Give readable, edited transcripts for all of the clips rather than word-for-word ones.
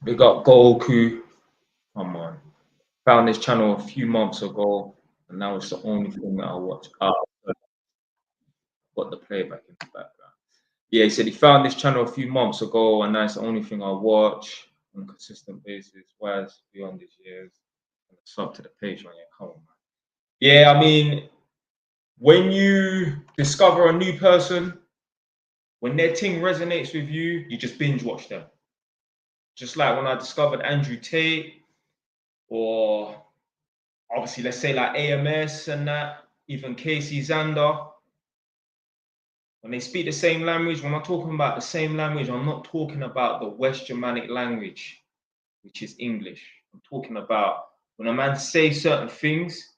We got Goku. Come on. Found this channel a few months ago, and now it's the only thing that I watch. Got the playback in the background. Yeah, he said he found this channel a few months ago, and that's the only thing I watch on a consistent basis. Whereas beyond these years, sub to the page on your come on, man. Yeah, I mean, when you discover a new person, when their thing resonates with you, you just binge watch them. Just like when I discovered Andrew Tate, or obviously, let's say like AMS and that, even Casey Zander. When they speak the same language, when I'm talking about the same language, I'm not talking about the West Germanic language, which is English. I'm talking about when a man says certain things,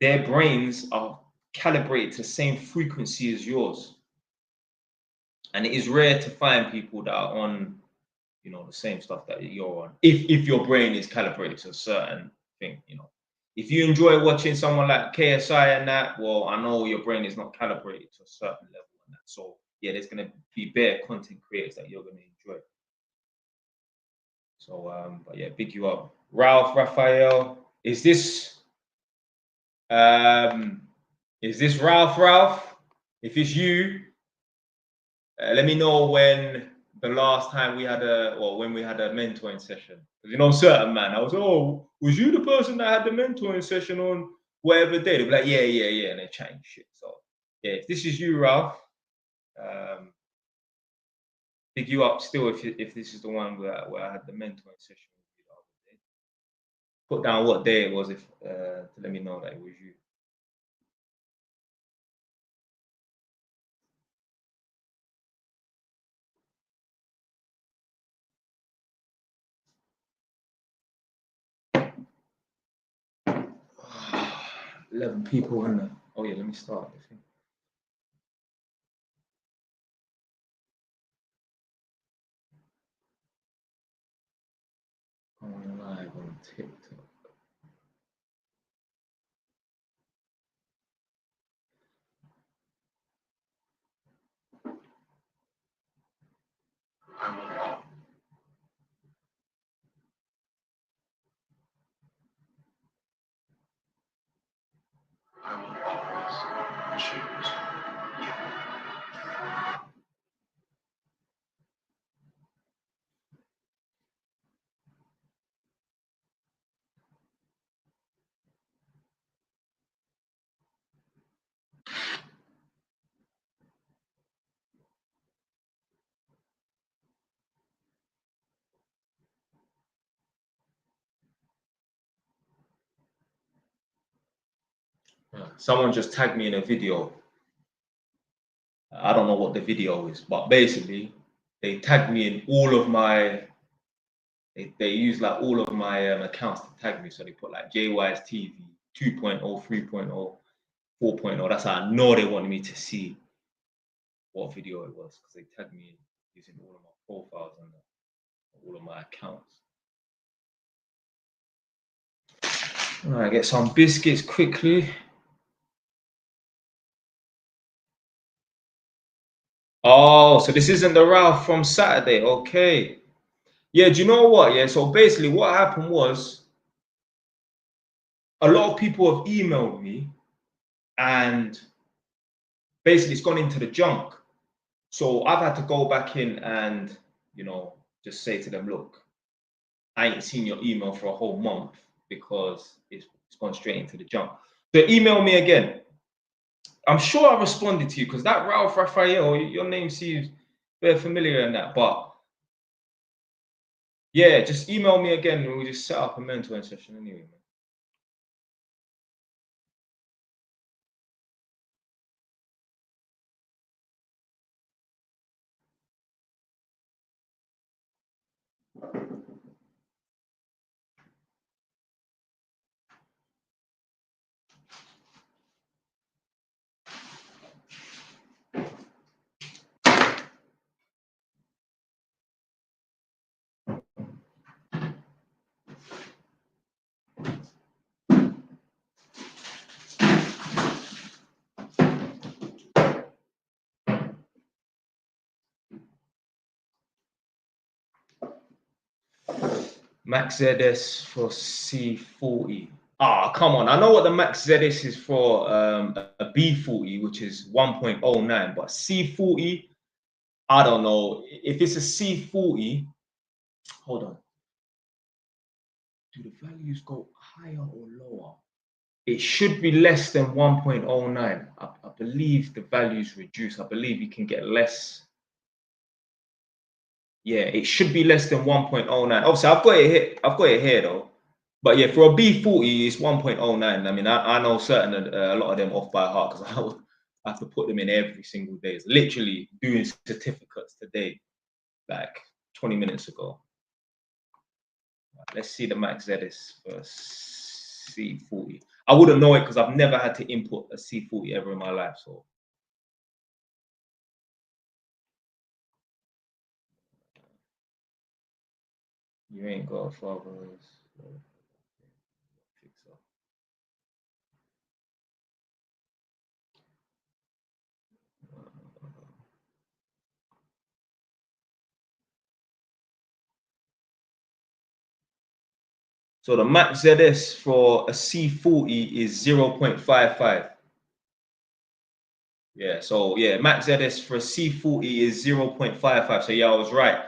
their brains are calibrated to the same frequency as yours. And it is rare to find people that are on, you know, the same stuff that you're on. If your brain is calibrated to a certain thing, you know. If you enjoy watching someone like KSI and that, well, I know your brain is not calibrated to a certain level and that. So yeah, there's gonna be bare content creators that you're gonna enjoy. So but yeah, big you up. Raphael, is this Ralph? If it's you, let me know when the last time we had when we had a mentoring session. Because you know, certain man, I was, oh, was you the person that had the mentoring session on whatever day? They'll be like, yeah, and they're chatting shit. So yeah, if this is you, Ralph, big you up still if this is the one where I had the mentoring session with you the other day. Put down what day it was to let me know that it was you. Oh, 11 people in there. Oh yeah, let me start the thing. Going live on TikTok. Someone just tagged me in a video. I don't know what the video is, but basically they tagged me in all of my, they use like all of my accounts to tag me. So they put like JY's TV 2.0, 3.0, 4.0. That's how I know they wanted me to see what video it was, because they tagged me in using all of my profiles and all of my accounts. All right, get some biscuits quickly. Oh, so this isn't the Ralph from Saturday. Okay. Yeah, do you know what? Yeah, so basically what happened was a lot of people have emailed me and basically it's gone into the junk. So I've had to go back in and, you know, just say to them, look, I ain't seen your email for a whole month because it's gone straight into the junk. So email me again. I'm sure I responded to you because that Ralph Raphael, your name seems very familiar in that, but yeah, just email me again and we'll just set up a mentoring session anyway, man. Max ZS for C40. Ah, come on. I know what the Max ZS is for a B40, which is 1.09, but C40, I don't know. If it's a C40, hold on. Do the values go higher or lower? It should be less than 1.09. I believe the values reduce. I believe you can get less. Yeah, it should be less than 1.09. Obviously, I've got it here. I've got it here though. But yeah, for a B40, it's 1.09. I mean, I know certain a lot of them off by heart because I have to put them in every single day. It's literally doing certificates today, like 20 minutes ago. Let's see the Max ZS for C40. I wouldn't know it because I've never had to input a C40 ever in my life. So you ain't got fathers. So the Max ZS for a C40 is 0.55. Yeah, so yeah, Max ZS for a C40 is 0.55. So yeah, I was right.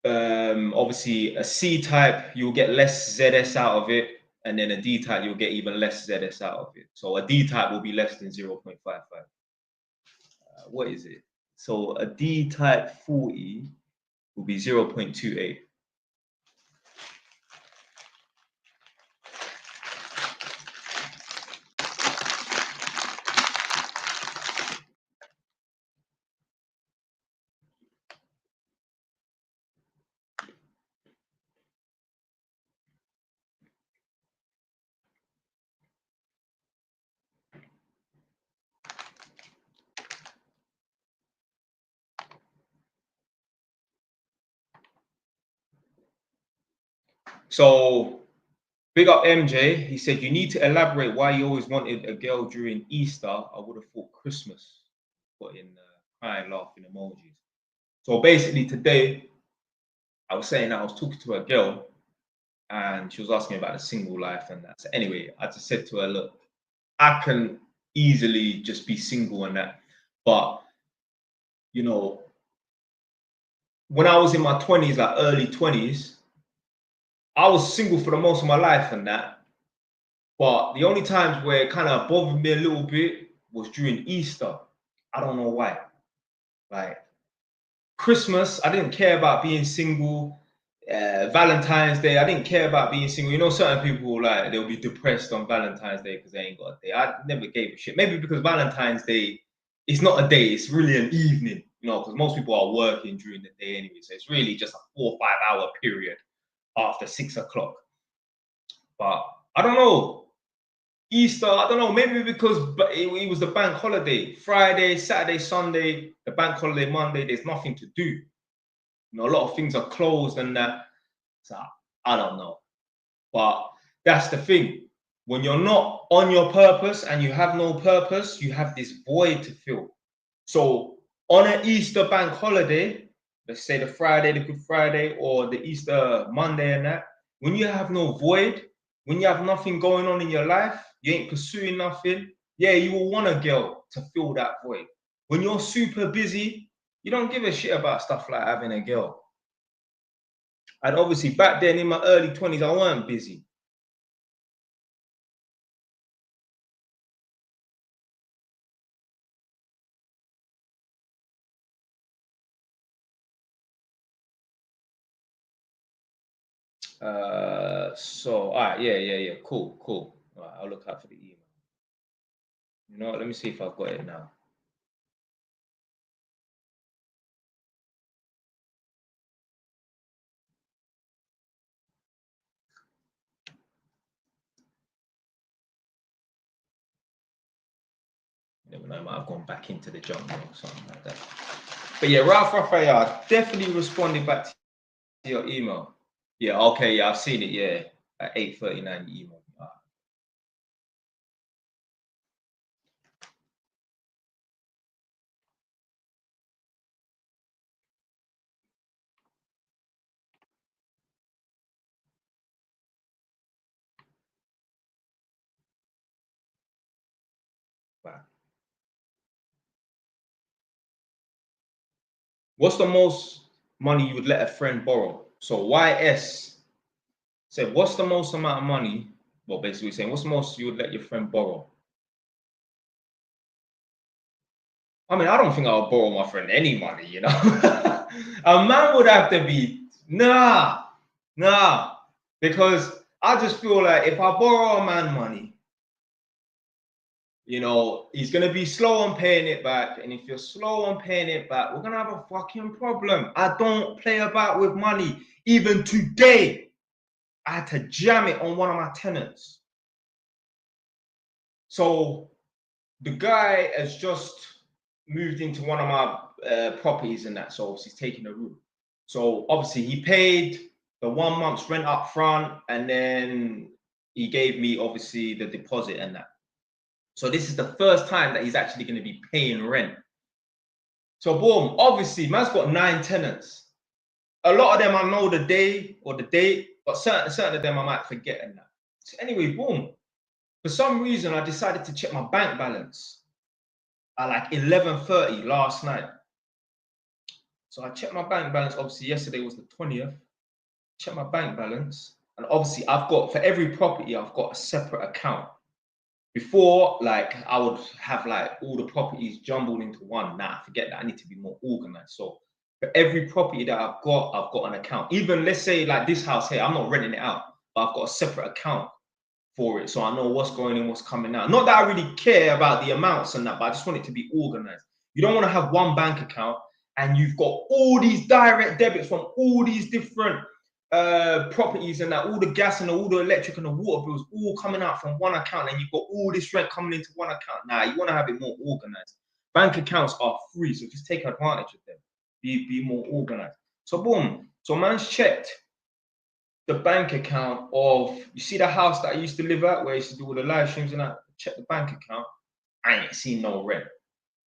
Obviously a C type, you'll get less ZS out of it, and then a D type, you'll get even less ZS out of it. So a D type will be less than 0.55. What is it? So a D type 40 will be 0.28. So big up MJ. He said, you need to elaborate why you always wanted a girl during Easter. I would have thought Christmas. Put in crying, laughing emojis. So basically today, I was saying I was talking to a girl and she was asking about the single life and that. So anyway, I just said to her, look, I can easily just be single and that. But, you know, when I was in my 20s, like early 20s, I was single for the most of my life and that. But the only times where it kind of bothered me a little bit was during Easter. I don't know why. Like Christmas, I didn't care about being single. Valentine's Day, I didn't care about being single. You know, certain people like they'll be depressed on Valentine's Day because they ain't got a day. I never gave a shit. Maybe because Valentine's Day, it's not a day, it's really an evening, you know, because most people are working during the day anyway. So it's really just a 4 or 5 hour period after 6 o'clock. But I don't know. Easter, I don't know, maybe because it was the bank holiday. Friday, Saturday, Sunday, the bank holiday, Monday, there's nothing to do. You know, a lot of things are closed and that. So I don't know. But that's the thing. When you're not on your purpose and you have no purpose, you have this void to fill. So on an Easter bank holiday, let's say the Friday, the Good Friday, or the Easter Monday and that, when you have no void, when you have nothing going on in your life, you ain't pursuing nothing, yeah, you will want a girl to fill that void. When you're super busy, you don't give a shit about stuff like having a girl. And obviously back then in my early 20s, I weren't busy. So all right, yeah, cool. All right, I'll look out for the email. You know what? Let me see if I've got it now. Never know, I might have gone back into the junk mail or something like that. But yeah, Ralph Raphael definitely responded back to your email. Yeah, okay, yeah, I've seen it. Yeah, at 8:39, you emailed me. Right. What's the most money you would let a friend borrow? So YS said, what's the most amount of money? Well, basically saying, what's the most you would let your friend borrow? I mean, I don't think I'll borrow my friend any money, you know. A man would have to be, nah, because I just feel like if I borrow a man money, you know, he's gonna be slow on paying it back. And if you're slow on paying it back, we're gonna have a fucking problem. I don't play about with money. Even today, I had to jam it on one of my tenants. So the guy has just moved into one of my properties and that, so he's taking a room. So obviously he paid the 1 month's rent up front, and then he gave me obviously the deposit and that. So this is the first time that he's actually going to be paying rent. So boom, obviously man's got 9 tenants. A lot of them I know the day or the date, but certain of them I might forget and that. So anyway, boom. For some reason, I decided to check my bank balance at like 11:30 last night. So I checked my bank balance. Obviously, yesterday was the 20th. Check my bank balance, and obviously, I've got for every property, I've got a separate account. Before, like I would have like all the properties jumbled into one. Nah, forget that. I need to be more organized. So for every property that I've got an account. Even let's say like this house here, I'm not renting it out, but I've got a separate account for it, so I know what's going in, what's coming out. Not that I really care about the amounts and that, but I just want it to be organized. You don't want to have one bank account and you've got all these direct debits from all these different properties and that, all the gas and all the electric and the water bills all coming out from one account, and you've got all this rent coming into one account. Nah, you want to have it more organized. Bank accounts are free, so just take advantage of them. Be more organized. So boom. So man's checked the bank account of, you see the house that I used to live at where I used to do all the live streams and that, check the bank account. I ain't seen no rent.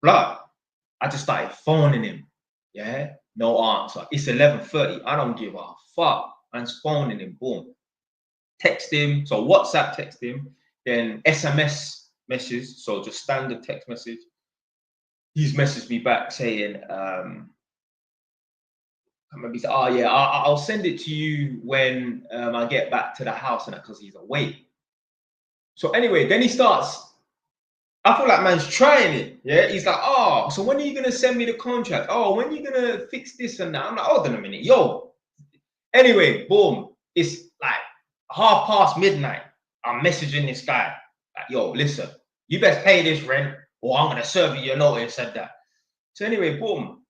Blood. I just started phoning him. Yeah, no answer. It's 11:30. I don't give a fuck. I'm phoning him. Boom. Text him. So WhatsApp text him. Then SMS message. So just standard text message. He's messaged me back saying, maybe say, oh yeah, I'll send it to you when I get back to the house and that, because he's away. So anyway, then he starts. I feel like man's trying it. Yeah, he's like, oh, so when are you gonna send me the contract? Oh, when are you gonna fix this and that? I'm like, hold on a minute, yo. Anyway, boom. It's like midnight. I'm messaging this guy like, yo, listen, you best pay this rent, or I'm gonna serve you your notice and that. So anyway, boom.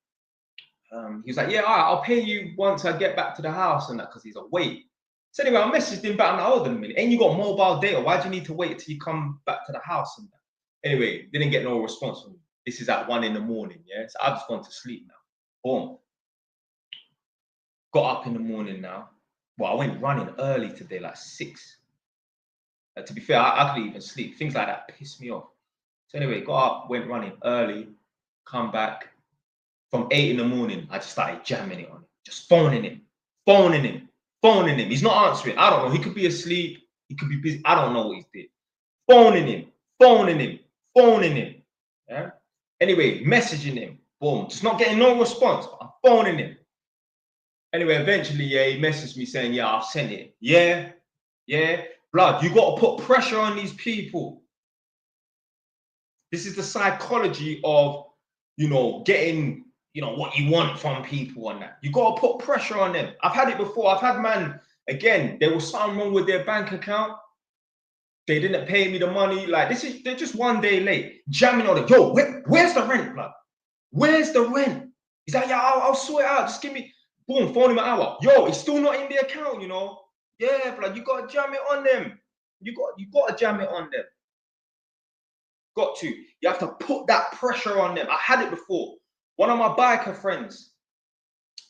He was like, yeah, all right, I'll pay you once I get back to the house and that, because he's away. So anyway, I messaged him back. I'm like, hold on a minute, ain't you got mobile data? Why do you need to wait till you come back to the house and that? Anyway, didn't get no response from me. This is at 1 in the morning, yeah? So I've just gone to sleep now. Boom. Got up in the morning now. Well, I went running early today, like 6. To be fair, I couldn't even sleep. Things like that piss me off. So anyway, got up, went running early, come back. From 8 in the morning, I just started jamming it on him. Just phoning him. He's not answering. I don't know. He could be asleep. He could be busy. I don't know what he's doing. Phoning him. Yeah. Anyway, messaging him. Boom. Just not getting no response. I'm phoning him. Anyway, eventually, yeah, he messaged me saying, yeah, I've sent it. Yeah. Blood, you got to put pressure on these people. This is the psychology of, you know, getting, you know, what you want from people and that. You got to put pressure on them. I've had it before. I've had man, again, there was something wrong with their bank account. They didn't pay me the money. Like, they're just 1 day late. Jamming on it. Yo, where's the rent, blood? Where's the rent? He's like, yeah, I'll sort it out. Just give me, boom, phone him an hour. Yo, it's still not in the account, you know? Yeah, blood, you got to jam it on them. You got to jam it on them. Got to. You have to put that pressure on them. I had it before. One of my biker friends,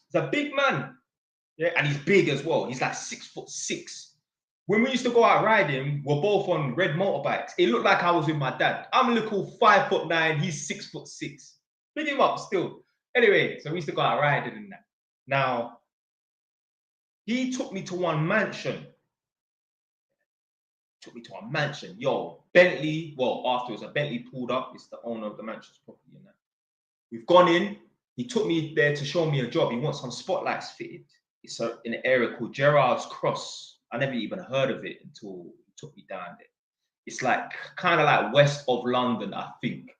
he's a big man. Yeah, and he's big as well. He's like 6'6". When we used to go out riding, we're both on red motorbikes. It looked like I was with my dad. I'm a little 5'9", he's 6'6". Pick him up still. Anyway, so we used to go out riding and that. Now, he took me to one mansion. Yo, Bentley, well, afterwards, a Bentley pulled up. It's the owner of the mansion's property. And that. We've gone in. He took me there to show me a job. He wants some spotlights fitted. It's in an area called Gerrard's Cross. I never even heard of it until he took me down there. It's like kind of like west of London, I think.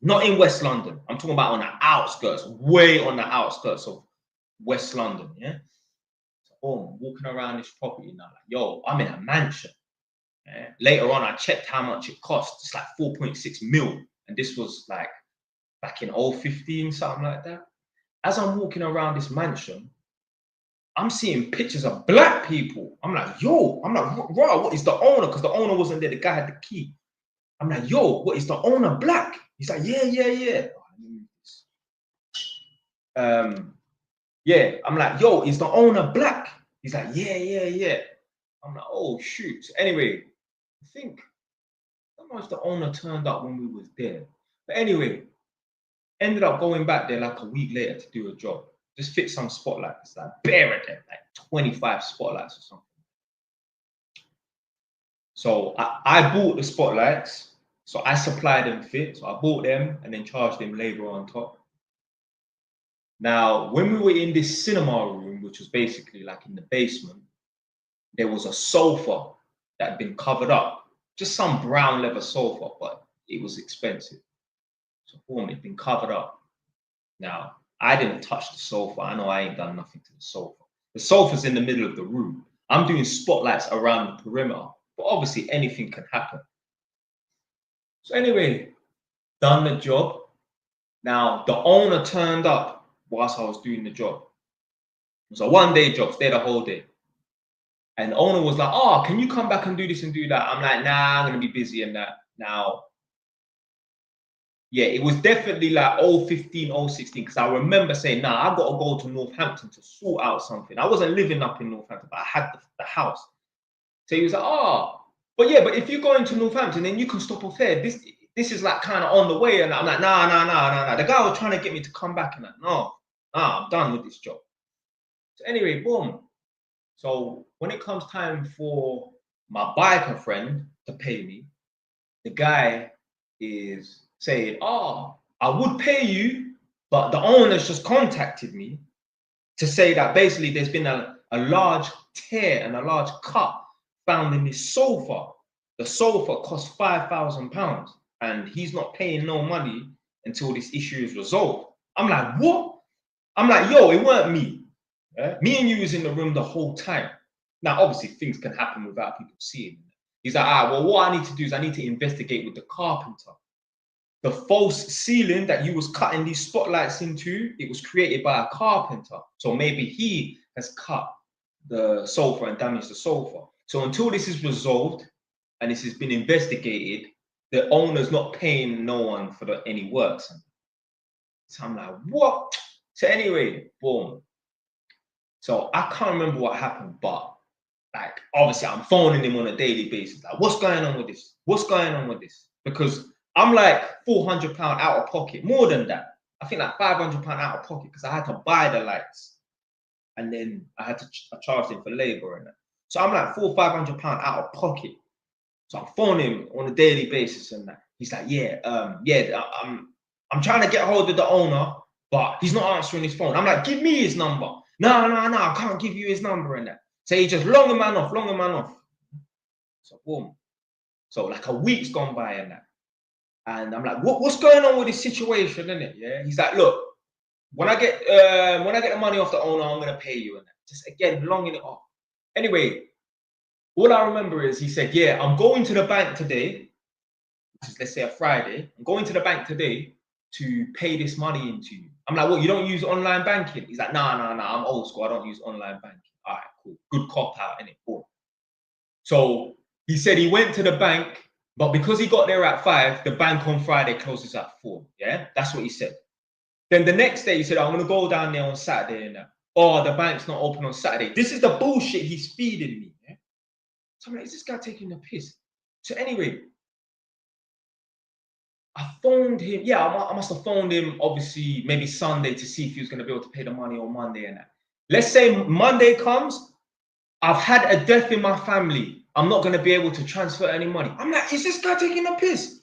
Not in West London. I'm talking about on the outskirts, way on the outskirts of West London. Yeah. So, boom, walking around this property now, like, yo, I'm in a mansion. Yeah? Later on, I checked how much it cost. It's like 4.6 mil, and this was like back in 2015, something like that. As I'm walking around this mansion, I'm seeing pictures of black people. I'm like, yo, I'm like, raw, what is the owner? Because the owner wasn't there. The guy had the key. I'm like, yo, what is the owner black? He's like, yeah. Yeah, I'm like, yo, is the owner black? He's like, yeah. I'm like, oh, shoot. So anyway, I think, I don't know if the owner turned up when we was there. But anyway, ended up going back there like a week later to do a job. Just fit some spotlights, like bare at them, like 25 spotlights or something. So I bought the spotlights. So I supplied them fit. So I bought them and then charged them labor on top. Now, when we were in this cinema room, which was basically like in the basement, there was a sofa that had been covered up. Just some brown leather sofa, but it was expensive. So boom, it'd been covered up. Now, I didn't touch the sofa. I know I ain't done nothing to the sofa. The sofa's in the middle of the room. I'm doing spotlights around the perimeter, but obviously anything can happen. So anyway, done the job. Now, the owner turned up whilst I was doing the job. It was a one-day job, stayed the whole day. And the owner was like, oh, can you come back and do this and do that? I'm like, nah, I'm going to be busy and that. Now, yeah, it was definitely like 2015, 2016, because I remember saying, nah, I've got to go to Northampton to sort out something. I wasn't living up in Northampton, but I had the house. So he was like, oh, but yeah, but if you're going to Northampton, then you can stop off there. This is like kind of on the way. And I'm like, nah. The guy was trying to get me to come back and like, no, I'm done with this job. So anyway, boom. So when it comes time for my biker friend to pay me, the guy is saying, oh, I would pay you, but the owner's just contacted me to say that basically there's been a large tear and a large cut found in this sofa. The sofa cost £5,000 and he's not paying no money until this issue is resolved. I'm like, what? I'm like, yo, it weren't me. Yeah? Me and you was in the room the whole time. Now, obviously, things can happen without people seeing. He's like, well, what I need to do is I need to investigate with the carpenter. The false ceiling that you was cutting these spotlights into, it was created by a carpenter. So maybe he has cut the sofa and damaged the sofa. So until this is resolved and this has been investigated, the owner's not paying no one for any works. So I'm like, what? So anyway, boom. So I can't remember what happened, but like, obviously I'm phoning him on a daily basis. Like, what's going on with this? What's going on with this? Because I'm like £400 out of pocket, more than that. I think like £500 out of pocket because I had to buy the lights. And then I had to charge him for labor and that. So I'm like £500 out of pocket. So I'm phoning him on a daily basis and that. He's like, I'm trying to get hold of the owner, but he's not answering his phone. I'm like, give me his number. No, I can't give you his number and that. So he just long a man off. So boom. So like a week's gone by and that. And I'm like, what's going on with this situation, innit? Yeah. He's like, look, when I get the money off the owner, I'm gonna pay you and that. Just again, longing it off. Anyway, all I remember is he said, yeah, I'm going to the bank today, which is let's say a Friday. I'm going to the bank today to pay this money into you. I'm like, what, you don't use online banking? He's like, nah, I'm old school. I don't use online banking. All right, cool. Good cop out, innit? Cool. So he said he went to the bank, but because he got there at 5, the bank on Friday closes at 4. Yeah, that's what he said. Then the next day he said, I'm going to go down there on Saturday and that. Oh, the bank's not open on Saturday. This is the bullshit he's feeding me. Yeah? So I'm like, is this guy taking the piss? So anyway, I phoned him. Yeah, I must have phoned him, obviously, maybe Sunday to see if he was going to be able to pay the money on Monday and that. Let's say Monday comes, I've had a death in my family. I'm not going to be able to transfer any money. I'm like, is this guy taking a piss?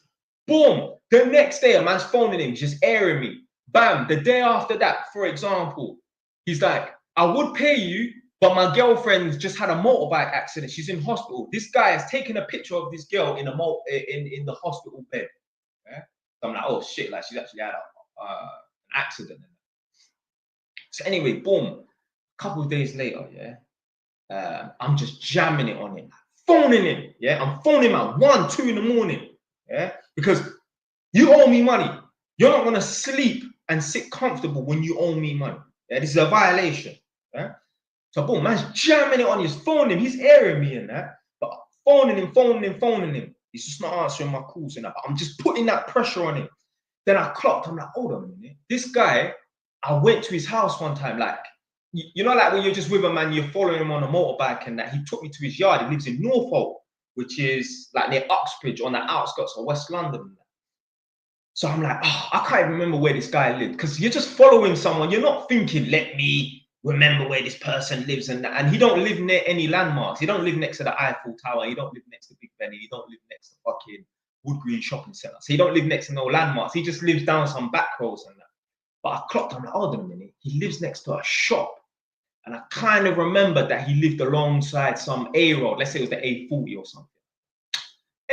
Boom. The next day, a man's phoning him, just airing me. Bam. The day after that, for example, he's like, I would pay you, but my girlfriend just had a motorbike accident. She's in hospital. This guy has taken a picture of this girl in the hospital bed. Yeah? So I'm like, oh shit, like she's actually had an accident. So anyway, boom. A couple of days later, yeah, I'm just jamming it on him, phoning him. Yeah, I'm phoning him at 1, 2 in the morning. Yeah, because you owe me money. You're not gonna sleep and sit comfortable when you owe me money. Yeah, this is a violation. Yeah. So boom, man's jamming it on his phone. He's airing me in that, but phoning him. He's just not answering my calls and that. But I'm just putting that pressure on him. Then I clocked. I'm like, hold on a minute. This guy, I went to his house one time. Like, you know, like when you're just with a man, you're following him on a motorbike, and that he took me to his yard. He lives in Norfolk, which is like near Uxbridge on the outskirts of West London. So I'm like, oh, I can't even remember where this guy lived, because you're just following someone. You're not thinking, let me remember where this person lives, and he don't live near any landmarks. He don't live next to the Eiffel Tower. He don't live next to Big Ben. He don't live next to fucking Wood Green Shopping Centre. So he don't live next to no landmarks. He just lives down some back roads and that. But I clocked, I'm like, hold on a minute. He lives next to a shop. And I kind of remembered that he lived alongside some A road. Let's say it was the A40 or something.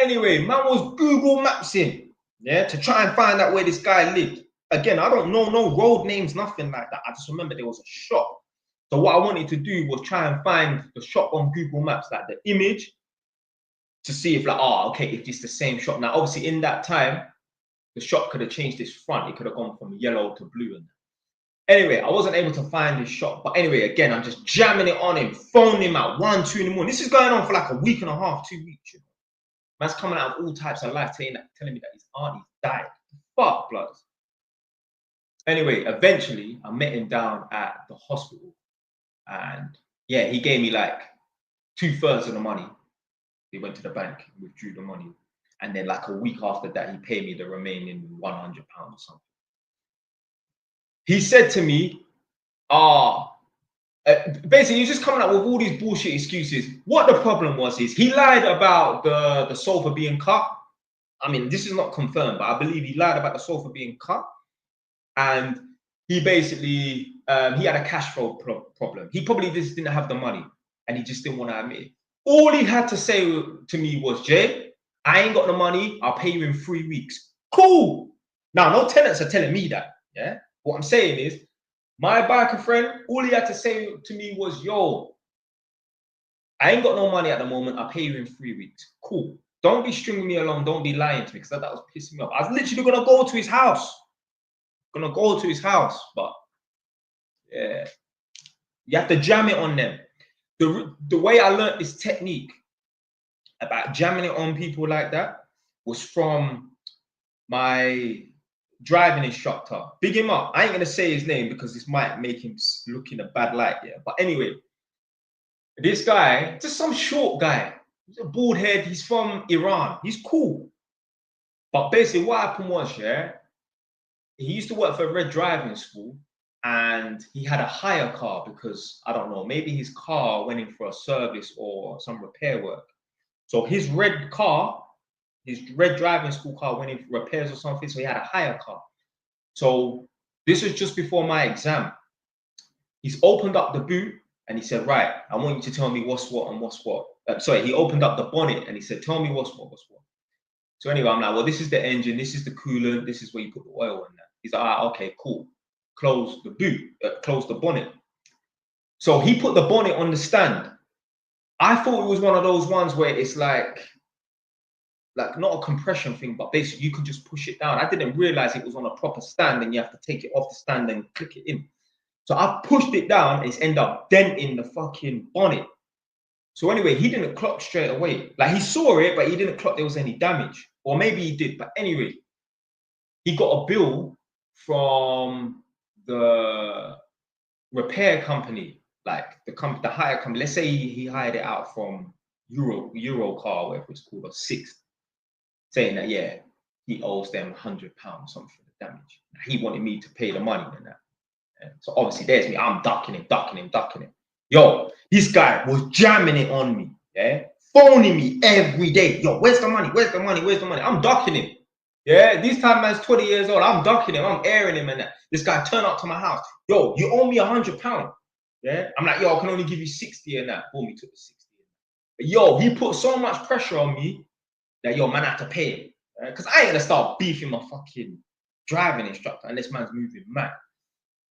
Anyway, man was Google Mapsing, yeah, to try and find out where this guy lived. Again, I don't know no road names, nothing like that. I just remember there was a shop. So what I wanted to do was try and find the shop on Google Maps, like the image, to see if like, oh, okay, if it's the same shop. Now, obviously, in that time, the shop could have changed its front. It could have gone from yellow to blue. And anyway, I wasn't able to find his shop. But anyway, again, I'm just jamming it on him, phoning him out 1, 2 in the morning. This is going on for like a week and a half, 2 weeks. You know? Man's coming out of all types of life, telling me that his auntie died. Fuck, blood. Anyway, eventually, I met him down at the hospital. And yeah, he gave me like 2/3 of the money. He went to the bank, withdrew the money. And then like a week after that, he paid me the remaining £100 or something. He said to me, basically, he's just coming up with all these bullshit excuses. What the problem was is he lied about the sofa being cut. I mean, this is not confirmed, but I believe he lied about the sofa being cut. And he basically, he had a cash flow problem. He probably just didn't have the money and he just didn't want to admit it. All he had to say to me was, Jay, I ain't got the money. I'll pay you in 3 weeks. Cool. Now, no tenants are telling me that. Yeah. What I'm saying is, my biker friend, all he had to say to me was, yo, I ain't got no money at the moment. I'll pay you in 3 weeks. Cool. Don't be stringing me along. Don't be lying to me, because that was pissing me off. I was literally going to go to his house. But yeah, you have to jam it on them. The way I learned this technique about jamming it on people like that was from my driving instructor. Big him up. I ain't gonna say his name because this might make him look in a bad light. Yeah, but anyway, this guy, just some short guy. He's a bald head. He's from Iran. He's cool. But basically, what happened was, yeah, he used to work for a red driving school, and he had a hire car because, I don't know, maybe his car went in for a service or some repair work. So his red driving school car went in for repairs or something, so he had a hire car. So this was just before my exam. He's opened up the boot and he said, right, I want you to tell me what's what and what's what. He opened up the bonnet and he said, tell me what's what. So anyway, I'm like, well, this is the engine, this is the coolant, this is where you put the oil in that. He's like, okay, cool. Close the boot, close the bonnet. So he put the bonnet on the stand. I thought it was one of those ones where it's like not a compression thing, but basically you could just push it down. I didn't realize it was on a proper stand and you have to take it off the stand and click it in. So I pushed it down and it's ended up denting the fucking bonnet. So anyway, he didn't clock straight away. Like, he saw it, but he didn't clock there was any damage. Or maybe he did, but anyway, he got a bill from the repair company, like the hire company. Let's say he hired it out from Eurocar, whatever it's called, or Sixth, saying that, yeah, he owes them £100 something for the damage. He wanted me to pay the money and that. Yeah. So obviously there's me. I'm ducking him. Yo, this guy was jamming it on me. Yeah, phoning me every day. Yo, where's the money? Where's the money? Where's the money? I'm ducking him. Yeah, this time man's 20 years old. I'm ducking him. I'm airing him and that. This guy turned up to my house. Yo, you owe me £100. Yeah, I'm like, yo, I can only give you 60 and that. Boom, he took the 60. But yo, he put so much pressure on me that yo, man, I have to pay him. Because I ain't gonna start beefing my fucking driving instructor and this man's moving mad.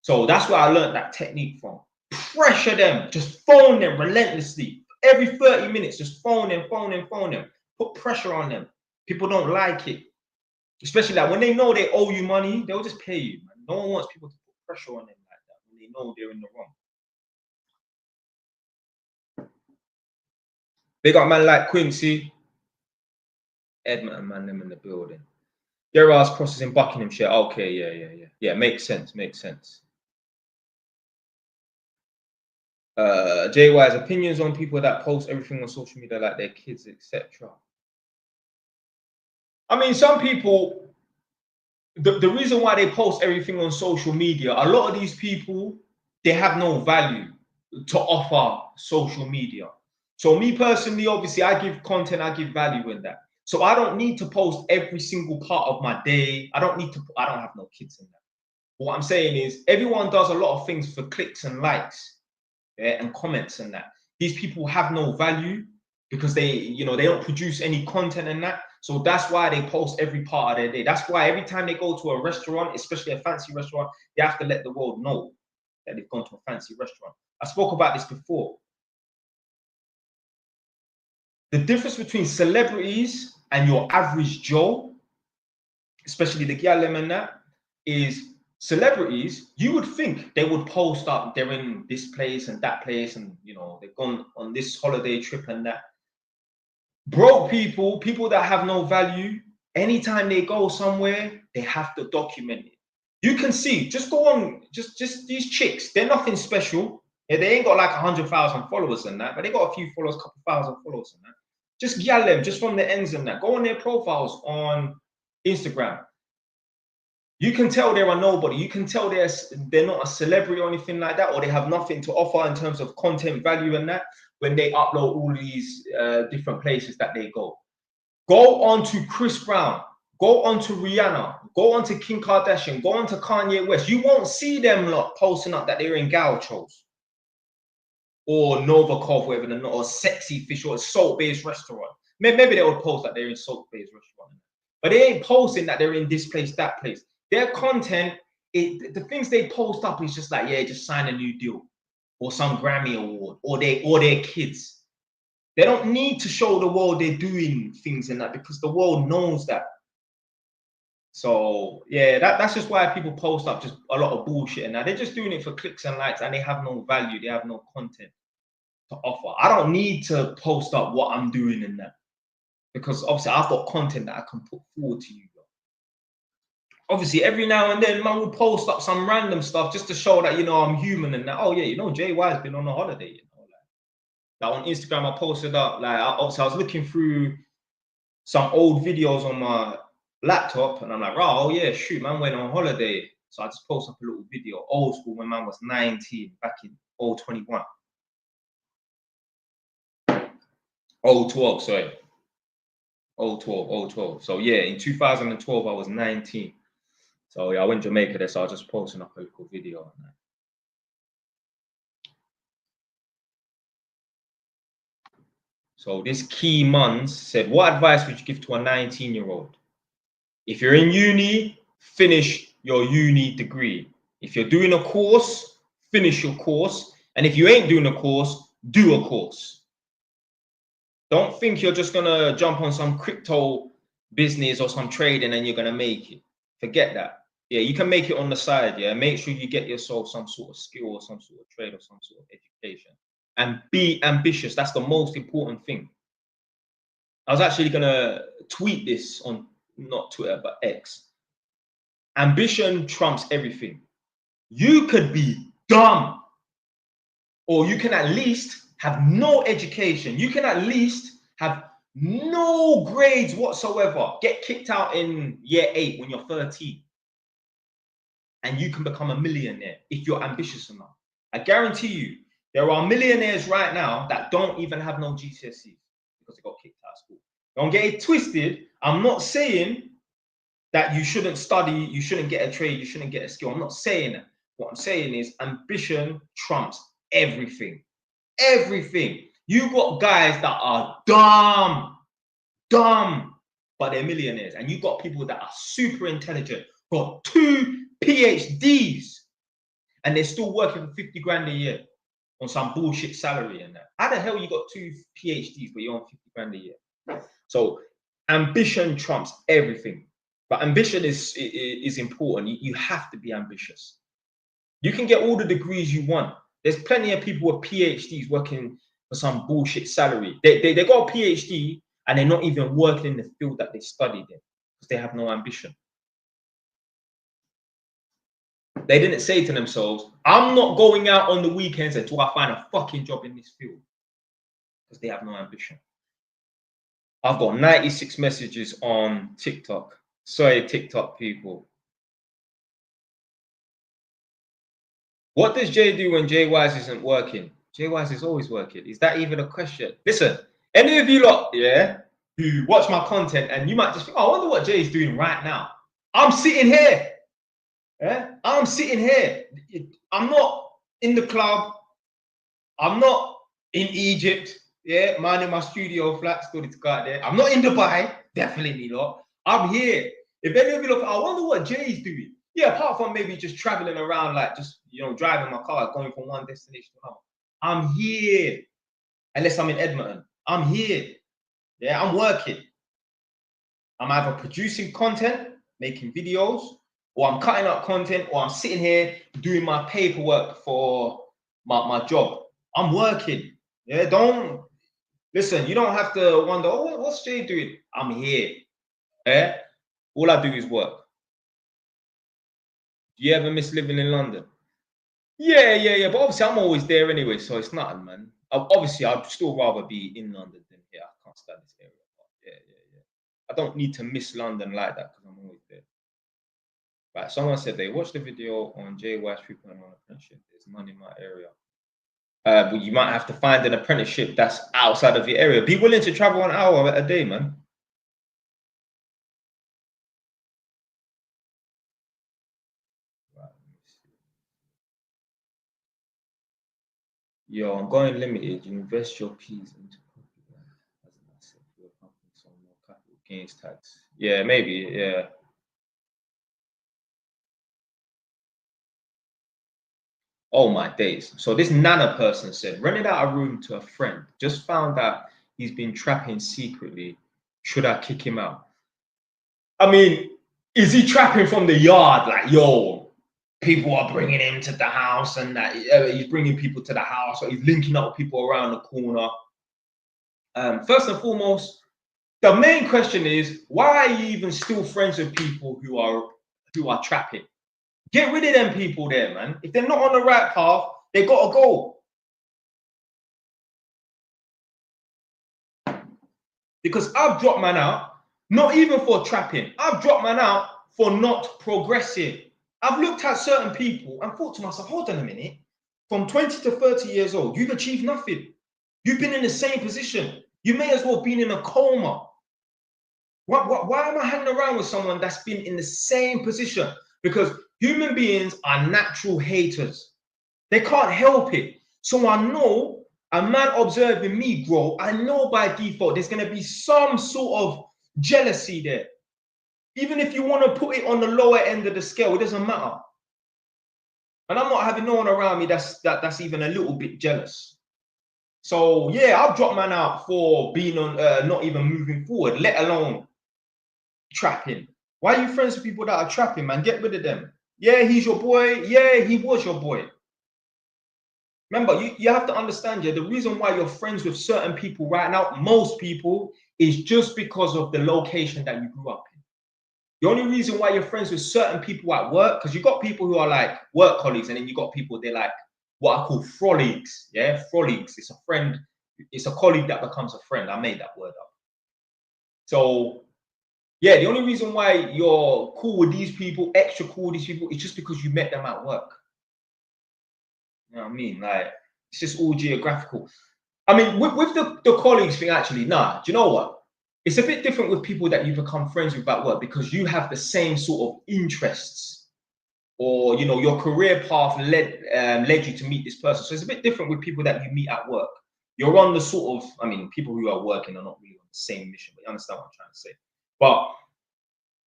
So that's where I learned that technique from. Pressure them, just phone them relentlessly. Every 30 minutes, just phone them. Put pressure on them. People don't like it. Especially like when they know they owe you money, they'll just pay you, man. No one wants people to put pressure on them like that when they know they're in the wrong. Big up man like Quincy. Edmonton, man, them in the building. Gerard's crosses in Buckinghamshire. Okay, yeah. Makes sense. JY's opinions on people that post everything on social media, like their kids, etc. I mean, some people, the reason why they post everything on social media, a lot of these people, they have no value to offer social media. So me personally, obviously, I give content, I give value in that. So I don't need to post every single part of my day. I don't have no kids in that. What I'm saying is everyone does a lot of things for clicks and likes, yeah, and comments and that. These people have no value because they don't produce any content in that. So that's why they post every part of their day. That's why every time they go to a restaurant, especially a fancy restaurant, they have to let the world know that they've gone to a fancy restaurant. I spoke about this before. The difference between celebrities and your average Joe, especially the Gyalem and that, is celebrities, you would think they would post up, they're in this place and that place, and they've gone on this holiday trip and that. Broke people that have no value, anytime they go somewhere, they have to document it. You can see, just go on, just these chicks, they're nothing special. Yeah, they ain't got like 100,000 followers and that, but they got a few followers, couple thousand followers and that. Just yell them, just from the ends and that. Go on their profiles on Instagram. You can tell they're a nobody. You can tell they're not a celebrity or anything like that, or they have nothing to offer in terms of content value and that when they upload all these different places that they go. Go on to Chris Brown. Go on to Rihanna. Go on to Kim Kardashian. Go on to Kanye West. You won't see them lot posting up that they're in gauchos or Novikov, whatever, or Sexy Fish or a salt-based restaurant. Maybe they would post that they're in salt-based restaurant, but they ain't posting that they're in this place, that place. Their content, the things they post up is just like, yeah, just sign a new deal or some Grammy award or their kids. They don't need to show the world they're doing things in that because the world knows that. So yeah, that's just why people post up just a lot of bullshit and that. They're just doing it for clicks and likes and they have no value. They have no content to offer. I don't need to post up what I'm doing in that because obviously I've got content that I can put forward to you. Obviously, every now and then, man will post up some random stuff just to show that, I'm human and that. Oh, yeah, JY's been on a holiday, like on Instagram, I posted up, like, obviously, I was looking through some old videos on my laptop and I'm like, oh, yeah, shoot, man went on holiday. So I just posted up a little video, old school, when man was 19, back in 2021. 2012, sorry. 2012. So, yeah, in 2012, I was 19. So yeah, I went to Jamaica there, so I was just posting up a little video on that. So this Key Muns said, what advice would you give to a 19-year-old? If you're in uni, finish your uni degree. If you're doing a course, finish your course. And if you ain't doing a course, do a course. Don't think you're just gonna jump on some crypto business or some trading and you're gonna make it. Forget that. Yeah, you can make it on the side. Yeah, make sure you get yourself some sort of skill or some sort of trade or some sort of education, and be ambitious. That's the most important thing. I was actually gonna tweet this on not Twitter but X. Ambition trumps everything. You could be dumb, or you can at least have no education. You can at least have no grades whatsoever. Get kicked out in year 8 when you're 13. And you can become a millionaire if you're ambitious enough. I guarantee you, there are millionaires right now that don't even have no GCSEs because they got kicked out of school. Don't get it twisted. I'm not saying that you shouldn't study, you shouldn't get a trade, you shouldn't get a skill. I'm not saying that. What I'm saying is ambition trumps everything. Everything. You got guys that are dumb, but they're millionaires. And you got people that are super intelligent, got 2 PhDs, and they're still working for 50 grand a year on some bullshit salary and that. How the hell you got 2 PhDs but you're on 50 grand a year? So ambition trumps everything. But ambition is important. You have to be ambitious. You can get all the degrees you want. There's plenty of people with PhDs working for some bullshit salary. They got a PhD and they're not even working in the field that they studied in because they have no ambition. They didn't say to themselves, I'm not going out on the weekends until I find a fucking job in this field, because they have no ambition. I've got 96 messages on TikTok. Sorry, TikTok people. What does Jay do when Jay Wise isn't working? Jay Wise is always working. Is that even a question? Listen, any of you lot, yeah, who watch my content and you might just think, oh, I wonder what Jay's doing right now. I'm sitting here. Yeah, I'm sitting here. I'm not in the club. I'm not in Egypt. Yeah, minding my studio flat. Story to God there. I'm not in Dubai. Definitely not. I'm here. If any of you look, I wonder what Jay's doing. Yeah, apart from maybe just traveling around, like just driving my car, going from one destination to another. I'm here. Unless I'm in Edmonton, I'm here. Yeah, I'm working. I'm either producing content, making videos, or I'm cutting up content, or I'm sitting here doing my paperwork for my job. I'm working. Yeah, don't listen. You don't have to wonder, oh, what's Jay doing? I'm here. Yeah, all I do is work. Do you ever miss living in London? Yeah. But obviously, I'm always there anyway, so it's nothing, man. Obviously, I'd still rather be in London than here. I can't stand this area. But yeah. I don't need to miss London like that because I'm always there. Right, someone said they watched the video on Jay Wise 3.1 apprenticeship. There's none in my area. But you might have to find an apprenticeship that's outside of your area. Be willing to travel an hour a day, man. Right, let me see. Yo, I'm going limited. You invest your P's into property as an asset for your company, so no capital gains tax. Yeah, maybe. Yeah. Oh my days. So this Nana person said, rented out a room to a friend. Just found out he's been trapping secretly. Should I kick him out? I mean, is he trapping from the yard? Like, yo, people are bringing him to the house and that he's bringing people to the house, or he's linking up with people around the corner. First and foremost, the main question is, why are you even still friends with people who are trapping? Get rid of them people there, man. If they're not on the right path, they gotta go. Because I've dropped man out, not even for trapping. I've dropped man out for not progressing. I've looked at certain people and thought to myself, hold on a minute. From 20 to 30 years old, you've achieved nothing. You've been in the same position. You may as well have been in a coma. Why am I hanging around with someone that's been in the same position? Because human beings are natural haters. They can't help it. So I know a man observing me grow, I know by default there's going to be some sort of jealousy there. Even if you want to put it on the lower end of the scale, it doesn't matter. And I'm not having no one around me that's even a little bit jealous. So yeah, I've dropped man out for being on not even moving forward, let alone trapping. Why are you friends with people that are trapping, man? Get rid of them. Yeah, he's your boy. Yeah, he was your boy. Remember, you have to understand, yeah, the reason why you're friends with certain people right now, most people, is just because of the location that you grew up in. The only reason why you're friends with certain people at work, because you got people who are like work colleagues, and then you got people, they're like what I call frolics. Yeah, frolics. It's a friend, it's a colleague that becomes a friend. I made that word up. So yeah, the only reason why you're cool with these people, extra cool with these people, is just because you met them at work. You know what I mean? Like, it's just all geographical. I mean, with the colleagues thing, actually, nah, do you know what? It's a bit different with people that you become friends with at work because you have the same sort of interests, or you know, your career path led you to meet this person. So it's a bit different with people that you meet at work. You're on the sort of, I mean, people who are working are not really on the same mission, but you understand what I'm trying to say. But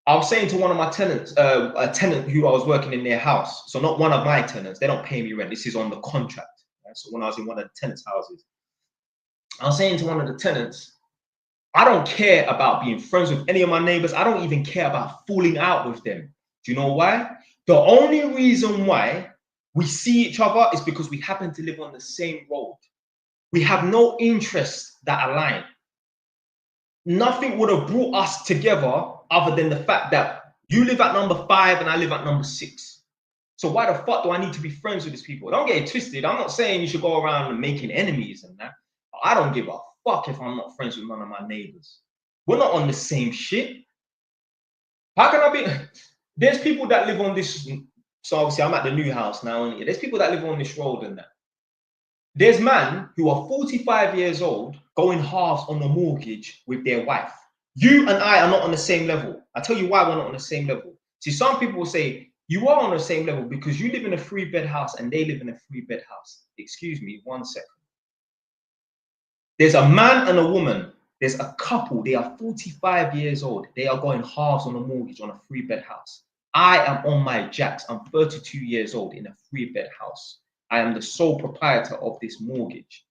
I was saying to one of my tenants, a tenant who I was working in their house. So not one of my tenants, they don't pay me rent. This is on the contract. Right? So when I was in one of the tenants' houses, I was saying to one of the tenants, I don't care about being friends with any of my neighbors. I don't even care about falling out with them. Do you know why? The only reason why we see each other is because we happen to live on the same road. We have no interests that align. Nothing would have brought us together other than the fact that you live at number 5 and I live at number 6. So why the fuck do I need to be friends with these people? Don't get it twisted. I'm not saying you should go around making enemies and that. I don't give a fuck if I'm not friends with none of my neighbors. We're not on the same shit. How can I be? There's people that live on this. So obviously I'm at the new house now, and there's people that live on this road and that. There's men who are 45 years old going halves on the mortgage with their wife. You and I are not on the same level. I tell you why we're not on the same level. See, some people will say you are on the same level because you live in a 3-bed house and they live in a 3-bed house. Excuse me, 1 second. There's a man and a woman. There's a couple. They are 45 years old. They are going halves on a mortgage on a 3-bed house. I am on my jacks. I'm 32 years old in a 3-bed house. I am the sole proprietor of this mortgage.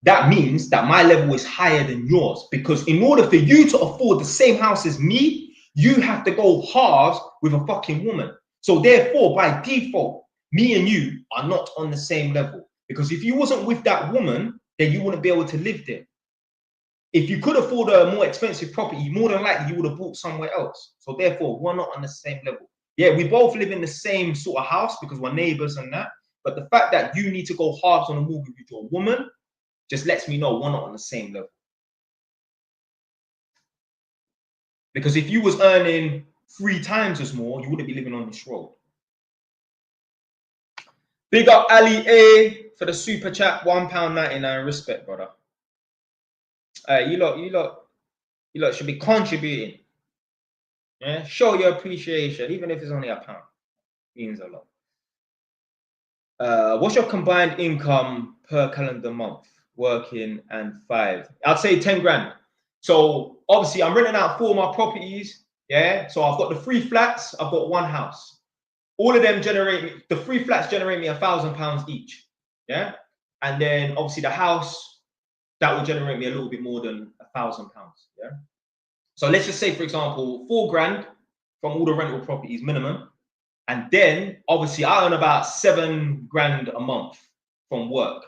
That means that my level is higher than yours, because in order for you to afford the same house as me, you have to go halves with a fucking woman. So therefore, by default, me and you are not on the same level, because if you wasn't with that woman, then you wouldn't be able to live there. If you could afford a more expensive property, more than likely you would have bought somewhere else. So therefore, we're not on the same level. Yeah, we both live in the same sort of house because we're neighbors and that. But the fact that you need to go halves on a mortgage with your woman just lets me know we're not on the same level. Because if you was earning 3 times as more, you wouldn't be living on this road. Big up Ali A for the super chat, £1.99. Respect, brother. You lot should be contributing. Yeah, show your appreciation, even if it's only £1. Means a lot. What's your combined income per calendar month, working and 5? I'd say 10 grand. So obviously I'm renting out 4 of my properties. Yeah. So I've got the 3 flats, I've got 1 house. All of them generate me, the 3 flats generate me £1,000 each. Yeah. And then obviously the house, that will generate me a little bit more than £1,000. Yeah. So let's just say, for example, 4 grand from all the rental properties minimum. And then obviously I earn about 7 grand a month from work.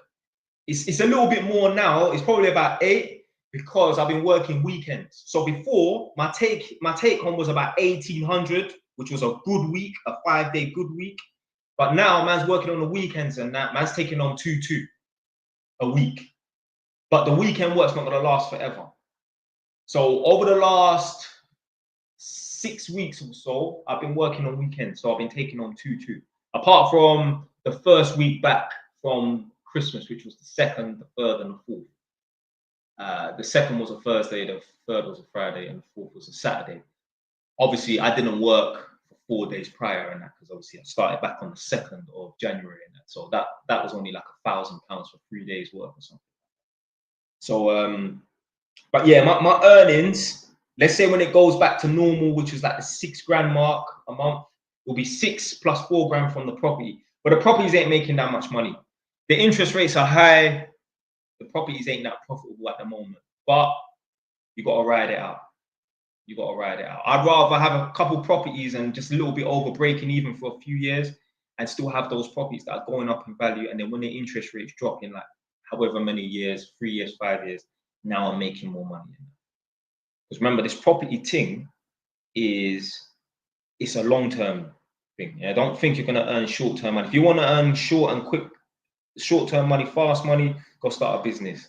It's a little bit more now. It's probably about 8 because I've been working weekends. So before, my take home was about 1,800, which was a good week, a 5-day good week. But now man's working on the weekends and that man's taking on 2 a week. But the weekend work's not gonna last forever. So over the last 6 weeks or so, I've been working on weekends. So I've been taking on 2. Apart from the first week back from Christmas, which was the 2nd, the 3rd, and the 4th. The 2nd was a Thursday, the 3rd was a Friday, and the 4th was a Saturday. Obviously, I didn't work for 4 days prior and that, because obviously I started back on the 2nd of January and that. So that was only like £1,000 for 3 days work or something. So but yeah, my earnings, let's say when it goes back to normal, which is like the 6 grand mark a month, will be 6 plus 4 grand from the property. But the properties ain't making that much money. The interest rates are high. The properties ain't that profitable at the moment. But you got to ride it out. You got to ride it out. I'd rather have a couple properties and just a little bit over breaking even for a few years and still have those properties that are going up in value. And then when the interest rates drop in like however many years, 3 years, 5 years, now I'm making more money. Because remember, this property thing it's a long-term thing. Yeah? Don't think you're going to earn short-term money. If you want to earn short and quick, short-term money, fast money, go start a business.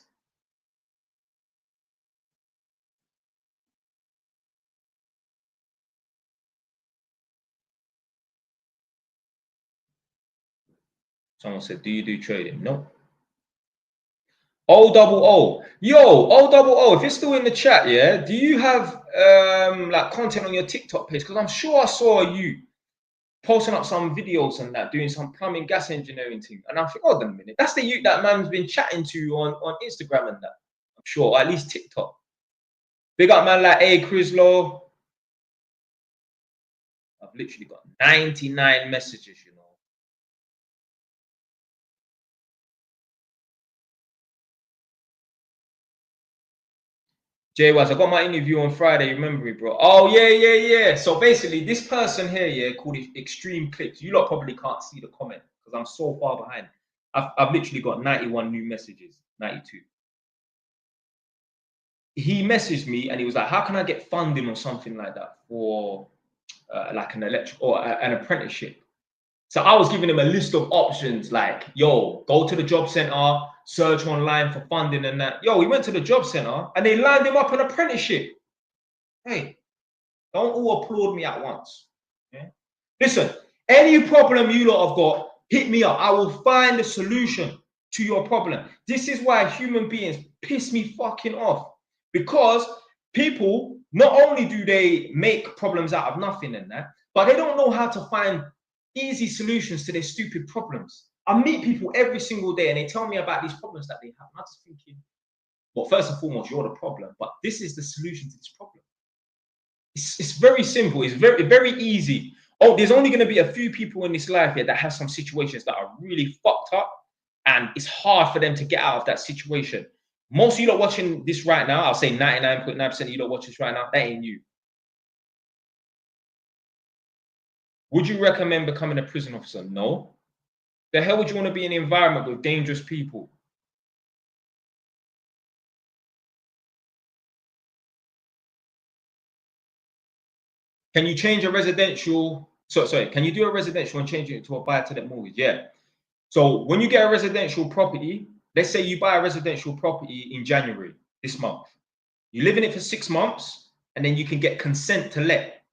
Someone said, do you do trading? No. O. Yo, O. If you're still in the chat, yeah, do you have like content on your TikTok page? Because I'm sure I saw you posting up some videos and that, doing some plumbing, gas engineering thing. And I thought, hold on a minute, that's the youth that man's been chatting to on Instagram and that. I'm sure, or at least TikTok. Big up man like A. Crislow. I've literally got 99 messages, you know. Jay Wise, I got my interview on Friday, remember me, bro? Oh, yeah. So basically, this person here, yeah, called it Extreme Clips. You lot probably can't see the comment because I'm so far behind. I've literally got 91 new messages, 92. He messaged me and he was like, how can I get funding or something like that for like an an apprenticeship? So I was giving him a list of options like, yo, go to the job center, search online for funding and that. Yo, he went to the job center and they lined him up an apprenticeship. Hey, don't all applaud me at once. Yeah? Listen, any problem you lot have got, hit me up. I will find a solution to your problem. This is why human beings piss me fucking off. Because people, not only do they make problems out of nothing and that, but they don't know how to find easy solutions to their stupid problems. I meet people every single day and they tell me about these problems that they have. And I'm just thinking, well, first and foremost, you're the problem, but this is the solution to this problem. It's very simple. It's very easy. Oh, there's only going to be a few people in this life here that have some situations that are really fucked up, and it's hard for them to get out of that situation. Most of you lot watching this right now, I'll say 99.9% of you lot watching this right now, that ain't you. Would you recommend becoming a prison officer? No. The hell would you want to be in an environment with dangerous people? Can you change a residential? Sorry, can you do a residential and change it to a buy-to-let mortgage? Yeah. So when you get a residential property, let's say you buy a residential property in January this month. You live in it for 6 months, and then you can get consent to let.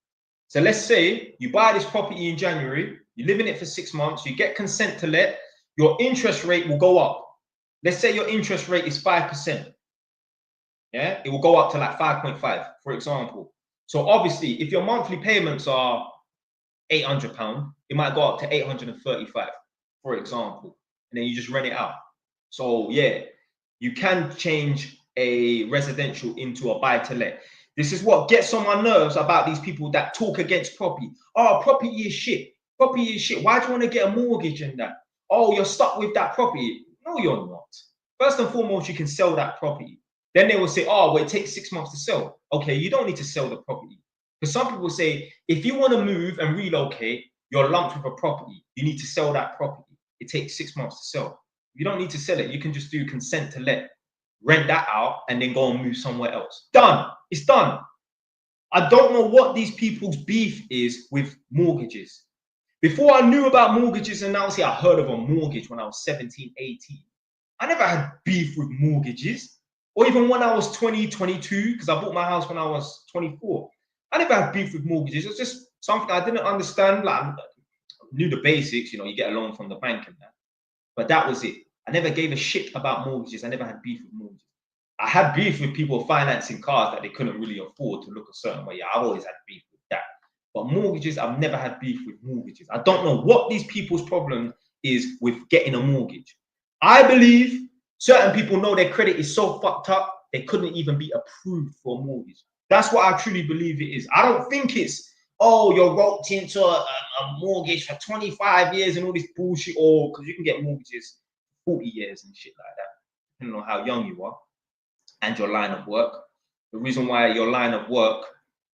So let's say you buy this property in January, you live in it for 6 months, you get consent to let, your interest rate will go up. Let's say your interest rate is 5%. Yeah, it will go up to like 5.5, for example. So obviously, if your monthly payments are £800, it might go up to 835, for example, and then you just rent it out. So yeah, you can change a residential into a buy-to-let. This is what gets on my nerves about these people that talk against property. Oh, property is shit. Property is shit. Why do you want to get a mortgage in that? Oh, you're stuck with that property. No, you're not. First and foremost, you can sell that property. Then they will say, oh, well, it takes 6 months to sell. Okay, you don't need to sell the property. Because some people say, if you want to move and relocate, you're lumped with a property. You need to sell that property. It takes 6 months to sell. You don't need to sell it. You can just do consent to let, rent that out, and then go and move somewhere else. Done. It's done. I don't know what these people's beef is with mortgages. Before I knew about mortgages, and now see, I heard of a mortgage when I was 17, 18. I never had beef with mortgages. Or even when I was 20, 22, because I bought my house when I was 24. I never had beef with mortgages. It was just something I didn't understand. Like, I knew the basics, you know, you get a loan from the bank and that. But that was it. I never gave a shit about mortgages. I never had beef with mortgages. I had beef with people financing cars that they couldn't really afford to look a certain way. Yeah, I've always had beef with that. But mortgages, I've never had beef with mortgages. I don't know what these people's problem is with getting a mortgage. I believe certain people know their credit is so fucked up, they couldn't even be approved for a mortgage. That's what I truly believe it is. I don't think it's, oh, you're roped into a mortgage for 25 years and all this bullshit, or because you can get mortgages 40 years and shit like that, depending on how young you are and your line of work. The reason why your line of work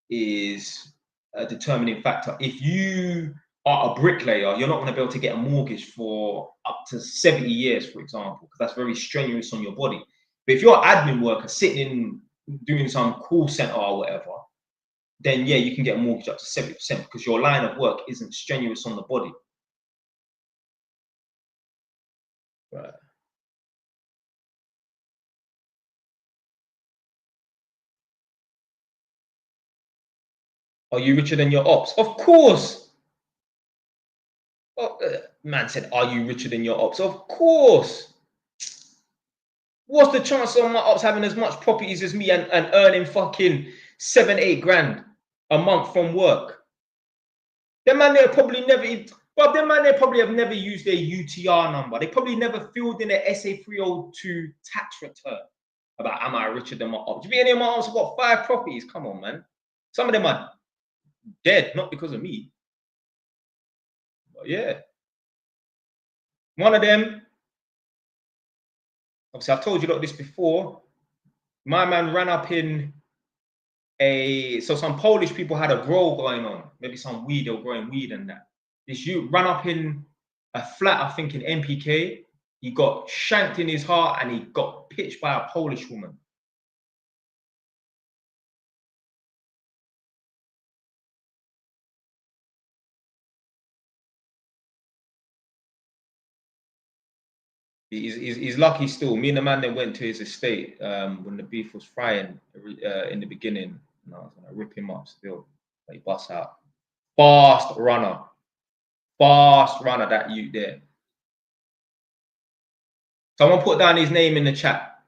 is a determining factor. If you are a bricklayer, you're not going to be able to get a mortgage for up to 70 years, for example, because that's very strenuous on your body. But if you're an admin worker sitting in doing some call center or whatever, then yeah, you can get a mortgage up to 70% because your line of work isn't strenuous on the body. Right. Are you richer than your ops? Of course. Oh, man said, are you richer than your ops? Of course. What's the chance of my ops having as much properties as me and earning fucking 7-8 grand a month from work? Them man they probably never even, but them man they probably have never used their UTR number. They probably never filled in their SA 302 tax return about am I richer than my ops. If any of my ops have got 5 properties, come on, man. Some of them are dead, not because of me. But yeah. One of them, obviously, I've told you about this before. My man ran up in so some Polish people had a grow going on, maybe some weed, they were growing weed and that. This youth ran up in a flat, I think in MPK. He got shanked in his heart and he got pitched by a Polish woman. He's lucky still. Me and the man that went to his estate when the beef was frying in the beginning, and I was gonna rip him up still. But he busts out. Fast runner, that youth there. Someone put down his name in the chat.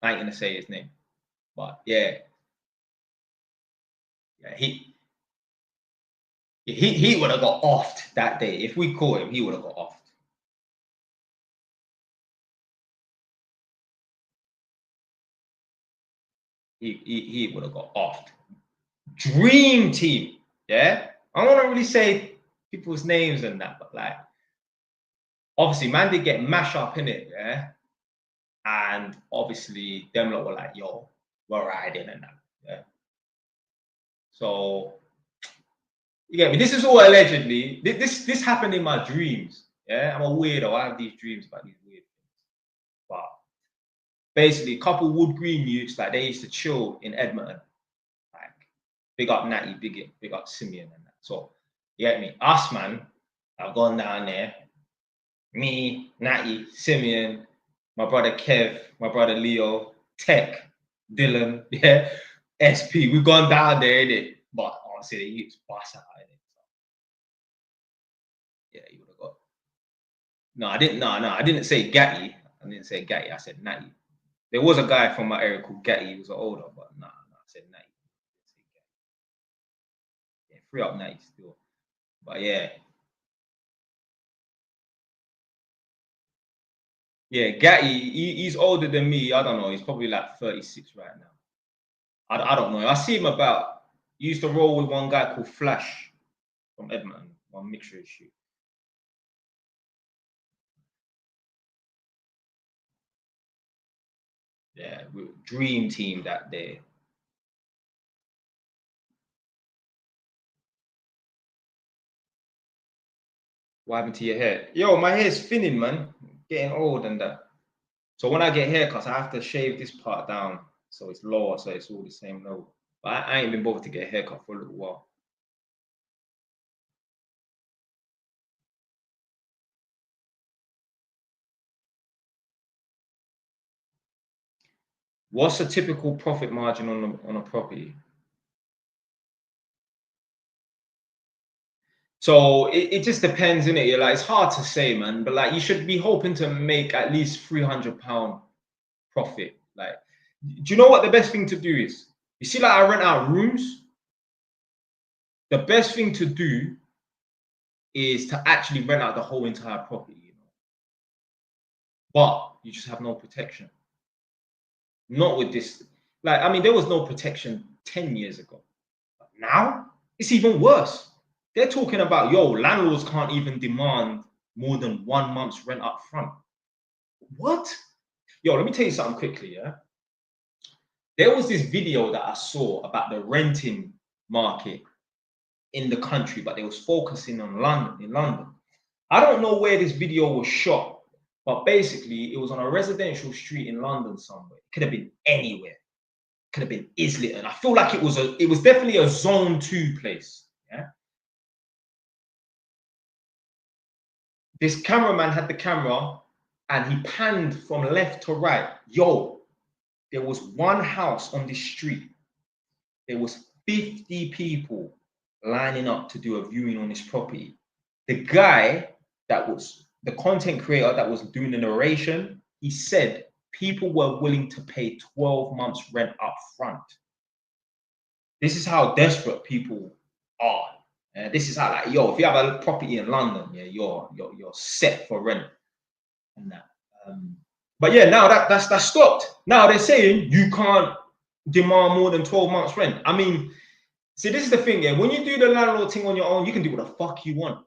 I ain't gonna say his name, but yeah, he would have got offed that day. If we caught him, he would have got offed. He would have got offed. Dream team, yeah. I don't want to really say people's names and that, but like, obviously, man did get mashed up in it, yeah. And obviously, them lot were like, "Yo, we're riding and that," yeah. So you get me. This is all allegedly. This happened in my dreams. Yeah, I'm a weirdo. I have these dreams about these weird things. But basically, a couple Wood Green youths, like they used to chill in Edmonton. Like, big up Natty, big up Simeon and that. So you get me. Us, man, I've gone down there. Me, Natty, Simeon, my brother Kev, my brother Leo, Tech, Dylan, yeah, SP. We've gone down there, innit? But honestly, the youths bust out, innit? Yeah, you would have got. No, I didn't. No, I didn't say Gatty. I didn't say Gatty. I said Natty. There was a guy from my area called Gatty. He was older, but no, I said Natty. Yeah, free up Natty still. But yeah, yeah, Gatty. He's older than me. I don't know. He's probably like 36 right now. I don't know. I see him about. He used to roll with one guy called Flash from Edmonton, one mixture issue. Yeah, dream team that day. What happened to your hair? Yo, my hair's thinning, man. Getting old and that. So when I get haircuts, I have to shave this part down so it's lower, so it's all the same level. But I ain't been bothered to get a haircut for a little while. What's a typical profit margin on a property? So it just depends, innit? You're like, it's hard to say, man. But like, you should be hoping to make at least £300 profit. Like, do you know what the best thing to do is? You see, like I rent out rooms. The best thing to do is to actually rent out the whole entire property, you know. But you just have no protection. Not with this. Like, I mean, there was no protection 10 years ago. But now it's even worse. They're talking about, yo, landlords can't even demand more than 1 month's rent up front. What? Yo, let me tell you something quickly, yeah? There was this video that I saw about the renting market in the country, but they was focusing on London, in London. I don't know where this video was shot, but basically it was on a residential street in London somewhere. It could have been anywhere. It could have been Islington. I feel like it was definitely a zone 2 place. Yeah. This cameraman had the camera and he panned from left to right. Yo, there was one house on this street. There was 50 people lining up to do a viewing on this property. The guy that was the content creator that was doing the narration, he said people were willing to pay 12 months rent up front. This is how desperate people are. This is how, like, yo, if you have a property in London, yeah, you're set for rent and that. But yeah, now that's stopped. Now they're saying you can't demand more than 12 months rent. I mean, see, this is the thing, yeah. When you do the landlord thing on your own, you can do what the fuck you want.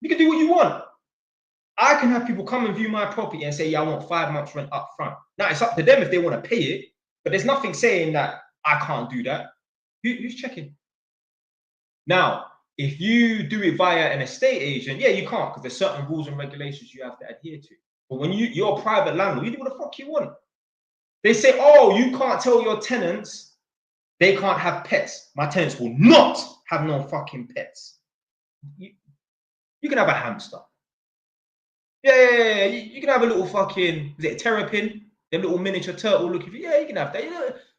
You can do what you want. I can have people come and view my property and say, yeah, I want 5 months rent up front. Now it's up to them if they want to pay it, but there's nothing saying that I can't do that. Who's checking? Now, if you do it via an estate agent, yeah, you can't, because there's certain rules and regulations you have to adhere to. But when you're a private landlord, you do what the fuck you want. They say, oh, you can't tell your tenants they can't have pets. My tenants will not have no fucking pets. You can have a hamster. Yeah. You can have a little fucking, is it a terrapin? Them little miniature turtle looking for, yeah, you can have that.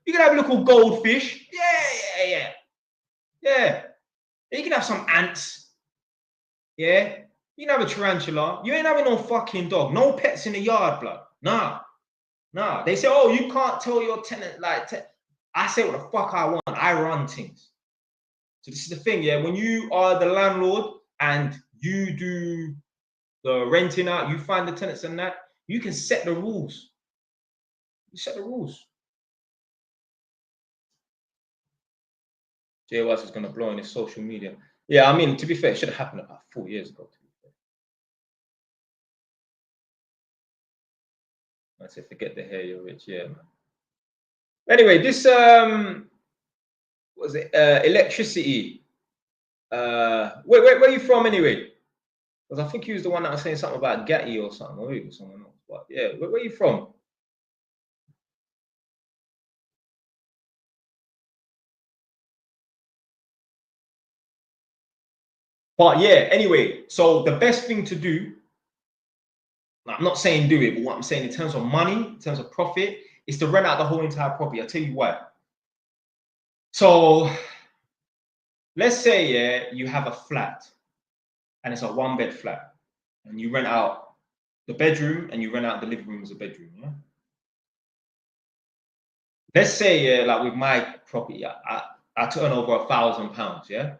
You can have a little goldfish. Yeah. You can have some ants. Yeah. You can have a tarantula. You ain't having no fucking dog. No pets in the yard, blood. Nah. They say, oh, you can't tell your tenant, like, I say what the fuck I want. I run things. So this is the thing, yeah. When you are the landlord and you do the renting out, you find the tenants and that, you can set the rules. You set the rules. Jay West is going to blow on his social media. Yeah, I mean, to be fair, it should have happened about 4 years ago. To be fair. I say, forget the hair, you're rich. Yeah, man. Anyway, this was it electricity? Where are you from anyway? Because I think he was the one that was saying something about Getty or something, or maybe someone else. But yeah, where are you from? But yeah, anyway, so the best thing to do, I'm not saying do it, but what I'm saying in terms of money, in terms of profit, is to rent out the whole entire property. I'll tell you why. So let's say, yeah, you have a flat and it's a 1-bed flat and you rent out the bedroom and you rent out the living room as a bedroom, yeah? Let's say, yeah, like with my property, I turn over £1,000, yeah?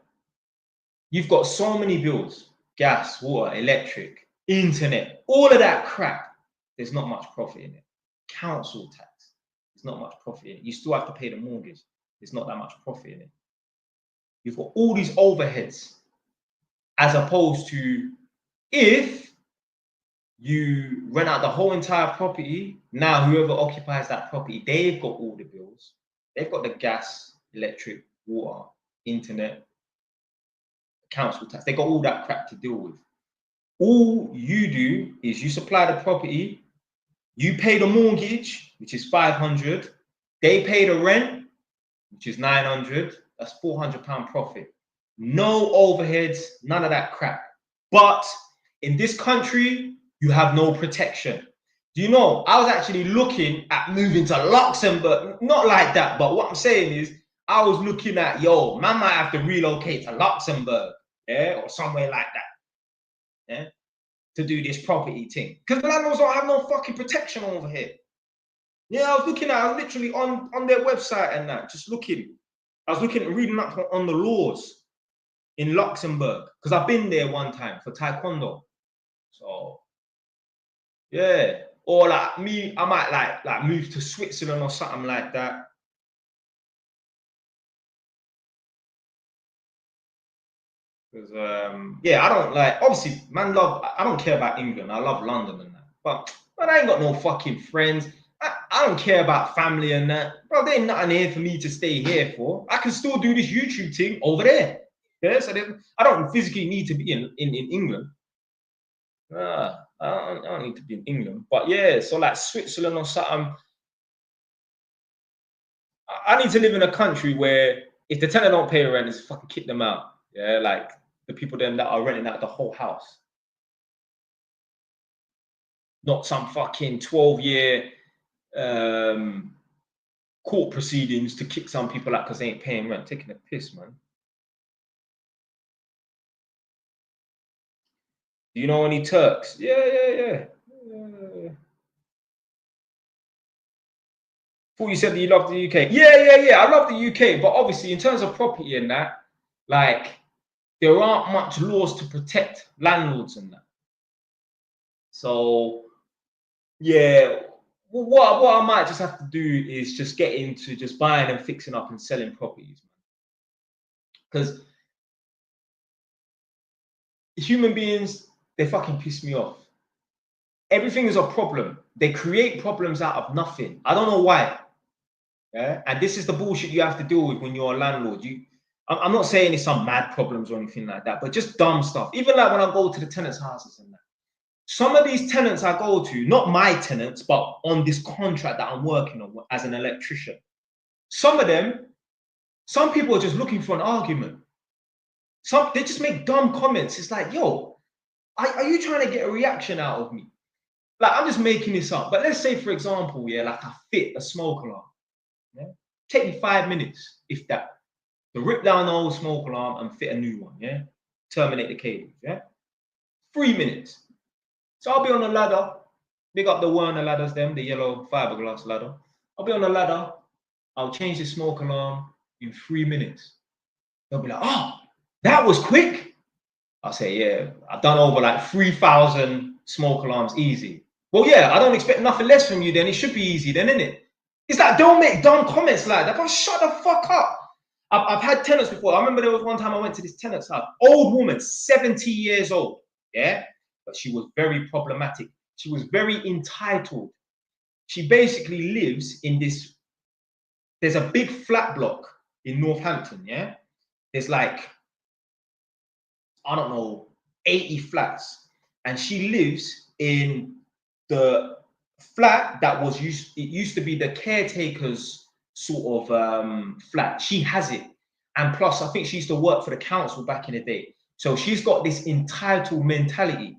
You've got so many bills, gas, water, electric, internet, all of that crap. There's not much profit in it. Council tax, there's not much profit in it. You still have to pay the mortgage. There's not that much profit in it. You've got all these overheads, as opposed to if you rent out the whole entire property, now whoever occupies that property, they've got all the bills. They've got the gas, electric, water, internet, council tax. They got all that crap to deal with. All you do is you supply the property, you pay the mortgage, which is 500. They pay the rent, which is 900. That's £400 profit. No overheads, none of that crap. But in this country, you have no protection. Do you know, I was actually looking at moving to Luxembourg. Not like that, but what I'm saying is, I was looking at, yo, man might have to relocate to Luxembourg, yeah, or somewhere like that, yeah, to do this property thing. Because the landlords don't have no fucking protection over here. Yeah, I was literally on their website and that, just looking. I was looking and reading up on the laws in Luxembourg, because I've been there one time for taekwondo. So yeah, or like me, I might like move to Switzerland or something like that. Because yeah, I don't like, obviously, man, I don't care about England. I love London and that, but man, I ain't got no fucking friends. I don't care about family and that, bro. There ain't nothing here for me to stay here for. I can still do this YouTube thing over there. Yeah, so I don't physically need to be in England. I don't need to be in England. But yeah, so like Switzerland or something. I need to live in a country where if the tenant don't pay the rent, it's fucking kick them out. Yeah, like the people then that are renting out the whole house. Not some fucking 12-year court proceedings to kick some people out because they ain't paying rent. Taking a piss, man. Do you know any Turks? Yeah. Thought you said that you love the UK. Yeah. I love the UK, but obviously in terms of property and that, like, there aren't much laws to protect landlords and that. So yeah, what I might just have to do is just get into just buying and fixing up and selling properties, because human beings, they fucking piss me off. Everything is a problem. They create problems out of nothing. I don't know why. Yeah, and this is the bullshit you have to deal with when you're a landlord. I'm not saying it's some mad problems or anything like that, but just dumb stuff. Even like when I go to the tenants' houses and that. Some of these tenants I go to, not my tenants, but on this contract that I'm working on as an electrician. Some people are just looking for an argument. They just make dumb comments. It's like, yo, are you trying to get a reaction out of me? Like, I'm just making this up. But let's say, for example, yeah, like I fit a smoke alarm. Yeah? Take me 5 minutes, if that, to rip down the old smoke alarm and fit a new one. Yeah, terminate the cables. Yeah, 3 minutes. So I'll be on the ladder. Big up the Werner ladders, the yellow fiberglass ladder. I'll be on the ladder. I'll change the smoke alarm in 3 minutes. They'll be like, oh, that was quick. I'll say, yeah, I've done over like 3,000 smoke alarms easy. Well, yeah, I don't expect nothing less from you then. It should be easy then, isn't it? It's like, don't make dumb comments like that. But shut the fuck up. I've had tenants before. I remember there was one time I went to this tenant's house. Old woman, 70 years old. Yeah, but she was very problematic. She was very entitled. She basically lives in this, there's a big flat block in Northampton, yeah? There's like, I don't know, 80 flats. And she lives in the flat that was it used to be the caretaker's sort of flat. She has it. And plus, I think she used to work for the council back in the day. So she's got this entitled mentality.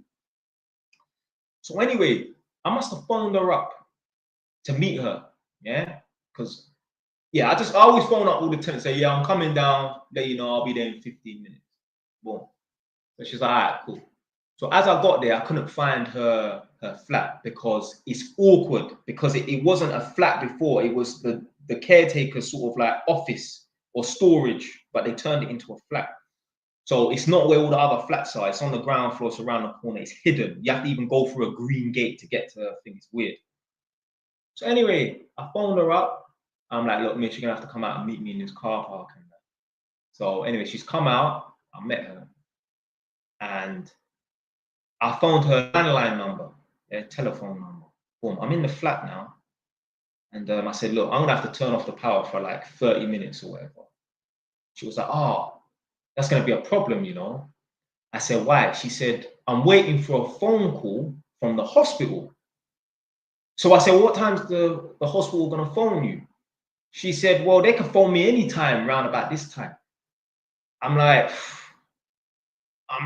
So anyway, I must have phoned her up to meet her, yeah? Because, yeah, I always phone up all the tenants, say, yeah, I'm coming down, let you know, I'll be there in 15 minutes. Boom. So she's like, all right, cool. So as I got there, I couldn't find her flat because it's awkward, because it wasn't a flat before. It was the caretaker's sort of like office or storage, but they turned it into a flat. So it's not where all the other flats are. It's on the ground floor, it's around the corner. It's hidden. You have to even go through a green gate to get to her thing. It's weird. So anyway, I phoned her up. I'm like, look, Mitch, you're going to have to come out and meet me in this car park. And that. So anyway, she's come out. I met her. And I phoned her landline number, their telephone number. Boom, I'm in the flat now. And I said, look, I'm going to have to turn off the power for like 30 minutes or whatever. She was like, oh, that's going to be a problem, you know. I said, why? She said, I'm waiting for a phone call from the hospital. So I said, well, what time's the hospital going to phone you? She said, well, they can phone me anytime round about this time. I'm like, all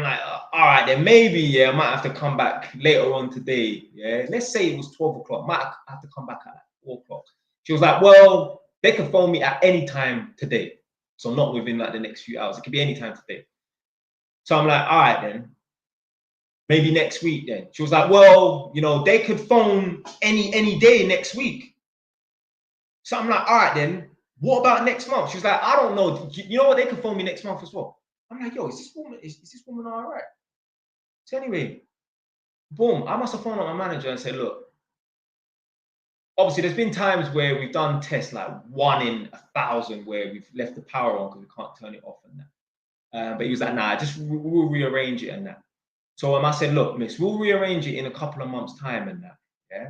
right, then maybe, yeah, I might have to come back later on today. Yeah, let's say it was 12 o'clock. Might have to come back at 4 o'clock. She was like, well, they can phone me at any time today. So not within like the next few hours. It could be any time today. So I'm like, all right, then. Maybe next week then. She was like, well, you know, they could phone any day next week. So I'm like, all right, then. What about next month? She was like, I don't know. You know what? They could phone me next month as well. I'm like, yo, is this woman all right? So anyway, boom, I must have phoned up my manager and said, look, obviously there's been times where we've done tests like 1 in 1,000 where we've left the power on because we can't turn it off and that. But he was like, nah, we'll rearrange it and that. So I said, look, miss, we'll rearrange it in a couple of months' time and that, yeah?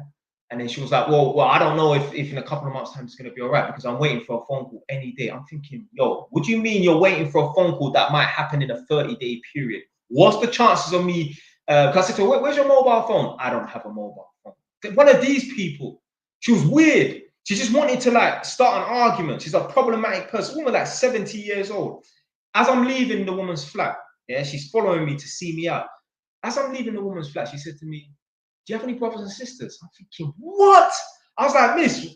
And then she was like, well, I don't know if in a couple of months' time it's going to be all right because I'm waiting for a phone call any day. I'm thinking, yo, what do you mean you're waiting for a phone call that might happen in a 30-day period? What's the chances of me? Because I said to her, where's your mobile phone? I don't have a mobile phone. One of these people, she was weird. She just wanted to like start an argument. She's a problematic person, woman like 70 years old. As I'm leaving the woman's flat, yeah, she's following me to see me out. As I'm leaving the woman's flat, she said to me, do you have any brothers and sisters? I'm thinking, what? I was like, miss,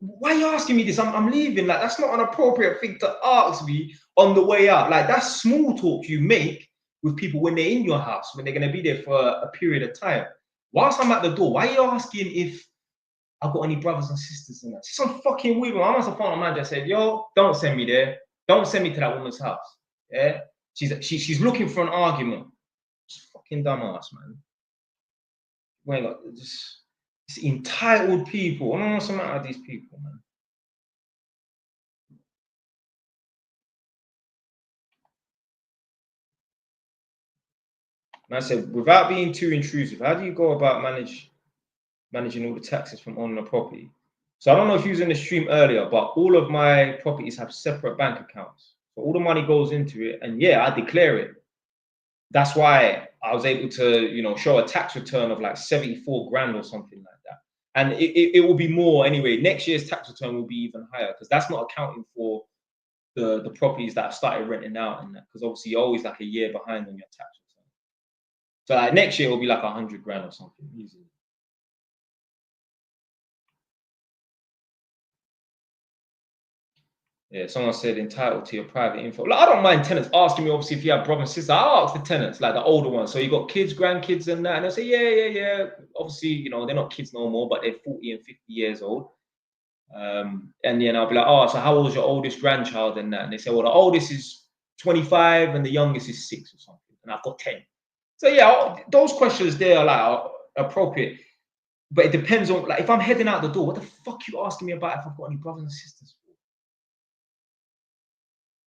why are you asking me this? I'm leaving. Like, that's not an appropriate thing to ask me on the way out. Like, that's small talk you make with people when they're in your house, when they're going to be there for a period of time. Whilst I'm at the door, why are you asking if I've got any brothers and sisters in that. Some fucking weird one. I must have found a man that said, yo, don't send me there. Don't send me to that woman's house. Yeah. She's looking for an argument. It's fucking dumbass, man. Well, just entitled people. I don't know what's the matter with these people, man. And I said, without being too intrusive, how do you go about managing all the taxes from owning a property? So I don't know if you was in the stream earlier, but all of my properties have separate bank accounts. So all the money goes into it, and yeah, I declare it. That's why I was able to, you know, show a tax return of like 74 grand or something like that. And it will be more anyway. Next year's tax return will be even higher because that's not accounting for the properties that I've started renting out and that, because obviously you're always like a year behind on your tax return. So like next year will be like 100 grand or something easily. Yeah, someone said entitled to your private info. Like, I don't mind tenants asking me, obviously, if you have brothers and sisters. I ask the tenants, like the older ones. So you got kids, grandkids, and that. And they say, yeah. Obviously, you know, they're not kids no more, but they're 40 and 50 years old. And then I'll be like, oh, so how old is your oldest grandchild and that? And they say, well, the oldest is 25 and the youngest is 6 or something. And I've got 10. So yeah, those questions there are like appropriate. But it depends on, like, if I'm heading out the door, what the fuck are you asking me about if I've got any brothers and sisters?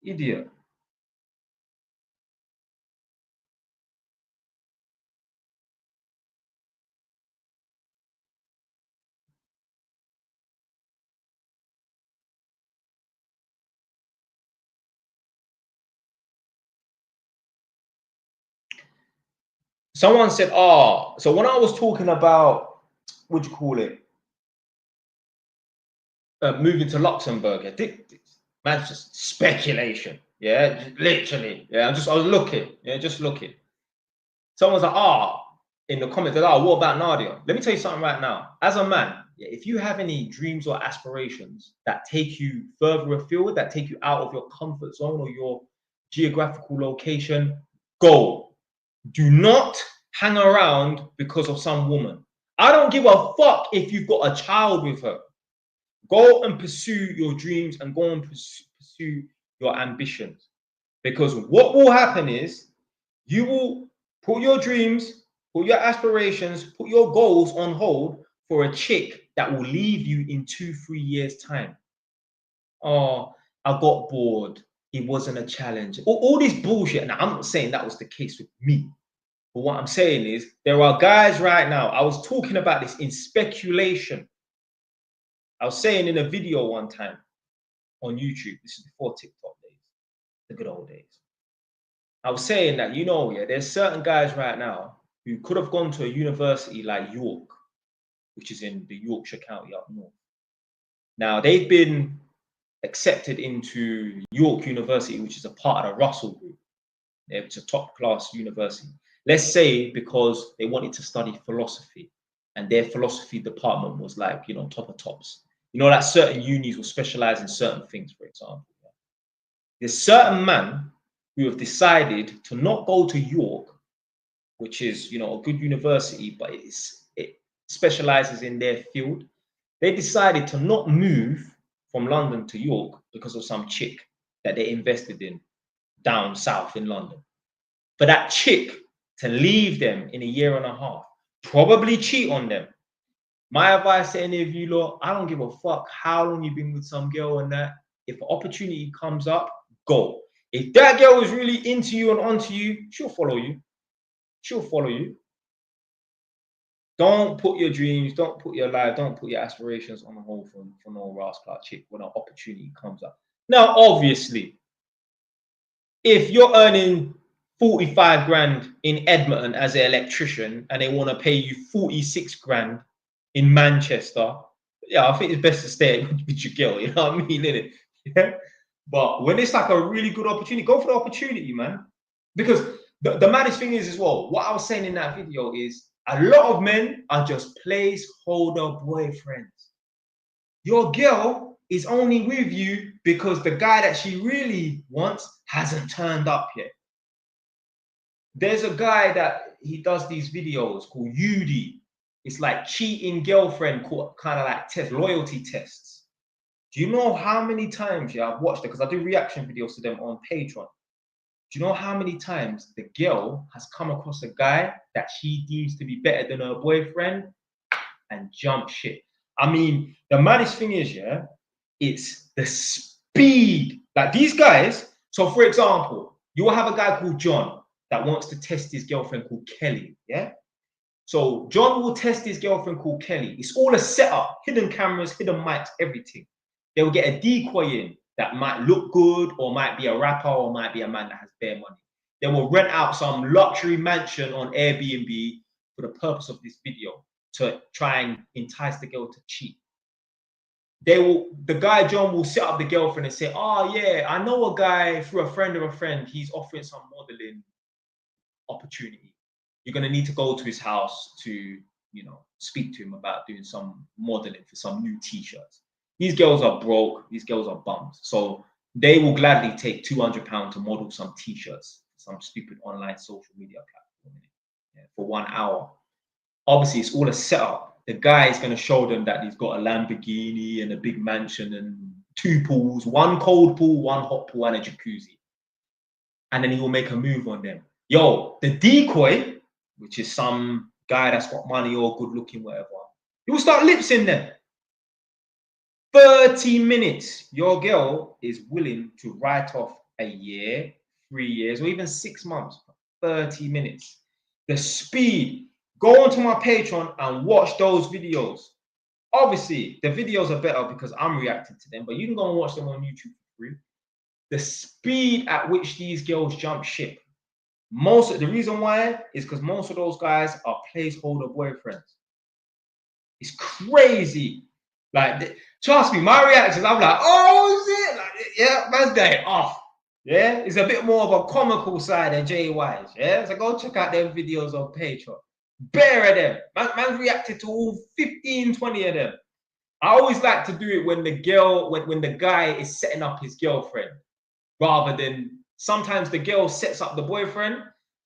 Idiot. Someone said, oh, so when I was talking about, what do you call it? Moving to Luxembourg, man's just speculation. Yeah, literally. Yeah, I was looking. Yeah, just looking. Someone's like, oh, in the comments, oh, what about Nadia? Let me tell you something right now. As a man, if you have any dreams or aspirations that take you further afield, that take you out of your comfort zone or your geographical location, go. Do not hang around because of some woman. I don't give a fuck if you've got a child with her. Go and pursue your dreams and go and pursue your ambitions. Because what will happen is you will put your dreams, put your aspirations, put your goals on hold for a chick that will leave you in 2-3 years' time. Oh, I got bored. It wasn't a challenge. All this bullshit. Now, I'm not saying that was the case with me. But what I'm saying is there are guys right now. I was talking about this in speculation. I was saying in a video one time on YouTube, this is before TikTok days, the good old days. I was saying that, you know, yeah, there's certain guys right now who could have gone to a university like York, which is in the Yorkshire County up north. Now, they've been accepted into York University, which is a part of the Russell Group. It's a top-class university. Let's say because they wanted to study philosophy and their philosophy department was like, you know, top of tops. You know, that certain unis will specialize in certain things, for example. There's certain men who have decided to not go to York, which is, you know, a good university, but it specializes in their field. They decided to not move from London to York because of some chick that they invested in down south in London. For that chick to leave them in a year and a half, probably cheat on them. My advice to any of you lot, I don't give a fuck how long you've been with some girl and that. If an opportunity comes up, go. If that girl is really into you and onto you, she'll follow you. She'll follow you. Don't put your dreams, don't put your life, don't put your aspirations on the hold for no rascal chick when an opportunity comes up. Now, obviously, if you're earning 45 grand in Edmonton as an electrician and they want to pay you 46 grand in Manchester, yeah, I think it's best to stay with your girl, you know what I mean, innit? Yeah? But when it's like a really good opportunity, go for the opportunity, man. Because the maddest thing is as well, what I was saying in that video is a lot of men are just placeholder boyfriends. Your girl is only with you because the guy that she really wants hasn't turned up yet. There's a guy that he does these videos called Yudi. It's like cheating girlfriend, kind of like loyalty tests. Do you know how many times, yeah, I've watched it because I do reaction videos to them on Patreon. Do you know how many times the girl has come across a guy that she deems to be better than her boyfriend and jump shit? I mean, the maddest thing is, yeah, it's the speed. Like these guys, so for example, you will have a guy called John that wants to test his girlfriend called Kelly, yeah? So John will test his girlfriend called Kelly. It's all a setup, hidden cameras, hidden mics, everything. They will get a decoy in that might look good or might be a rapper or might be a man that has bare money. They will rent out some luxury mansion on Airbnb for the purpose of this video to try and entice the girl to cheat. The guy John will set up the girlfriend and say, oh yeah, I know a guy through a friend of a friend, he's offering some modeling opportunity. You're going to need to go to his house to, you know, speak to him about doing some modeling for some new t-shirts. These girls are broke. These girls are bums. So they will gladly take £200 to model some t-shirts, some stupid online social media platform, yeah, for 1 hour. Obviously, it's all a setup. The guy is going to show them that he's got a Lamborghini and a big mansion and 2 pools, 1 cold pool, 1 hot pool, and a jacuzzi. And then he will make a move on them. Yo, the decoy, which is some guy that's got money or good looking, whatever, he will start lipsing them. 30 minutes, your girl is willing to write off a year, 3 years, or even 6 months. 30 minutes. The speed. Go onto my Patreon and watch those videos. Obviously, the videos are better because I'm reacting to them, but you can go and watch them on YouTube for free. The speed at which these girls jump ship. The reason why is because most of those guys are placeholder boyfriends. It's crazy. Like, trust me, my reactions, I'm like, oh, is it? Like, yeah, man's going off. Yeah, it's a bit more of a comical side than JY's. Yeah, so go check out them videos on Patreon. Bear of them. Man's reacted to all 15, 20 of them. I always like to do it when the girl, when the guy is setting up his girlfriend, rather than sometimes the girl sets up the boyfriend.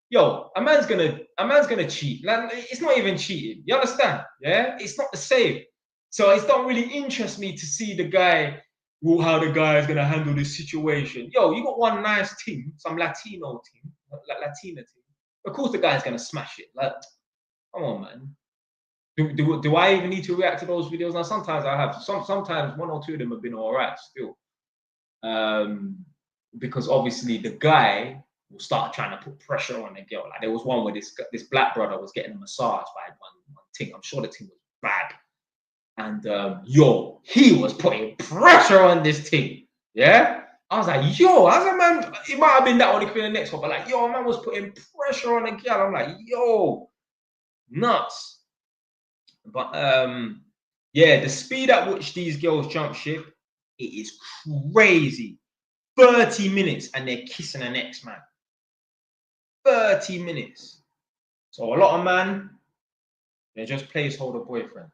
Yo, a man's gonna cheat. Like, it's not even cheating. You understand? Yeah, it's not the same. So it don't really interest me to see the guy, how the guy is gonna handle this situation. Yo, you got one nice team, some Latino team, like Latina team. Of course, the guy's gonna smash it. Like, come on, man. Do I even need to react to those videos? Now, sometimes I have. Sometimes 1 or 2 of them have been all right still. Because obviously the guy will start trying to put pressure on the girl. Like there was one where this black brother was getting a massage by one thing. I'm sure the thing was bad. And yo, he was putting pressure on this thing. Yeah? I was like, yo, as a man, it might have been that one, it could be the next one, but like, yo, a man was putting pressure on the girl. I'm like, yo, nuts. But yeah, the speed at which these girls jump ship, it is crazy. 30 minutes and they're kissing an ex-man. 30 minutes. So a lot of man, they're just placeholder boyfriends.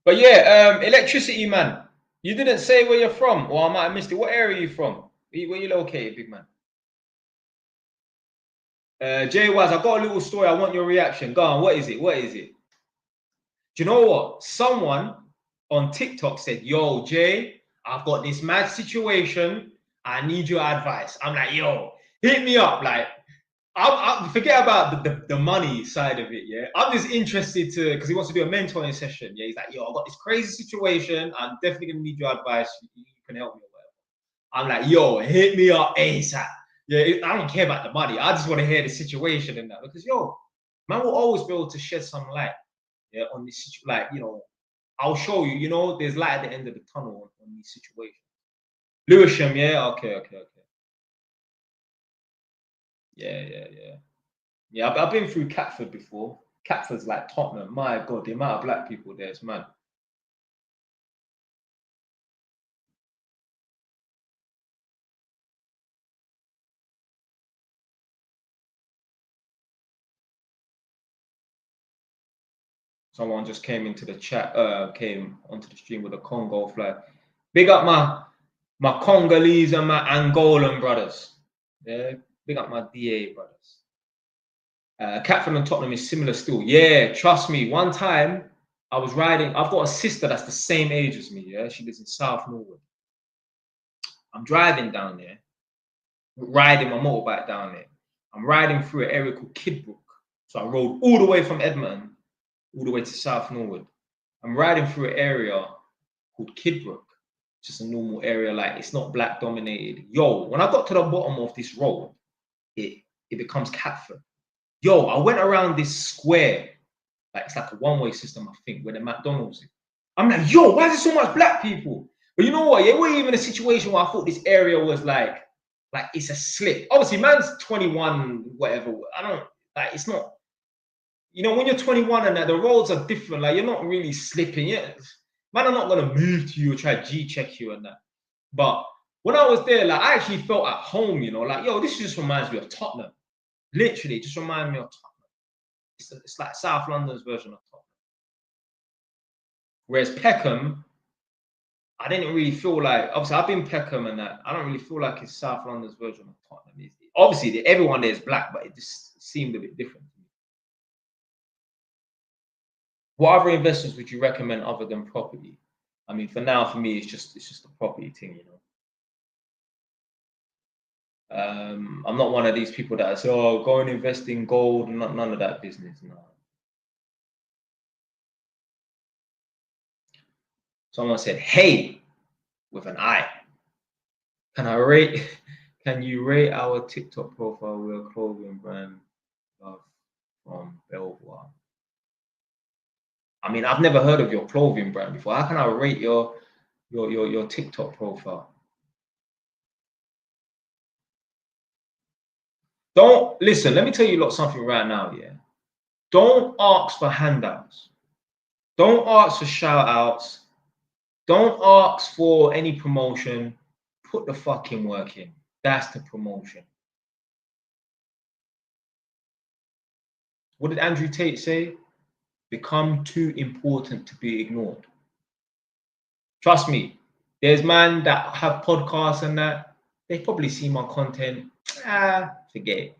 But yeah, electricity, man. You didn't say where you're from, or I might have missed it. What area are you from? Where you located, big man? Jay Waz, I've got a little story. I want your reaction. Go on, what is it? What is it? Do you know what? Someone on TikTok said, yo, Jay, I've got this mad situation. I need your advice. I'm like, yo, hit me up. Like, I forget about the money side of it. Yeah, I'm just interested to, because he wants to do a mentoring session. Yeah, he's like, yo, I've got this crazy situation. I'm definitely gonna need your advice. You can help me or whatever. I'm like, yo, hit me up ASAP. Yeah, I don't care about the money. I just want to hear the situation and that, because yo, man will always be able to shed some light, yeah, on this situation. Like, you know, I'll show you. You know, there's light at the end of the tunnel on these situations. Lewisham, yeah, okay. Yeah, I've been through Catford before. Catford's like Tottenham. My God, the amount of black people there is mad. Someone just came into the chat, came onto the stream with a Congo flag. Big up, man. My Congolese and my Angolan brothers. Yeah, big up my DA brothers. Catford and Tottenham is similar still. Yeah, trust me. One time I was riding. I've got a sister that's the same age as me. Yeah, she lives in South Norwood. I'm driving down there, riding my motorbike down there. I'm riding through an area called Kidbrook. So I rode all the way from Edmonton, all the way to South Norwood. I'm riding through an area called Kidbrook. Just a normal area, like it's not black dominated. Yo, when I got to the bottom of this road, it becomes Catford. Yo, I went around this square, like it's like a one-way system, I think, where the McDonald's is. I'm like, yo, why is there so much black people? But you know what? It wasn't even a situation where I thought this area was like it's a slip. Obviously, man's 21, whatever. I don't like. It's not. You know, when you're 21 and that, the roads are different. Like you're not really slipping. Yeah, man, I'm not gonna move to you or try to G-check you and that. But when I was there, like I actually felt at home. You know, like yo, this just reminds me of Tottenham. Literally, just remind me of Tottenham. It's like South London's version of Tottenham. Whereas Peckham, I didn't really feel like. Obviously, I've been Peckham and that. I don't really feel like it's South London's version of Tottenham. Obviously, everyone there is black, but it just seemed a bit different. What other investments would you recommend other than property? I mean, for now, for me, it's just a property thing, you know. I'm not one of these people that say, "Oh, go and invest in gold." None of that business. No. Someone said, "Hey," with an I. Can I rate? Can you rate our TikTok profile? We're a clothing brand from Belvoir. I mean, I've never heard of your clothing brand before. How can I rate your TikTok profile? Don't listen. Let me tell you lot something right now. Yeah, don't ask for handouts. Don't ask for shout outs. Don't ask for any promotion. Put the fucking work in. That's the promotion. What did Andrew Tate say? Become too important to be ignored. Trust me, there's man that have podcasts and that. They probably see my content. Forget it.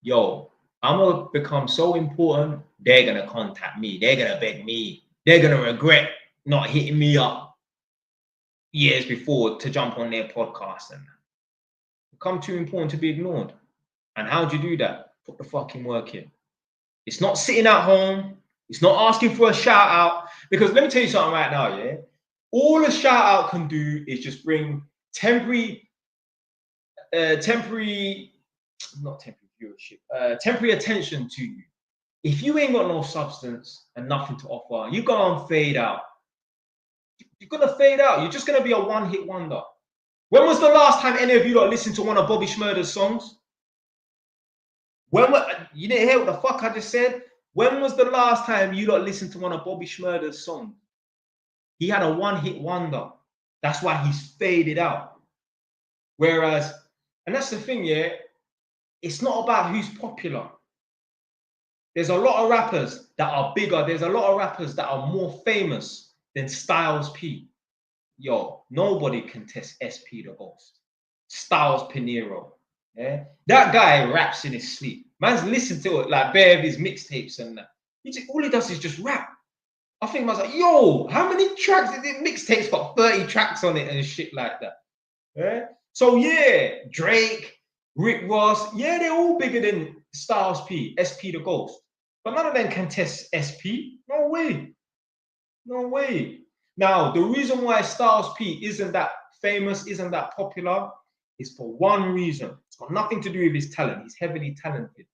Yo, I'm gonna become so important, they're gonna contact me. They're gonna beg me. They're gonna regret not hitting me up years before to jump on their podcast and that. Become too important to be ignored. And how do you do that? Put the fucking work in. It's not sitting at home. It's not asking for a shout out. Because let me tell you something right now, yeah? All a shout out can do is just bring temporary temporary attention to you. If you ain't got no substance and nothing to offer, you go and fade out. You're gonna fade out. You're just gonna be a one-hit wonder. When was the last time any of you lot listened to one of Bobby Shmurda's songs? You didn't hear what the fuck I just said? When was the last time you lot listened to one of Bobby Shmurda's songs? He had a one-hit wonder. That's why he's faded out. Whereas, and that's the thing, yeah, it's not about who's popular. There's a lot of rappers that are bigger. There's a lot of rappers that are more famous than Styles P. Yo, nobody can test SP the Ghost. Styles Pinero. Yeah, that guy raps in his sleep. Man's listened to it like bare of his mixtapes and that. All he does is just rap. I think man's like, yo, how many tracks? Mixtapes got 30 tracks on it and shit like that. Yeah. So yeah, Drake, Rick Ross, yeah, they're all bigger than Styles P, SP the Ghost. But none of them can test SP. No way. No way. Now, the reason why Styles P isn't that famous, isn't that popular, is for one reason. It's got nothing to do with his talent. He's heavily talented.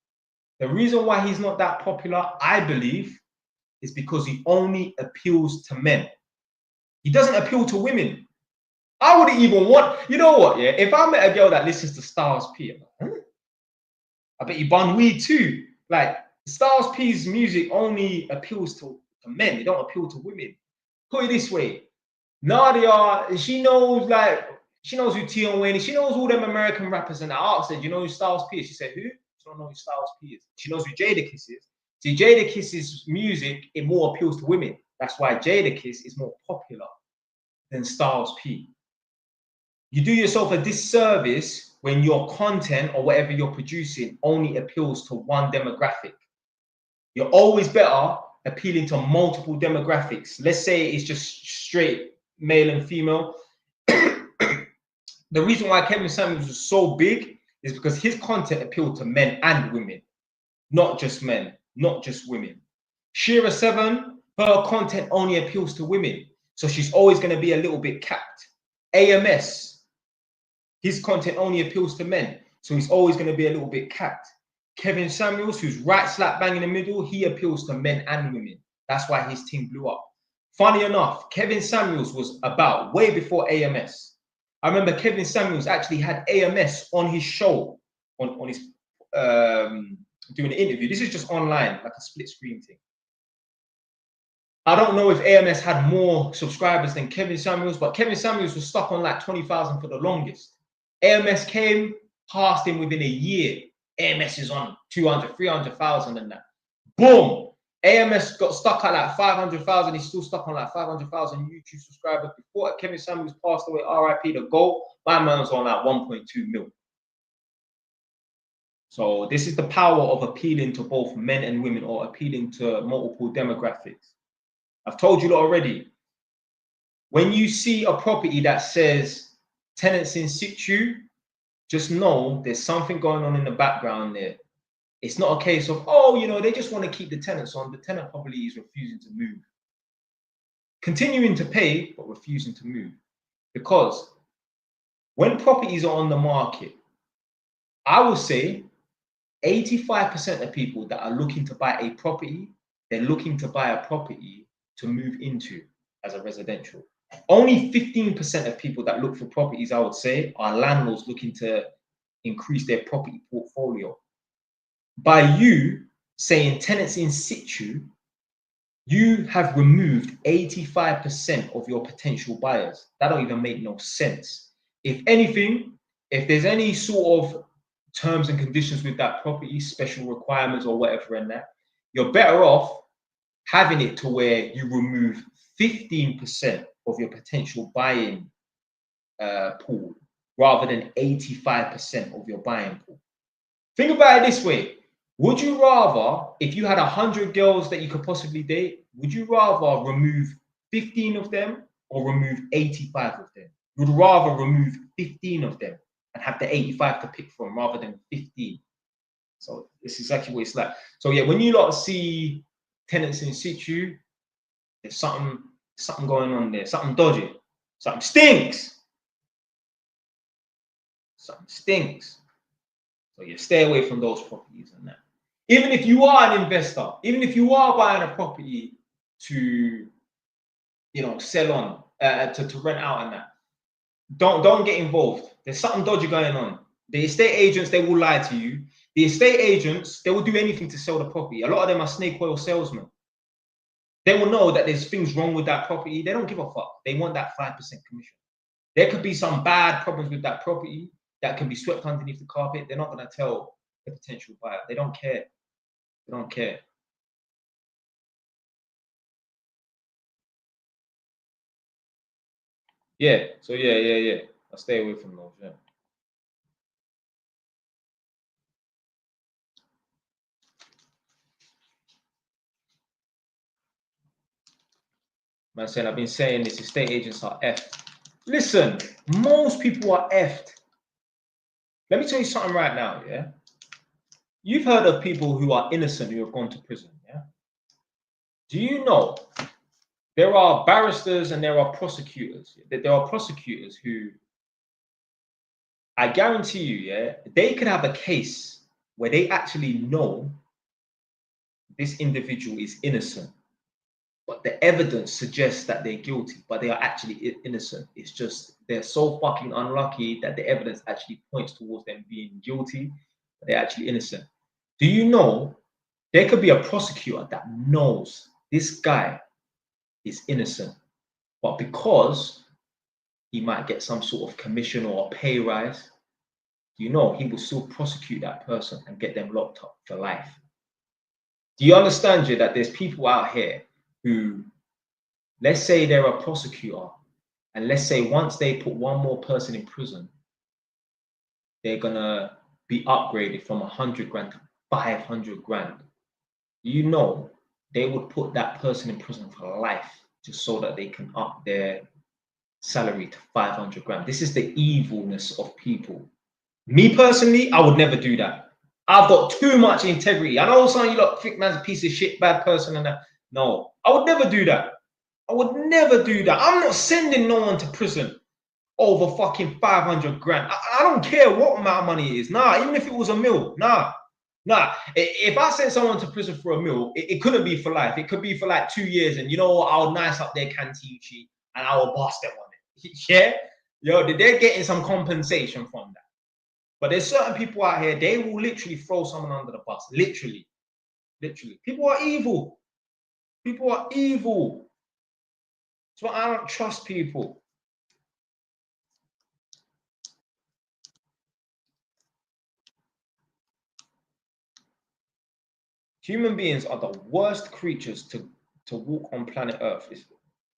The reason why he's not that popular, I believe, is because he only appeals to men. He doesn't appeal to women. I wouldn't even want, you know what, yeah? If I met a girl that listens to Styles P, I'm like, huh? I bet you bun weed too. Like, Styles P's music only appeals to men. They don't appeal to women. Put it this way, Nadia, she knows who Tion Wayne is. She knows all them American rappers. And I asked her, do you know who Styles P is? She said, who? She don't know who Styles P is. She knows who Jadakiss is. See, Jadakiss's music, it more appeals to women. That's why Jadakiss is more popular than Styles P. You do yourself a disservice when your content or whatever you're producing only appeals to one demographic. You're always better appealing to multiple demographics. Let's say it's just straight male and female. The reason why Kevin Samuels was so big is because his content appealed to men and women, not just men, not just women. Shira 7, her content only appeals to women, so she's always going to be a little bit capped. AMS, his content only appeals to men, so he's always going to be a little bit capped. Kevin Samuels, who's right slap bang in the middle, he appeals to men and women. That's why his team blew up. Funny enough, Kevin Samuels was about way before AMS. I remember Kevin Samuels actually had AMS on his show, on his doing an interview. This is just online, like a split screen thing. I don't know if AMS had more subscribers than Kevin Samuels, but Kevin Samuels was stuck on like 20,000 for the longest. AMS came, passed him within a year. AMS is on 200, 300,000 and that. Boom! AMS got stuck at like 500,000. He's still stuck on like 500,000 YouTube subscribers. Before Kevin Samuels passed away, RIP the GOAT, my man was on like 1.2 mil. So this is the power of appealing to both men and women, or appealing to multiple demographics. I've told you already. When you see a property that says tenants in situ, just know there's something going on in the background there. It's not a case of, oh, you know, they just want to keep the tenants on. The tenant probably is refusing to move. Continuing to pay, but refusing to move. Because when properties are on the market, I will say 85% of people that are looking to buy a property, they're looking to buy a property to move into as a residential. Only 15% of people that look for properties, I would say, are landlords looking to increase their property portfolio. By you saying tenants in situ, you have removed 85% of your potential buyers. That don't even make no sense. If anything, if there's any sort of terms and conditions with that property, special requirements or whatever in that, you're better off having it to where you remove 15% of your potential buying pool rather than 85% of your buying pool. Think about it this way. Would you rather, if you had 100 girls that you could possibly date, would you rather remove 15 of them or remove 85 of them? You'd rather remove 15 of them and have the 85 to pick from rather than 15. So this is exactly what it's like. So yeah, when you lot see tenants in situ, there's something going on there, something dodgy, something stinks. Something stinks. So you stay away from those properties and that. Even if you are an investor, even if you are buying a property to, you know, sell on, to rent out and that, don't get involved. There's something dodgy going on. The estate agents, they will lie to you. The estate agents, they will do anything to sell the property. A lot of them are snake oil salesmen. They will know that there's things wrong with that property. They don't give a fuck. They want that 5% commission. There could be some bad problems with that property that can be swept underneath the carpet. They're not going to tell the potential buyer. They don't care. They don't care. Yeah. So yeah. I'll stay away from those. Yeah. Man saying, I've been saying this, estate agents are effed. Listen, most people are effed. Let me tell you something right now, yeah? You've heard of people who are innocent who have gone to prison, yeah? Do you know there are barristers and there are prosecutors? There are prosecutors who, I guarantee you, yeah, they could have a case where they actually know this individual is innocent, but the evidence suggests that they're guilty, but they are actually innocent. It's just they're so fucking unlucky that the evidence actually points towards them being guilty, but they're actually innocent. Do you know there could be a prosecutor that knows this guy is innocent, but because he might get some sort of commission or a pay rise, you know he will still prosecute that person and get them locked up for life. Do you understand, that there's people out here who, let's say they're a prosecutor And let's say once they put one more person in prison, they're gonna be upgraded from 100 grand to 500 grand. You know, they would put that person in prison for life just so that they can up their salary to 500 grand. This is the evilness of people. Me personally, I would never do that. I've got too much integrity. I know some of you lot think man's a piece of shit, bad person, and that. No, I would never do that. I would never do that. I'm not sending no one to prison over fucking 500 grand. I don't care what amount of money it is. Nah, even if it was a mil. Nah. If I sent someone to prison for a mil, it couldn't be for life. It could be for like 2 years. And you know what? I'll nice up their canteen sheet and I will bust them on it. Yeah? Yo, they're getting some compensation from that. But there's certain people out here, they will literally throw someone under the bus. Literally. People are evil. People are evil. So I don't trust people. Human beings are the worst creatures to walk on planet Earth.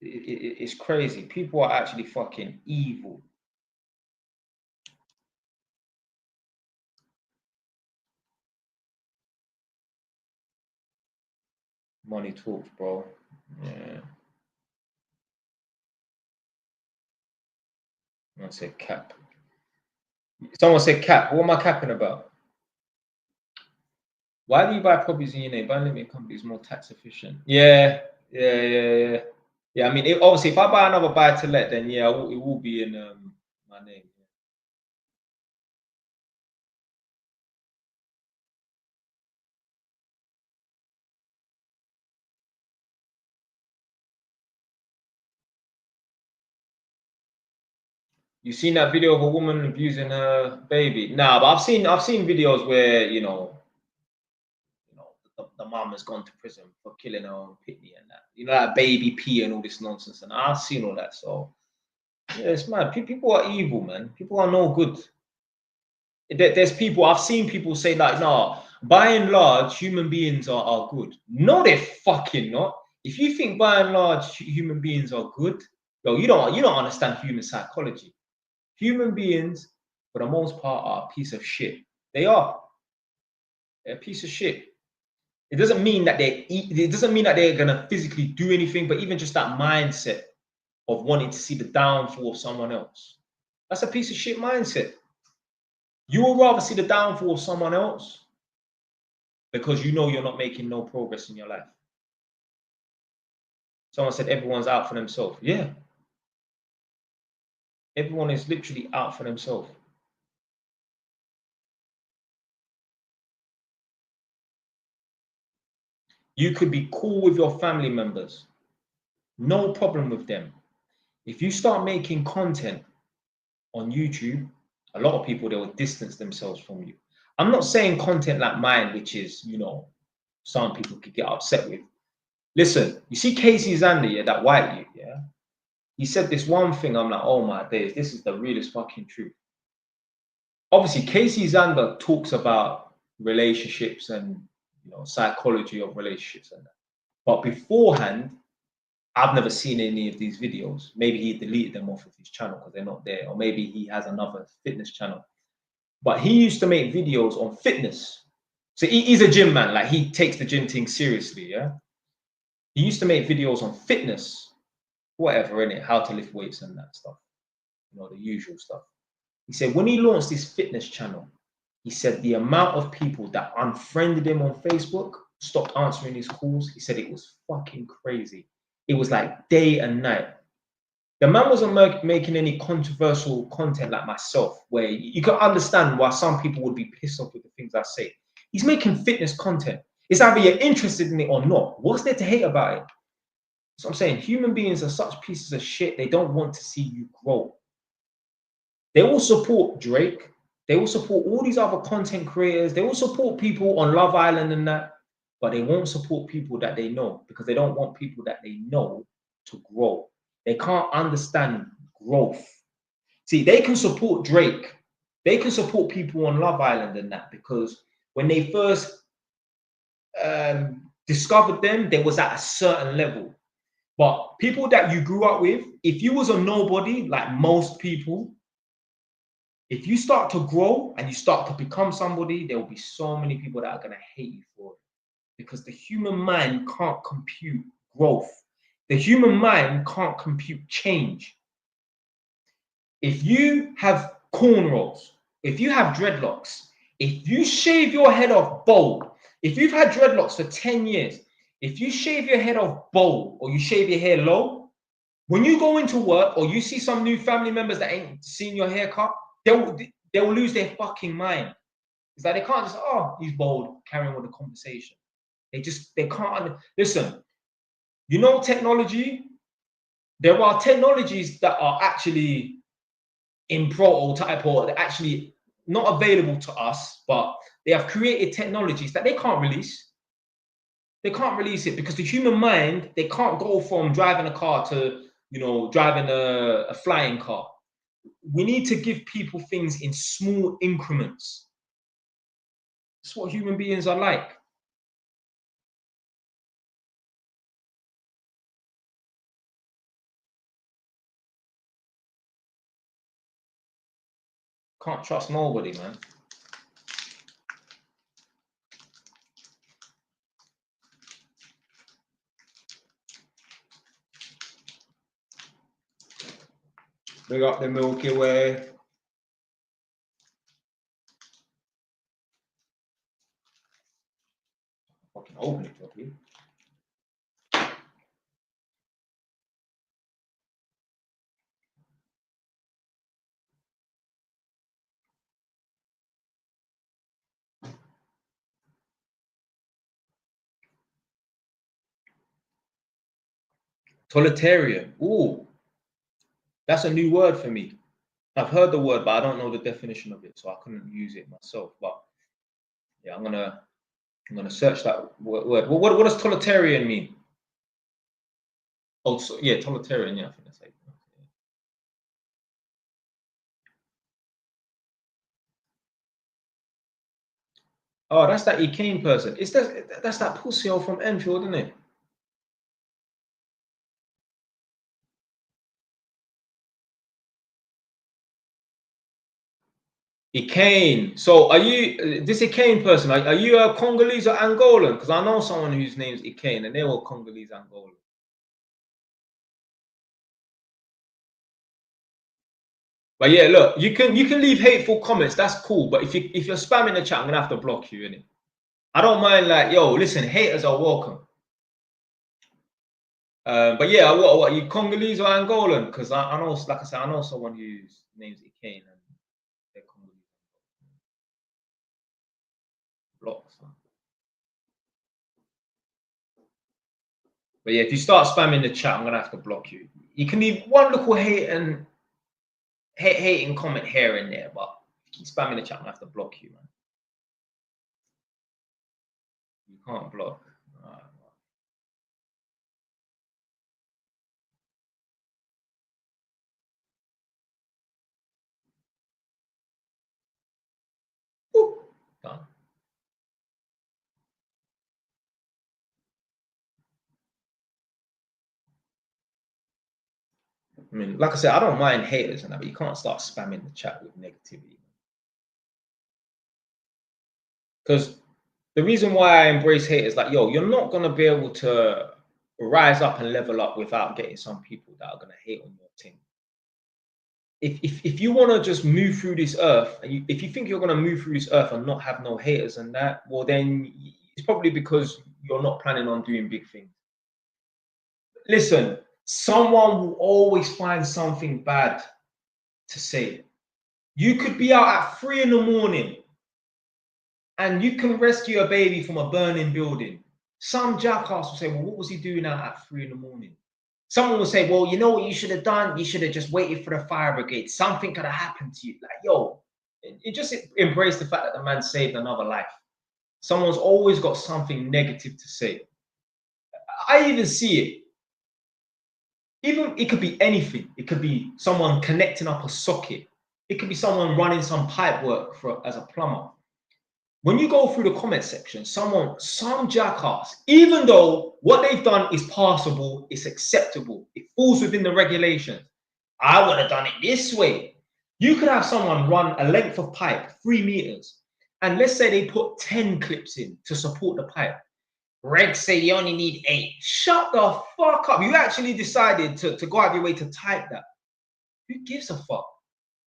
It's crazy. People are actually fucking evil. Money talks, bro. Yeah. I said cap. Someone said cap. What am I capping about? Why do you buy properties in your name? Buying limited company is more tax efficient. Yeah. I mean, obviously, if I buy another buy to let, then yeah, it will be in my name. You seen that video of a woman abusing her baby? Nah, but I've seen videos where the mom has gone to prison for killing her own pitney and that. You know, that baby pee and all this nonsense. And I've seen all that. So yeah, it's mad. People are evil, man. People are no good. There's people, I've seen people say like, nah, by and large, human beings are good. No, they're fucking not. If you think by and large human beings are good, yo, you don't understand human psychology. Human beings, for the most part, are a piece of shit. They are. They're a piece of shit. It doesn't mean that they're gonna physically do anything, but even just that mindset of wanting to see the downfall of someone else. That's a piece of shit mindset. You will rather see the downfall of someone else because you know you're not making no progress in your life. Someone said everyone's out for themselves. Yeah. Everyone is literally out for themselves. You could be cool with your family members. No problem with them. If you start making content on YouTube, a lot of people, they will distance themselves from you. I'm not saying content like mine, which is, some people could get upset with. Listen, you see Casey Zander, yeah, that white dude, yeah? He said this one thing, I'm like, oh my days, this is the realest fucking truth. Obviously, Casey Zander talks about relationships and, psychology of relationships and that. But beforehand, I've never seen any of these videos. Maybe he deleted them off of his channel because they're not there. Or maybe he has another fitness channel. But he used to make videos on fitness. So he's a gym man. Like, he takes the gym thing seriously, yeah? He used to make videos on fitness, whatever, innit? How to lift weights and that stuff. The usual stuff. He said when he launched this fitness channel, he said the amount of people that unfriended him on Facebook, stopped answering his calls, he said it was fucking crazy. It was like day and night. The man wasn't making any controversial content like myself, where you can understand why some people would be pissed off with the things I say. He's making fitness content. It's either you're interested in it or not. What's there to hate about it? So I'm saying human beings are such pieces of shit. They don't want to see you grow. They will support Drake. They will support all these other content creators. They will support people on Love Island and that, but they won't support people that they know because they don't want people that they know to grow. They can't understand growth. See, they can support Drake. They can support people on Love Island and that because when they first discovered them, they was at a certain level. But people that you grew up with, if you was a nobody, like most people, if you start to grow and you start to become somebody, there will be so many people that are going to hate you for it. Because the human mind can't compute growth. The human mind can't compute change. If you have cornrows, if you have dreadlocks, if you shave your head off bald, if you've had dreadlocks for 10 years, if you shave your head off bald or you shave your hair low, when you go into work or you see some new family members that ain't seen your haircut, they'll lose their fucking mind. It's like they can't just, oh, he's bald, carry on with the conversation. They can't. Listen, you know, technology, there are technologies that are actually in prototype or they're actually not available to us, but they have created technologies that they can't release. They can't release it because the human mind, they can't go from driving a car to, you know, driving a flying car. We need to give people things in small increments. That's what human beings are like. Can't trust nobody, man. Bring up the Milky Way. Fucking open it properly. Totalitarian. Ooh, that's a new word for me. I've heard the word, but I don't know the definition of it, so I couldn't use it myself. But yeah, I'm gonna search that word. What does totalitarian mean? Oh, so, yeah, totalitarian. Yeah, I think that's it. Oh, that's that Kane person. That's that pussy hole from Enfield, isn't it? Kane. So are you this Kane person? Are you a Congolese or Angolan? Because I know someone whose name's Kane, and they were Congolese Angolan. But yeah, look, you can leave hateful comments. That's cool. But if you're spamming the chat, I'm gonna have to block you, innit? I don't mind, like, yo, listen, haters are welcome. But yeah, what you Congolese or Angolan? Because I know, like I said, I know someone whose name's Kane and they're Congolese. Blocks. Huh? But yeah, if you start spamming the chat, I'm gonna have to block you. You can leave one little hating comment here and there, but if you keep spamming the chat, I'm gonna have to block you, man. You can't block. Right. Woo. Done. I mean, like I said, I don't mind haters and that, but you can't start spamming the chat with negativity. Because the reason why I embrace haters, like, yo, you're not gonna be able to rise up and level up without getting some people that are gonna hate on your team. If you want to just move through this earth, and if you think you're gonna move through this earth and not have no haters and that, well, then it's probably because you're not planning on doing big things. Listen, someone will always find something bad to say. You could be out at 3 in the morning and you can rescue a baby from a burning building. Some jackass will say, well, what was he doing out at 3 in the morning? Someone will say, well, you know what you should have done? You should have just waited for the fire brigade. Something could have happened to you. Like, yo, you just embrace the fact that the man saved another life. Someone's always got something negative to say. I even see it. Even it could be anything. It could be someone connecting up a socket. It could be someone running some pipe work as a plumber. when you go through the comment section, some jackass, even though what they've done is passable, it's acceptable, it falls within the regulations. I would have done it this way. You could have someone run a length of pipe, 3 meters, and let's say they put 10 clips in to support the pipe. Regs say you only need 8. Shut the fuck up. You actually decided to go out of your way to type that. Who gives a fuck?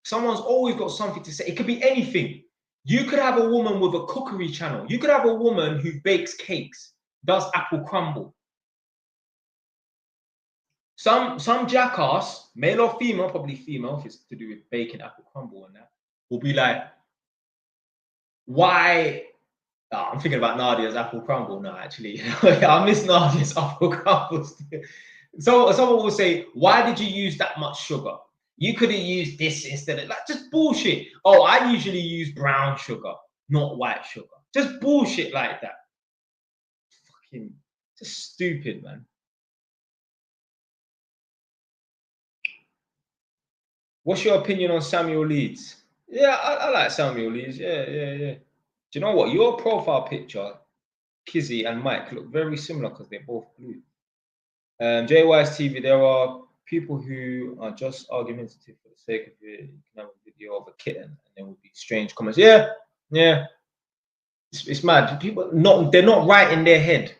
Someone's always got something to say. It could be anything. You could have a woman with a cookery channel. You could have a woman who bakes cakes, does apple crumble. Some jackass, male or female, probably female, if it's to do with baking apple crumble and that, will be like, why? Oh, I'm thinking about Nadia's apple crumble now, actually. I miss Nadia's apple crumbles. So someone will say, why did you use that much sugar? You could have used this instead of, like, just bullshit. Oh, I usually use brown sugar, not white sugar. Just bullshit like that. Fucking just stupid, man. What's your opinion on Samuel Leeds? Yeah, I like Samuel Leeds. Yeah. Do you know what? Your profile picture, Kizzy and Mike, look very similar because they're both blue. JY's TV, there are people who are just argumentative for the sake of it. You can have a video of a kitten and there will be strange comments. Yeah. It's mad. People they're not right in their head.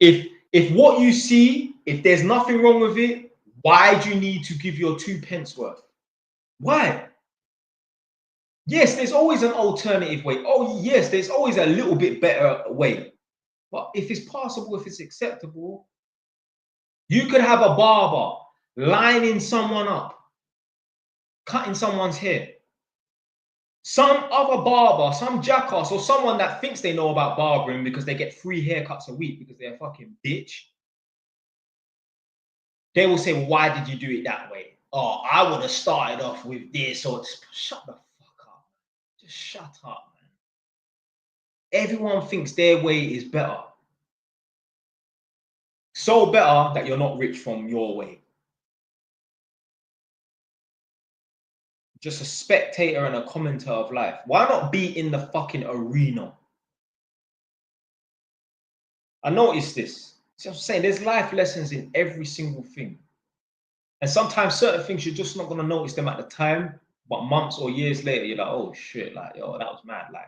If what you see, if there's nothing wrong with it, why do you need to give your 2 pence worth? Why? Yes, there's always an alternative way. Oh, yes, there's always a little bit better way. But if it's possible, if it's acceptable, you could have a barber lining someone up, cutting someone's hair. Some other barber, some jackass, or someone that thinks they know about barbering because they get 3 haircuts a week because they're a fucking bitch. They will say, well, why did you do it that way? Oh, I would have started off with this, or shut the fuck up. Just shut up, man. Everyone thinks their way is better. So better that you're not rich from your way. Just a spectator and a commenter of life. Why not be in the fucking arena? I noticed this. See what I'm saying? There's life lessons in every single thing. And sometimes certain things you're just not going to notice them at the time, but months or years later, you're like, oh shit, like, yo, that was mad. Like,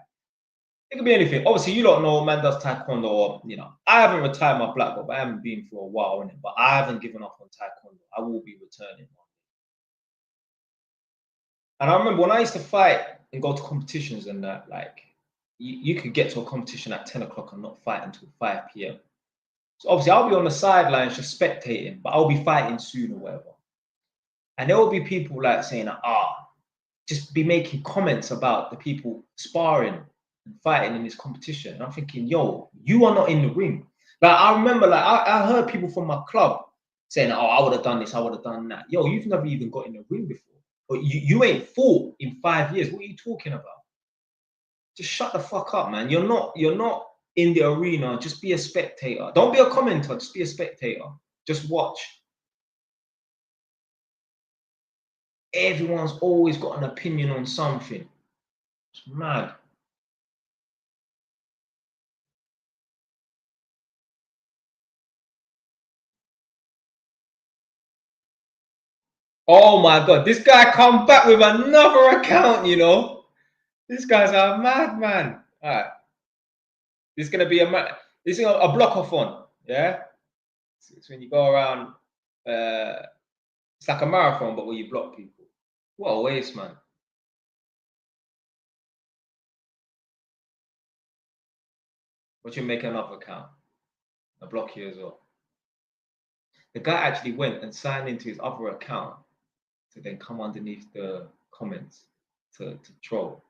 it could be anything. Obviously, you don't know, man does taekwondo, or, you know, I haven't retired my black belt, but I haven't been for a while, innit? But I haven't given up on taekwondo. I will be returning. And I remember when I used to fight and go to competitions and that, like, you could get to a competition at 10 o'clock and not fight until 5 p.m. So obviously, I'll be on the sidelines just spectating, but I'll be fighting soon or whatever. And there will be people like saying, just be making comments about the people sparring and fighting in this competition. And I'm thinking, yo, you are not in the ring. Like, I remember, like, I heard people from my club saying, oh, I would have done this, I would have done that. Yo, you've never even got in the ring before. But you ain't fought in 5 years. What are you talking about? Just shut the fuck up, man. You're not in the arena. Just be a spectator. Don't be a commenter. Just be a spectator. Just watch. Everyone's always got an opinion on something. It's mad. Oh my God, this guy come back with another account, you know. This guy's a madman. All right. This is going to be this is a block-a-thon, yeah? It's when you go around, it's like a marathon, but where you block people. What a waste, man. What you make another account? I block you as well. The guy actually went and signed into his other account to then come underneath the comments to troll.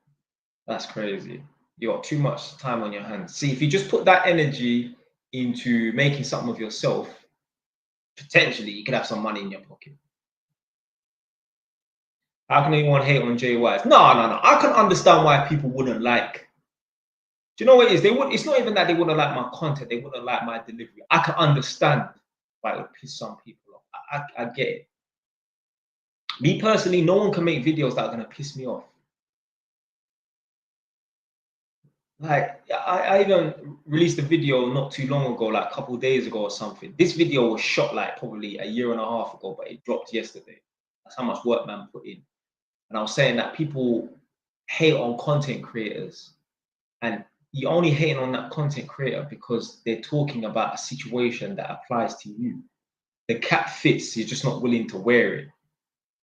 That's crazy. You got too much time on your hands. See, if you just put that energy into making something of yourself, potentially you could have some money in your pocket. How can anyone hate on JYs? No. I can understand why people wouldn't like. Do you know what it is? It's not even that they wouldn't like my content. They wouldn't like my delivery. I can understand why it would piss some people off. I get it. Me personally, no one can make videos that are going to piss me off. Like I even released a video not too long ago, like a couple of days ago or something. This video was shot like probably a year and a half ago, but it dropped yesterday. That's how much work man put in. And I was saying that people hate on content creators, and you're only hating on that content creator because they're talking about a situation that applies to you. The cap fits, you're just not willing to wear it.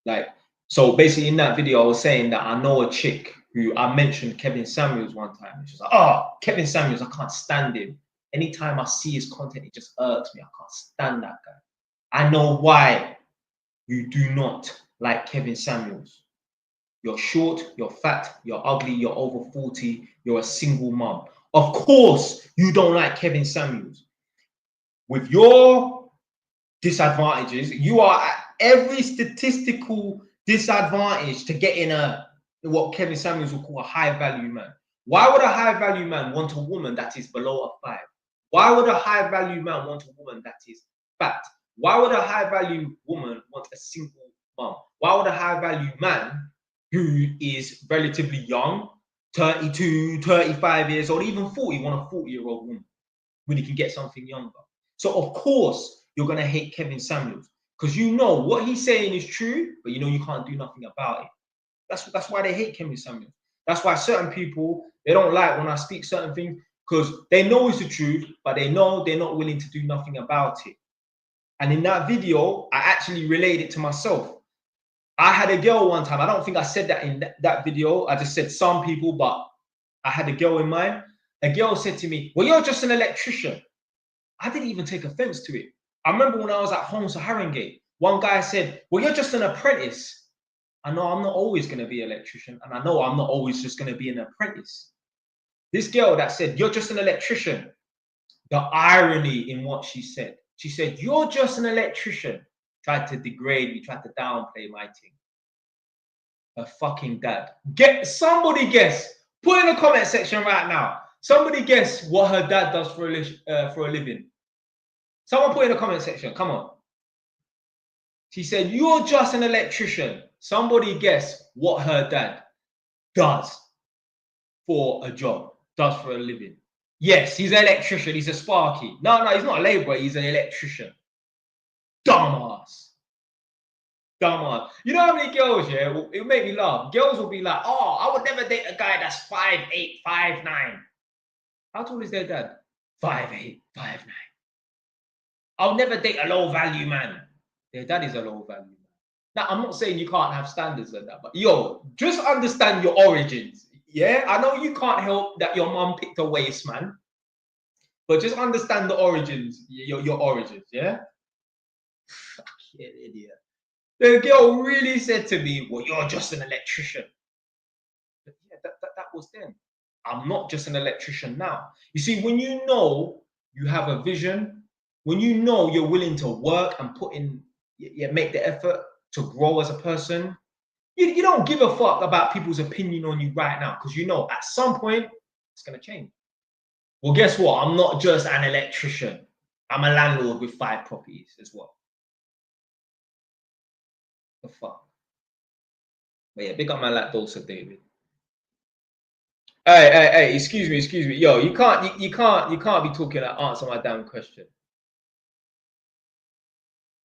Like, so basically in that video, I was saying that I know a chick who I mentioned Kevin Samuels one time. And she was like, oh, Kevin Samuels, I can't stand him. Anytime I see his content, it just irks me. I can't stand that guy. I know why you do not like Kevin Samuels. You're short, you're fat, you're ugly, you're over 40, you're a single mom. Of course, you don't like Kevin Samuels. With your disadvantages, you are at every statistical disadvantage to get in a what Kevin Samuels would call a high value man. Why would a high value man want a woman that is below a 5? Why would a high value man want a woman that is fat? Why would a high value woman want a single mom? Why would a high value man who is relatively young, 32, 35 years old, even 40, want a 40-year-old woman when he can get something younger? So of course you're gonna hate Kevin Samuels because you know what he's saying is true, but you know you can't do nothing about it. That's why they hate Kevin Samuels. That's why certain people, they don't like when I speak certain things because they know it's the truth, but they know they're not willing to do nothing about it. And in that video, I actually related it to myself. I had a girl one time. I don't think I said that in that video. I just said some people, but I had a girl in mind. A girl said to me, well, you're just an electrician. I didn't even take offense to it. I remember when I was at home to Haringey, one guy said, well, you're just an apprentice. I know I'm not always going to be an electrician, and I know I'm not always just going to be an apprentice. This girl that said, you're just an electrician, the irony in what she said – you're just an electrician, tried to degrade me, tried to downplay my thing. Her fucking dad. Somebody guess. Put in the comment section right now. Somebody guess what her dad does for a living. Someone put in the comment section. Come on. She said, you're just an electrician. Somebody guess what her dad does for a job, does for a living. Yes, he's an electrician. He's a sparky. No, he's not a labourer. He's an electrician. Dumbass. Dumbass. You know how many girls, yeah, it would make me laugh. Girls will be like, oh, I would never date a guy that's 5'8", 5'9". How tall is their dad? 5'8", 5'9". I'll never date a low value man. Their dad is a low value man. Now, I'm not saying you can't have standards like that, but yo, just understand your origins. Yeah, I know you can't help that your mom picked a waist, man. But just understand the origins, your origins, yeah? Fucking idiot. The girl really said to me, well, you're just an electrician. But yeah, that was then. I'm not just an electrician now. You see, when you know you have a vision, when you know you're willing to work and put in, make the effort to grow as a person, you don't give a fuck about people's opinion on you right now because you know at some point it's going to change. Well, guess what? I'm not just an electrician. I'm a landlord with 5 properties as well. The fuck? But yeah, big up my like Dulce David. Hey, excuse me. Yo, you can't be talking like answer my damn question.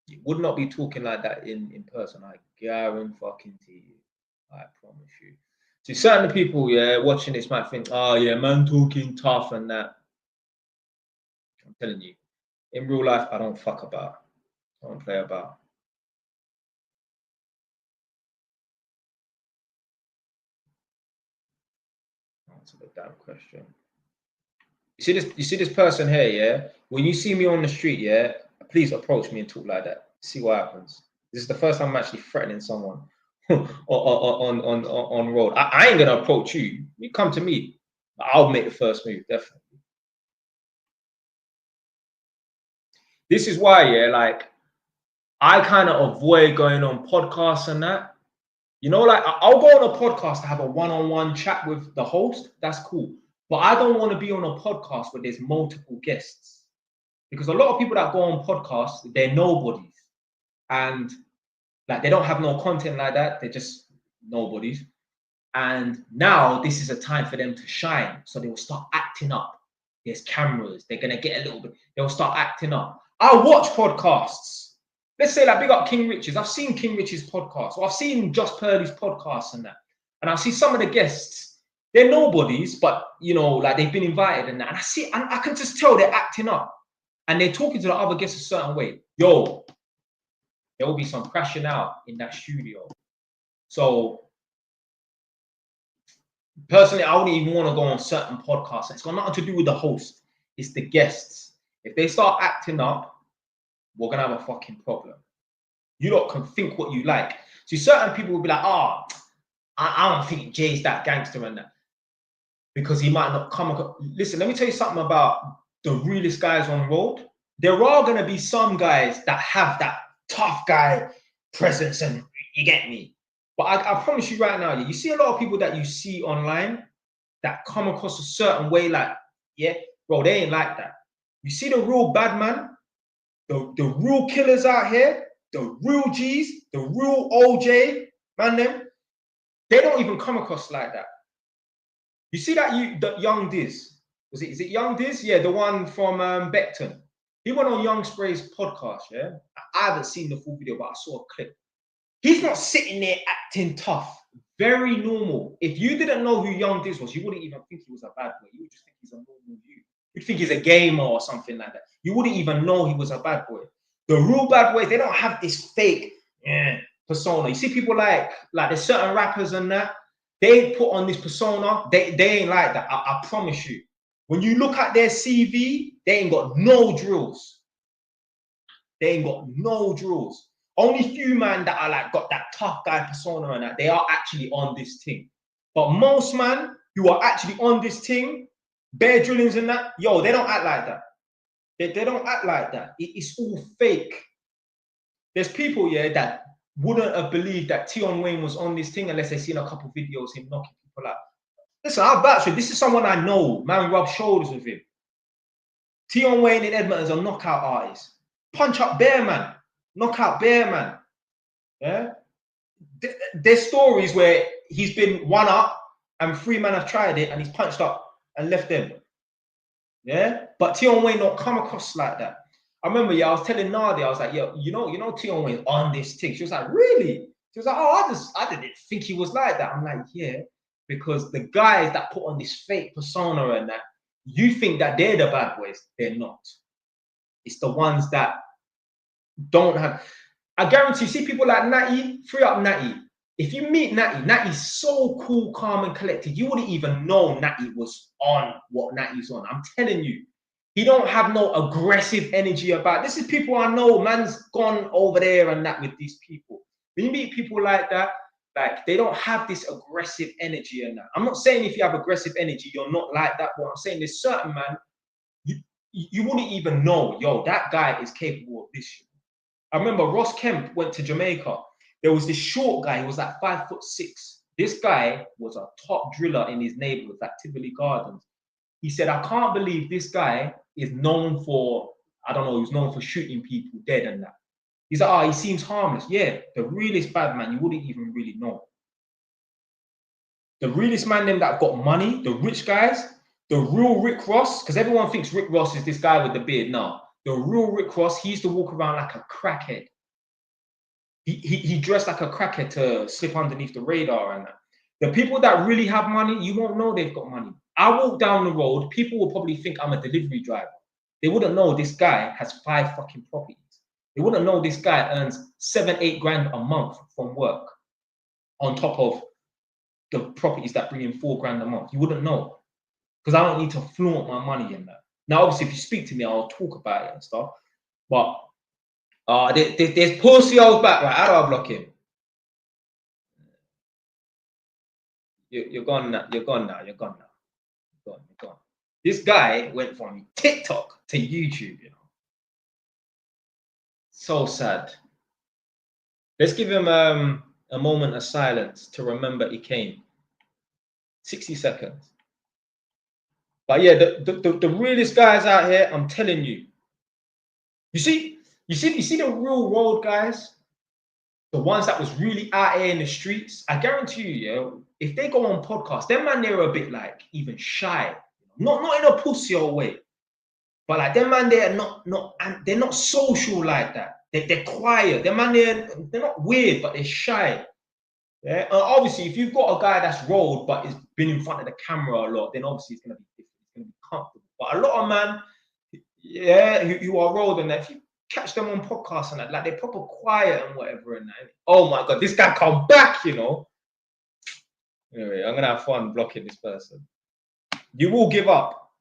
You would not be talking like that in person. I guarantee you. I promise you. So certain people, yeah, watching this might think, oh yeah, man talking tough and that. I'm telling you, in real life, I don't fuck about. I don't play about. Answer the damn question. You see this person here, yeah? When you see me on the street, yeah, please approach me and talk like that. See what happens. This is the first time I'm actually threatening someone on road. I ain't gonna approach you. You come to me. I'll make the first move, definitely. This is why, yeah, like I kind of avoid going on podcasts and that. You know, like I'll go on a podcast to have a one-on-one chat with the host. That's cool. But I don't want to be on a podcast where there's multiple guests. Because a lot of people that go on podcasts, they're nobodies. And like they don't have no content like that. They're just nobodies. And now this is a time for them to shine. So they will start acting up. There's cameras. They're going to get a little bit, they'll start acting up. I watch podcasts. Let's say like big up King Rich's. I've seen King Rich's podcast, or I've seen Josh Purley's podcast and that. And I see some of the guests, they're nobodies, but you know, like they've been invited and that. And I see, and I can just tell they're acting up. And they're talking to the other guests a certain way. Yo, there will be some crashing out in that studio. So personally, I wouldn't even want to go on certain podcasts. It's got nothing to do with the host. It's the guests. If they start acting up, we're going to have a fucking problem. You lot can think what you like. See, certain people will be like, oh, I don't think Jay's that gangster and that. Because he might not come across. Listen, let me tell you something about the realest guys on road. There are going to be some guys that have that tough guy presence, and you get me. But I promise you right now, you see a lot of people that you see online that come across a certain way, like, yeah, bro, they ain't like that. You see the real bad man, the real killers out here, the real G's, the real OJ, man, them, they don't even come across like that. You see that Young Diz, is it Young Diz? Yeah, the one from Beckton. He went on Young Spray's podcast, yeah? I haven't seen the full video, but I saw a clip. He's not sitting there acting tough. Very normal. If you didn't know who Young Diz was, you wouldn't even think he was a bad boy. You would just think he's a normal dude. You'd think he's a gamer or something like that. You wouldn't even know he was a bad boy. The real bad boys, they don't have this fake persona. You see people like there's certain rappers and that, they put on this persona. They ain't like that. I promise you. When you look at their CV, they ain't got no drills. They ain't got no drills. Only few man that are like got that tough guy persona and that, they are actually on this thing. But most man who are actually on this thing, bare drillings and that, yo, they don't act like that. They don't act like that. It's all fake. There's people, yeah, that wouldn't have believed that Tion Wayne was on this thing unless they seen a couple videos him knocking people out. Listen, I'll vouch for this is someone I know. Man, rub shoulders with him. Tion Wayne in Edmonton's a knockout artist. Punch up bear man. Knockout bear man. Yeah. There's stories where he's been one up and 3 men have tried it and he's punched up and left them. Yeah. But Tion Wayne not come across like that. I remember, yeah, I was telling Nadia, I was like, yo, you know, Tion Wayne on this thing. She was like, really? She was like, oh, I didn't think he was like that. I'm like, yeah, because the guys that put on this fake persona and that, you think that they're the bad boys. They're not. It's the ones that don't have. I guarantee you, see people like Natty, free up Natty. If you meet Natty, Natty's so cool, calm, and collected. You wouldn't even know Natty was on what Natty's on. I'm telling you. He don't have no aggressive energy about. This is people I know. Man's gone over there and that with these people. When you meet people like that, like they don't have this aggressive energy and that. I'm not saying if you have aggressive energy, you're not like that. But I'm saying there's certain man, you wouldn't even know, yo, that guy is capable of this shit. I remember Ross Kemp went to Jamaica. There was this short guy, he was like 5'6". This guy was a top driller in his neighborhood, like Tivoli Gardens. He said, I can't believe this guy is known for, I don't know, he's known for shooting people dead and that. He's like, oh, he seems harmless. Yeah, the realest bad man, you wouldn't even really know. The realest man, them that got money, the rich guys, the real Rick Ross, because everyone thinks Rick Ross is this guy with the beard. No, the real Rick Ross, he used to walk around like a crackhead. He dressed like a crackhead to slip underneath the radar and that. The people that really have money, you won't know they've got money. I walk down the road, people will probably think I'm a delivery driver. They wouldn't know this guy has 5 fucking properties. They wouldn't know this guy earns 7-8 grand a month from work on top of the properties that bring in 4 grand a month. You wouldn't know because I don't need to flaunt my money in that. Now, obviously, if you speak to me, I'll talk about it and stuff. But there's pussy old back, right? How do I block him? You're gone now. You're gone now. You're gone now. You're gone. This guy went from TikTok to YouTube, you know. So sad. Let's give him a moment of silence to remember he came. 60 seconds. But yeah, the realest guys out here, I'm telling you. You see the real world guys, the ones that was really out here in the streets. I guarantee you, yeah, if they go on podcasts, them man, they're a bit like even shy, not in a pussy way, but like them man, they're they're not social like that. They're quiet. Them man, they're not weird, but they're shy. Yeah. And obviously, if you've got a guy that's rolled but has been in front of the camera a lot, then obviously it's gonna be different. It's gonna be comfortable. But a lot of man, yeah, who are rolled and that, if you catch them on podcasts and that, like they're proper quiet and whatever and that. Oh my god, this guy come back, you know. Anyway, I'm gonna have fun blocking this person. You will give up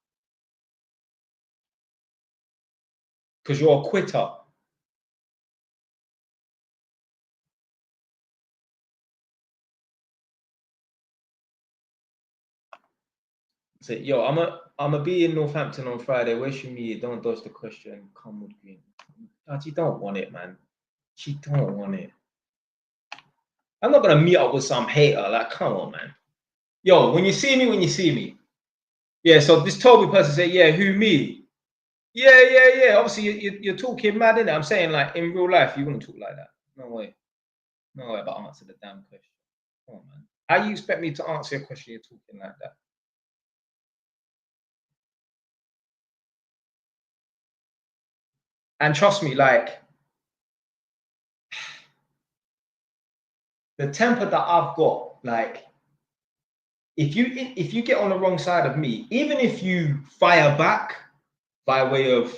because you're a quitter. Say, yo, I'm a be in Northampton on Friday. Where should me? Don't dodge the question. Come with Green. She don't want it, man. She don't want it. I'm not gonna meet up with some hater. Like, come on, man. Yo, when you see me. Yeah. So this Toby person said, yeah, who me? Yeah. Obviously, you're talking mad, innit? I'm saying, like, in real life, you wouldn't talk like that. No way. No way about answer the damn question. Come on, man. How you expect me to answer your question? You're talking like that. And trust me, like, the temper that I've got, like, if you get on the wrong side of me, even if you fire back by way of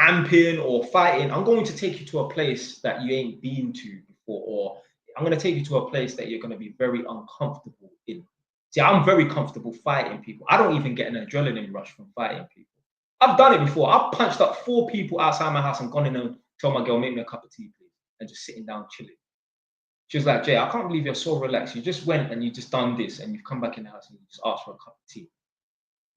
amping or fighting, I'm going to take you to a place that you ain't been to before, or I'm going to take you to a place that you're going to be very uncomfortable in. See, I'm very comfortable fighting people. I don't even get an adrenaline rush from fighting people. I've done it before. I've punched up 4 people outside my house and gone in and told my girl, make me a cup of tea, please, and just sitting down chilling. She was like, Jay, I can't believe you're so relaxed. You just went and you just done this and you've come back in the house and you just asked for a cup of tea.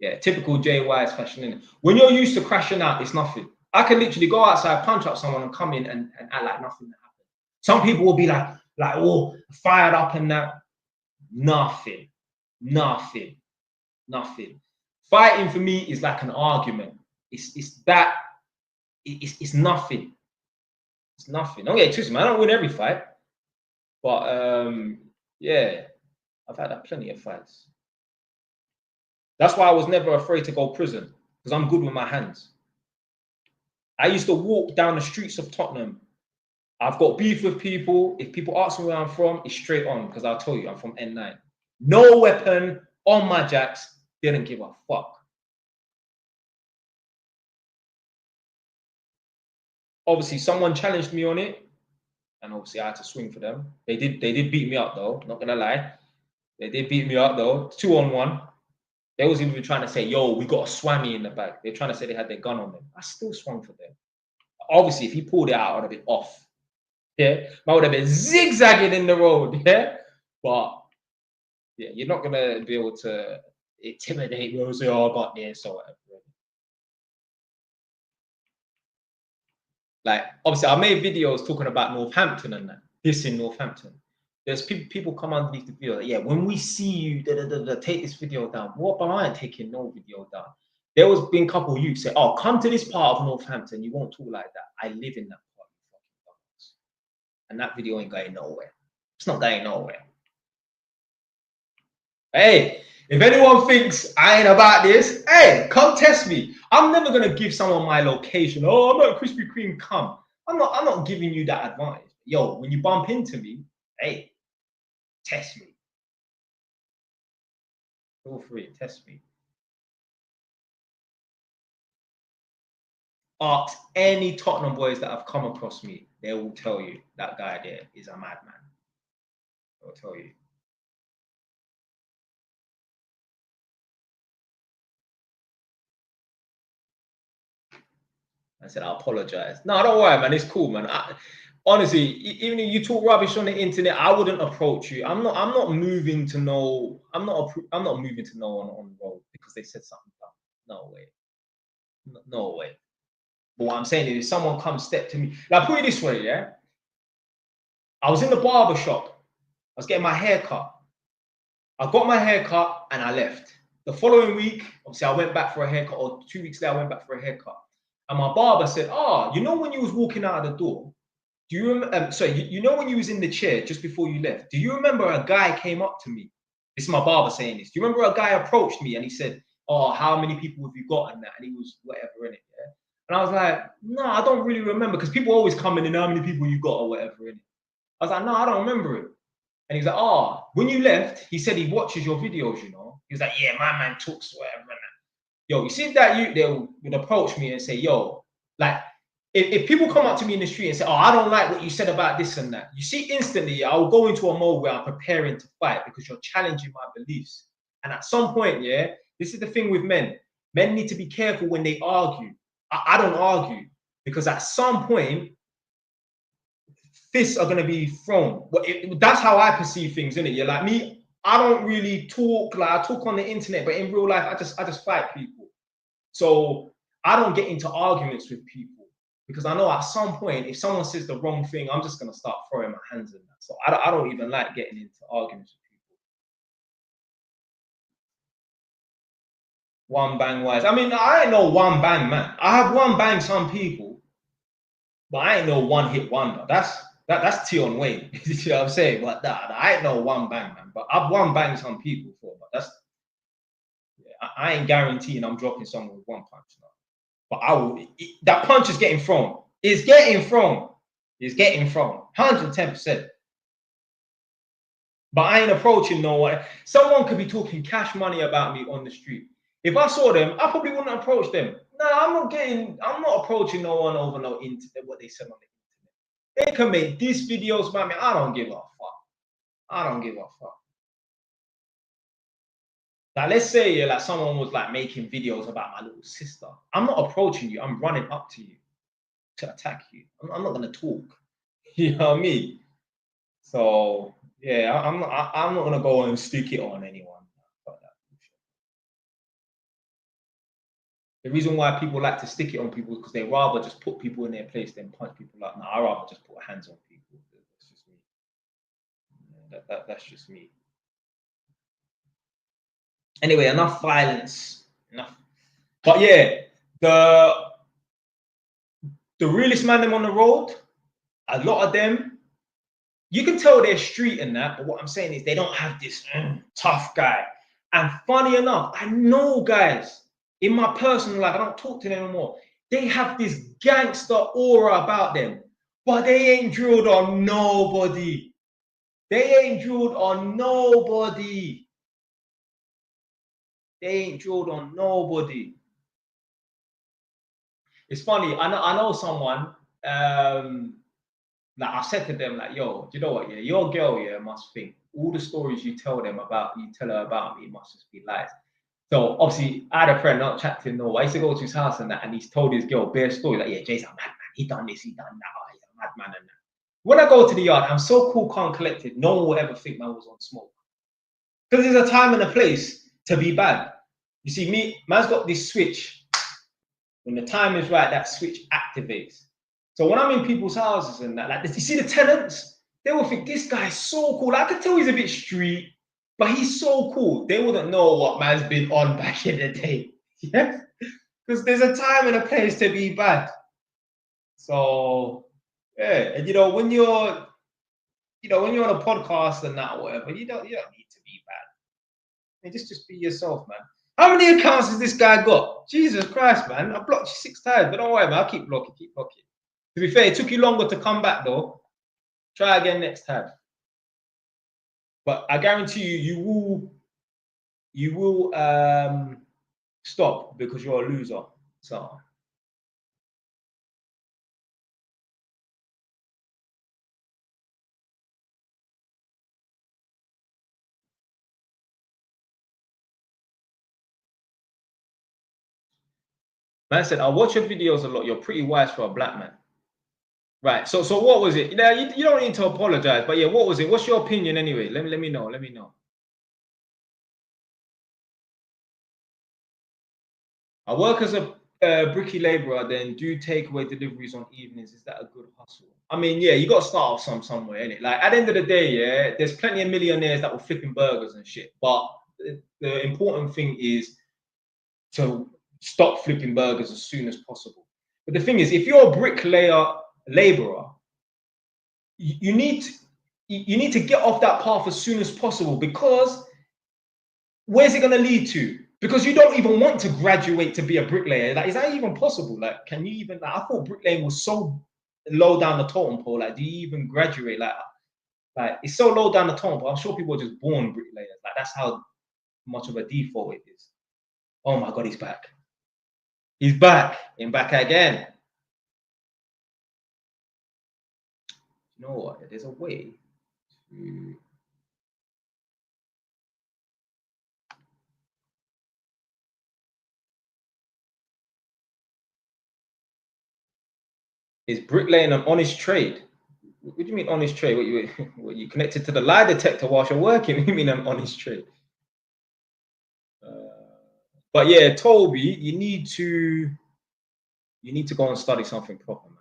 Yeah, typical Jay Wise fashion, innit? When you're used to crashing out, it's nothing. I can literally go outside, punch up someone and come in and act like nothing happened. Some people will be like, oh, fired up and that. Nothing. Fighting for me is like an argument. It's nothing. It's nothing. Don't get it twisted, man. I don't win every fight. But yeah, I've had plenty of fights. That's why I was never afraid to go prison, because I'm good with my hands. I used to walk down the streets of Tottenham. I've got beef with people. If people ask me where I'm from, it's straight on, because I'll tell you I'm from N9. No weapon on my jacks. Didn't give a fuck. Obviously, someone challenged me on it, and obviously I had to swing for them. They did beat me up though. Not gonna lie, they did beat me up though. 2-on-1. They was even trying to say, yo, we got a swammy in the back. They're trying to say they had their gun on them. I still swung for them. Obviously, if he pulled it out, I would have been off. Yeah, I would have been zigzagging in the road. Yeah, but yeah, you're not gonna be able to intimidate me or say, oh, I got this or whatever. Like, obviously, I made videos talking about Northampton and that. This in Northampton. There's people come underneath the video. Like, yeah, when we see you, take this video down. What? But I ain't taking no video down. There was been a couple of youths say, oh, come to this part of Northampton. You won't talk like that. I live in that part. And that video ain't going nowhere. It's not going nowhere. Hey, if anyone thinks I ain't about this, hey, come test me. I'm never gonna give someone my location. Oh, I'm not Krispy Kreme. Come. I'm not giving you that advice. Yo, when you bump into me, hey, test me. Feel free, test me. Ask any Tottenham boys that have come across me. They will tell you that guy there is a madman. They'll tell you. I said, I apologize. No, don't worry, man. It's cool, man. Honestly, even if you talk rubbish on the internet, I wouldn't approach you. I'm not moving to know. I'm not moving to no one on the road because they said something dumb. No way. No way. But what I'm saying is, if someone comes step to me, like, put it this way, yeah. I was in the barber shop. I was getting my hair cut. I got my hair cut and I left. The following week, obviously, I went back for a haircut, or 2 weeks later, I went back for a haircut. And my barber said, oh, you know when you was walking out of the door, Do you remember? So you know when you was in the chair just before you left? Do you remember a guy came up to me? This is my barber saying this. Do you remember a guy approached me and he said, "Oh, how many people have you got?" And that, and he was whatever in it. Yeah. And I was like, "No, I don't really remember," because people always come in and how many people you got or whatever in it. I was like, "No, I don't remember it." And he was like, "Oh, when you left," he said he watches your videos. You know, he was like, "Yeah, my man talks whatever." And that. Yo, you see that they would approach me and say, "Yo, like." If people come up to me in the street and say, "Oh, I don't like what you said about this and that," you see instantly, I'll go into a mode where I'm preparing to fight because you're challenging my beliefs. And at some point, yeah, this is the thing with men. Men need to be careful when they argue. I don't argue because at some point, fists are going to be thrown. That's how I perceive things, innit? You're like me. I don't really talk like I talk on the internet, but in real life, I just fight people. So I don't get into arguments with people. Because I know at some point, if someone says the wrong thing, I'm just going to start throwing my hands in that. So I don't even like getting into arguments with people. One bang wise. I mean, I ain't no one bang man. I have one bang some people, but I ain't no one hit wonder. That's T on Wayne. You know what I'm saying? But I ain't no one bang man. But I've one bang some people for. But that's I ain't guaranteeing I'm dropping someone with one punch now. But I will. That punch is getting thrown. It's getting thrown. It's getting thrown. 110%. But I ain't approaching no one. Someone could be talking cash money about me on the street. If I saw them, I probably wouldn't approach them. No, I'm not approaching no one over no internet, what they said on the internet. They can make these videos about me. I don't give a fuck. I don't give a fuck. Like, let's say like someone was like making videos about my little sister. I'm not approaching you. I'm running up to you to attack you. I'm not gonna talk. You know what I mean? So yeah, I'm not gonna go and stick it on anyone. The reason why people like to stick it on people is because they rather just put people in their place than punch people up. No, I rather just put hands on people. That's just me. That's just me. Anyway, enough violence. Enough. But yeah, the realest man them on the road, a lot of them, you can tell they're street and that, but what I'm saying is they don't have this tough guy. And funny enough, I know guys in my personal life, I don't talk to them anymore. They have this gangster aura about them, but they ain't drilled on nobody. They ain't drilled on nobody. They ain't drilled on nobody. It's funny. I know someone. Like I said to them, like, "Yo, do you know what? Yeah, your girl, yeah, must think all the stories you tell her about me must just be lies." So obviously, I had a friend, not chatting, no. I used to go to his house and that, and he's told his girl bare stories like, "Yeah, Jay's a madman. He done this, he done that. Oh, he's a madman and that." When I go to the yard, I'm so cool, calm, collected. No one will ever think man was on smoke because there's a time and a place to be bad. You see, man's got this switch. When the time is right, that switch activates. So when I'm in people's houses and that, like, you see the tenants, they will think this guy's so cool. I can tell he's a bit street, but he's so cool. They wouldn't know what man's been on back in the day. Yeah, because there's a time and a place to be bad. So yeah, and when you're on a podcast and that or whatever, you don't need to be bad. And just be yourself, man. How many accounts has this guy got? Jesus Christ, man. I blocked you 6 times, but don't worry, man. I'll keep blocking. To be fair, it took you longer to come back, though. Try again next time. But I guarantee you will stop because you're a loser. So. Man said, I watch your videos a lot. You're pretty wise for a black man. Right. So what was it? You don't need to apologize, but yeah, what was it? What's your opinion anyway? Let me know. Let me know. I work as a bricky labourer, then do takeaway deliveries on evenings. Is that a good hustle? I mean, yeah, you got to start off somewhere, innit? Like at the end of the day, yeah, there's plenty of millionaires that were flipping burgers and shit. But the important thing is to stop flipping burgers as soon as possible. But the thing is, if you're a bricklayer labourer, you need to get off that path as soon as possible, because where's it going to lead to? Because you don't even want to graduate to be a bricklayer. Like, is that even possible? Like, can you even? Like, I thought bricklaying was so low down the totem pole. Like, do you even graduate? Like it's so low down the totem pole. I'm sure people are just born bricklayers. Like, that's how much of a default it is. Oh my God, he's back. He's back. And back again. You know what? There's a way to. Is bricklaying an honest trade? What do you mean honest trade? What you connected to the lie detector whilst you're working? What do you mean an honest trade? But yeah, Toby, you need to go and study something proper, man.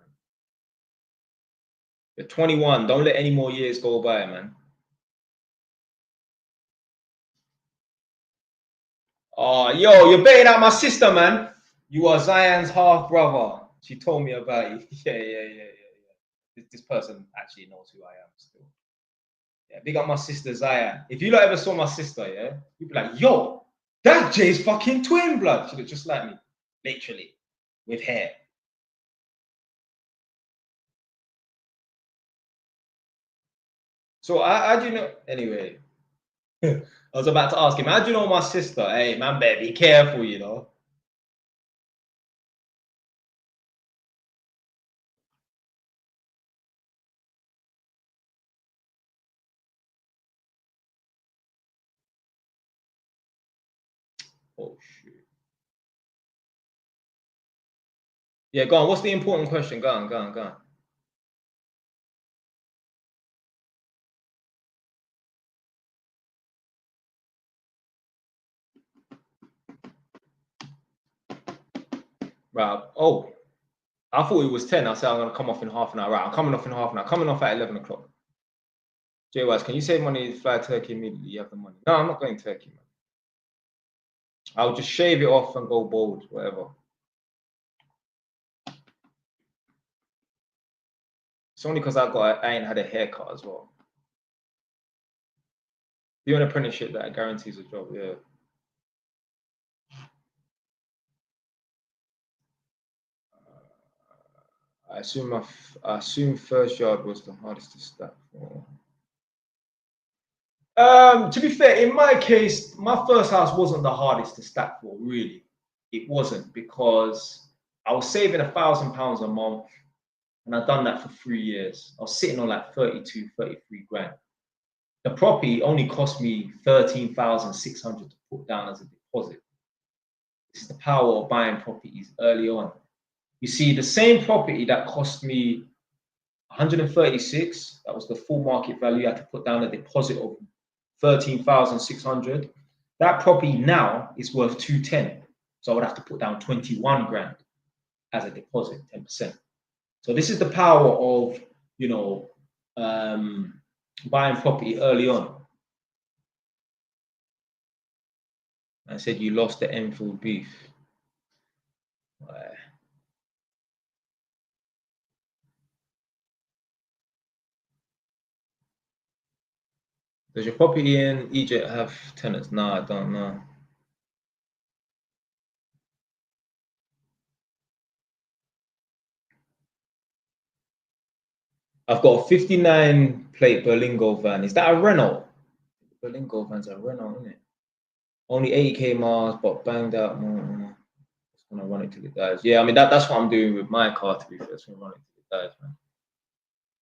You're 21. Don't let any more years go by, man. Oh, yo, you're baiting out my sister, man. You are Zion's half brother. She told me about you. Yeah. This person actually knows who I am still. Yeah, big up my sister Zion. If you ever saw my sister, yeah, you'd be like, yo, that's Jay's fucking twin blood. She looked just like me, literally, with hair. So how do you know? Anyway, I was about to ask him, how do you know my sister? Hey, man, better be careful, you know. Oh shoot. Yeah, go on. What's the important question? Go on. Right. Oh, I thought it was 10. I said I'm gonna come off in half an hour. Right, I'm coming off in half an hour. Coming off at 11 o'clock. Jay Wise, can you save money to fly to Turkey immediately? You have the money. No, I'm not going to Turkey, man. I'll just shave it off and go bald, whatever. It's only because I ain't had a haircut as well. Do an apprenticeship that guarantees a job, yeah. I assume first yard was the hardest to stack for. To be fair, in my case, my first house wasn't the hardest to stack for, really. It wasn't, because I was saving £1,000 a month, and I'd done that for 3 years. I was sitting on like 32, 33 grand. The property only cost me 13,600 to put down as a deposit. This is the power of buying properties early on. You see, the same property that cost me 136, that was the full market value. I had to put down a deposit of 13,600. That property now is worth 210. So I would have to put down 21 grand as a deposit, 10%. So this is the power of, you know, buying property early on. I said you lost the Enfield beef. Does your property in Egypt have tenants? No, I don't know. I've got a 59 plate Berlingo van. Is that a Renault? Berlingo van's a Renault, isn't it? Only 80k miles, but banged out more. Just gonna run it till it dies. Yeah, I mean that's what I'm doing with my car, to be fair. Just gonna run it till it dies, man.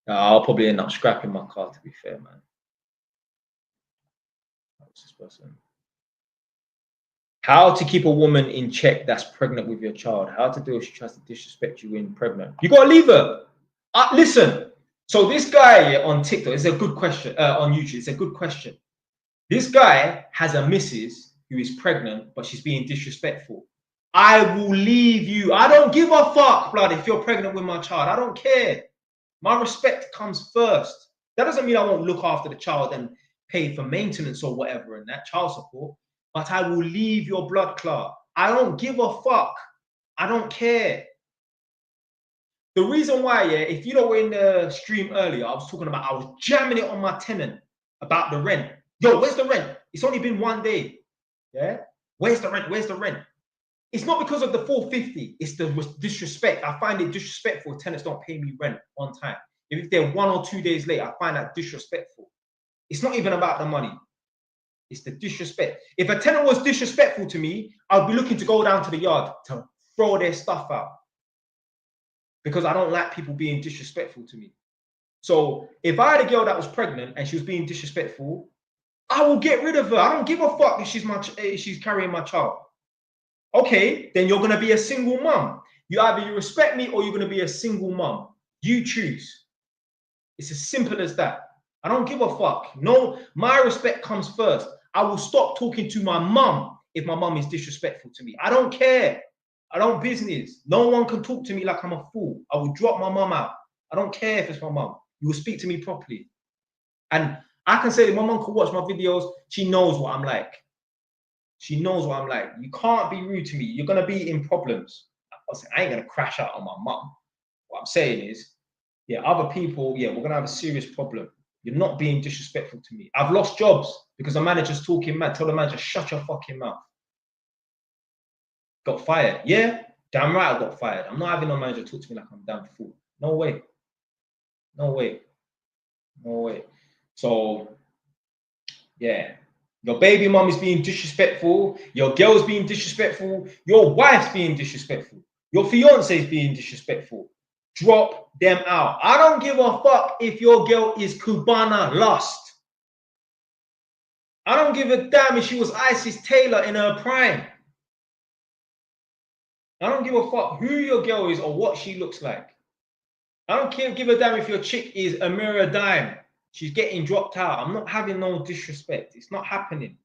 I'll probably end up scrapping my car, to be fair, man. What's this person? How to keep a woman in check that's pregnant with your child. How to do if she tries to disrespect you when pregnant. You gotta leave her. Listen. So this guy on TikTok, it's a good question. On YouTube, it's a good question. This guy has a missus who is pregnant, but she's being disrespectful. I will leave you. I don't give a fuck, blood, if you're pregnant with my child. I don't care. My respect comes first. That doesn't mean I won't look after the child and pay for maintenance or whatever and that child support, but I will leave your blood clot. I don't give a fuck. I don't care. The reason why, yeah, if you know, were in the stream earlier, I was talking about, I was jamming it on my tenant about the rent. Yo, where's the rent? It's only been 1 day. Yeah? Where's the rent? Where's the rent? It's not because of the 450. It's the disrespect. I find it disrespectful if tenants don't pay me rent on time. If they're 1 or 2 days late, I find that disrespectful. It's not even about the money. It's the disrespect. If a tenant was disrespectful to me, I'd be looking to go down to the yard to throw their stuff out. Because I don't like people being disrespectful to me. So if I had a girl that was pregnant and she was being disrespectful, I will get rid of her. I don't give a fuck if she's carrying my child. Okay, then you're gonna be a single mum. You either respect me or you're gonna be a single mum. You choose. It's as simple as that. I don't give a fuck. No, my respect comes first. I will stop talking to my mum if my mum is disrespectful to me. I don't care. I don't business. No one can talk to me like I'm a fool. I will drop my mum out. I don't care if it's my mum. You will speak to me properly. And I can say that my mum can watch my videos. She knows what I'm like. She knows what I'm like. You can't be rude to me. You're going to be in problems. I ain't going to crash out on my mum. What I'm saying is, yeah, other people, yeah, we're going to have a serious problem. You're not being disrespectful to me. I've lost jobs because the manager's talking mad. Tell the manager, shut your fucking mouth. Got fired. Yeah, damn right I got fired. I'm not having no manager talk to me like I'm damn fool. No way. No way. No way. So, yeah. Your baby mum is being disrespectful. Your girl's being disrespectful. Your wife's being disrespectful. Your fiance is being disrespectful. Drop them out. I don't give a fuck if your girl is Cubana lost. I don't give a damn if she was Isis Taylor in her prime. I don't give a fuck who your girl is or what she looks like. I don't give a damn if your chick is Amira Dime. She's getting dropped out. I'm not having no disrespect. It's not happening.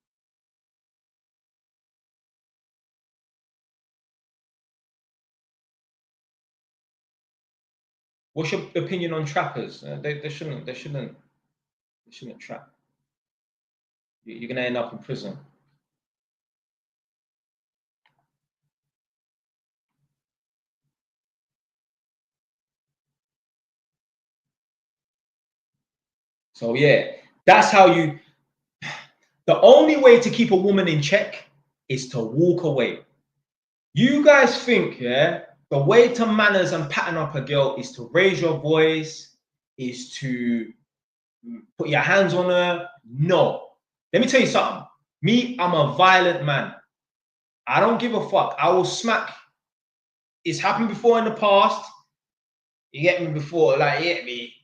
What's your opinion on trappers? They shouldn't trap. You're gonna end up in prison. So yeah, that's how you. The only way to keep a woman in check is to walk away. You guys think, yeah, the way to manners and pattern up a girl is to raise your voice, is to put your hands on her? No. Let me tell you something. Me, I'm a violent man. I don't give a fuck. I will smack. It's happened before in the past. You get me before, like, you get me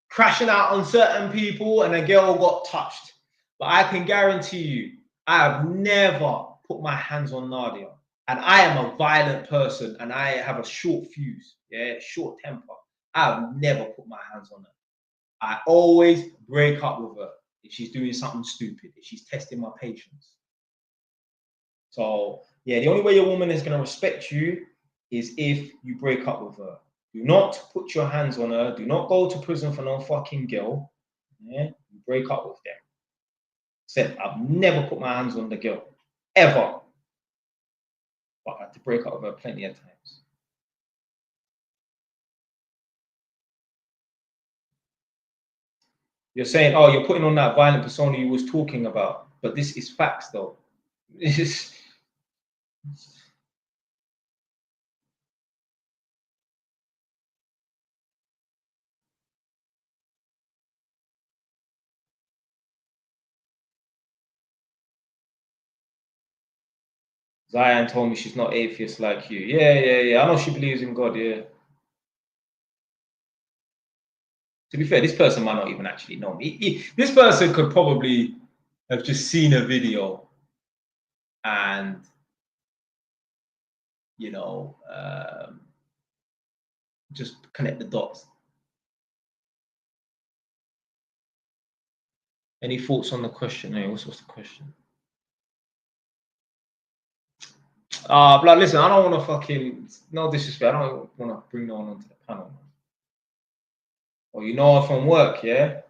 crashing out on certain people and a girl got touched. But I can guarantee you, I have never put my hands on Nadia. And I am a violent person and I have a short fuse, yeah, short temper. I have never put my hands on her. I always break up with her if she's doing something stupid, if she's testing my patience. So, yeah, the only way a woman is going to respect you is if you break up with her. Do not put your hands on her. Do not go to prison for no fucking girl. Yeah, you break up with them. Said, I've never put my hands on the girl, ever. But I had to break up with her plenty of times. You're saying, oh, you're putting on that violent persona you was talking about. But this is facts, though. This is... Zion told me she's not atheist like you. Yeah. I know she believes in God, yeah. To be fair, this person might not even actually know me. This person could probably have just seen a video and, you know, just connect the dots. Any thoughts on the question? Hey, what's the question? Blood, listen, I don't want to fucking, no disrespect, I don't want to bring no one onto the panel. Well, you know her from work, yeah?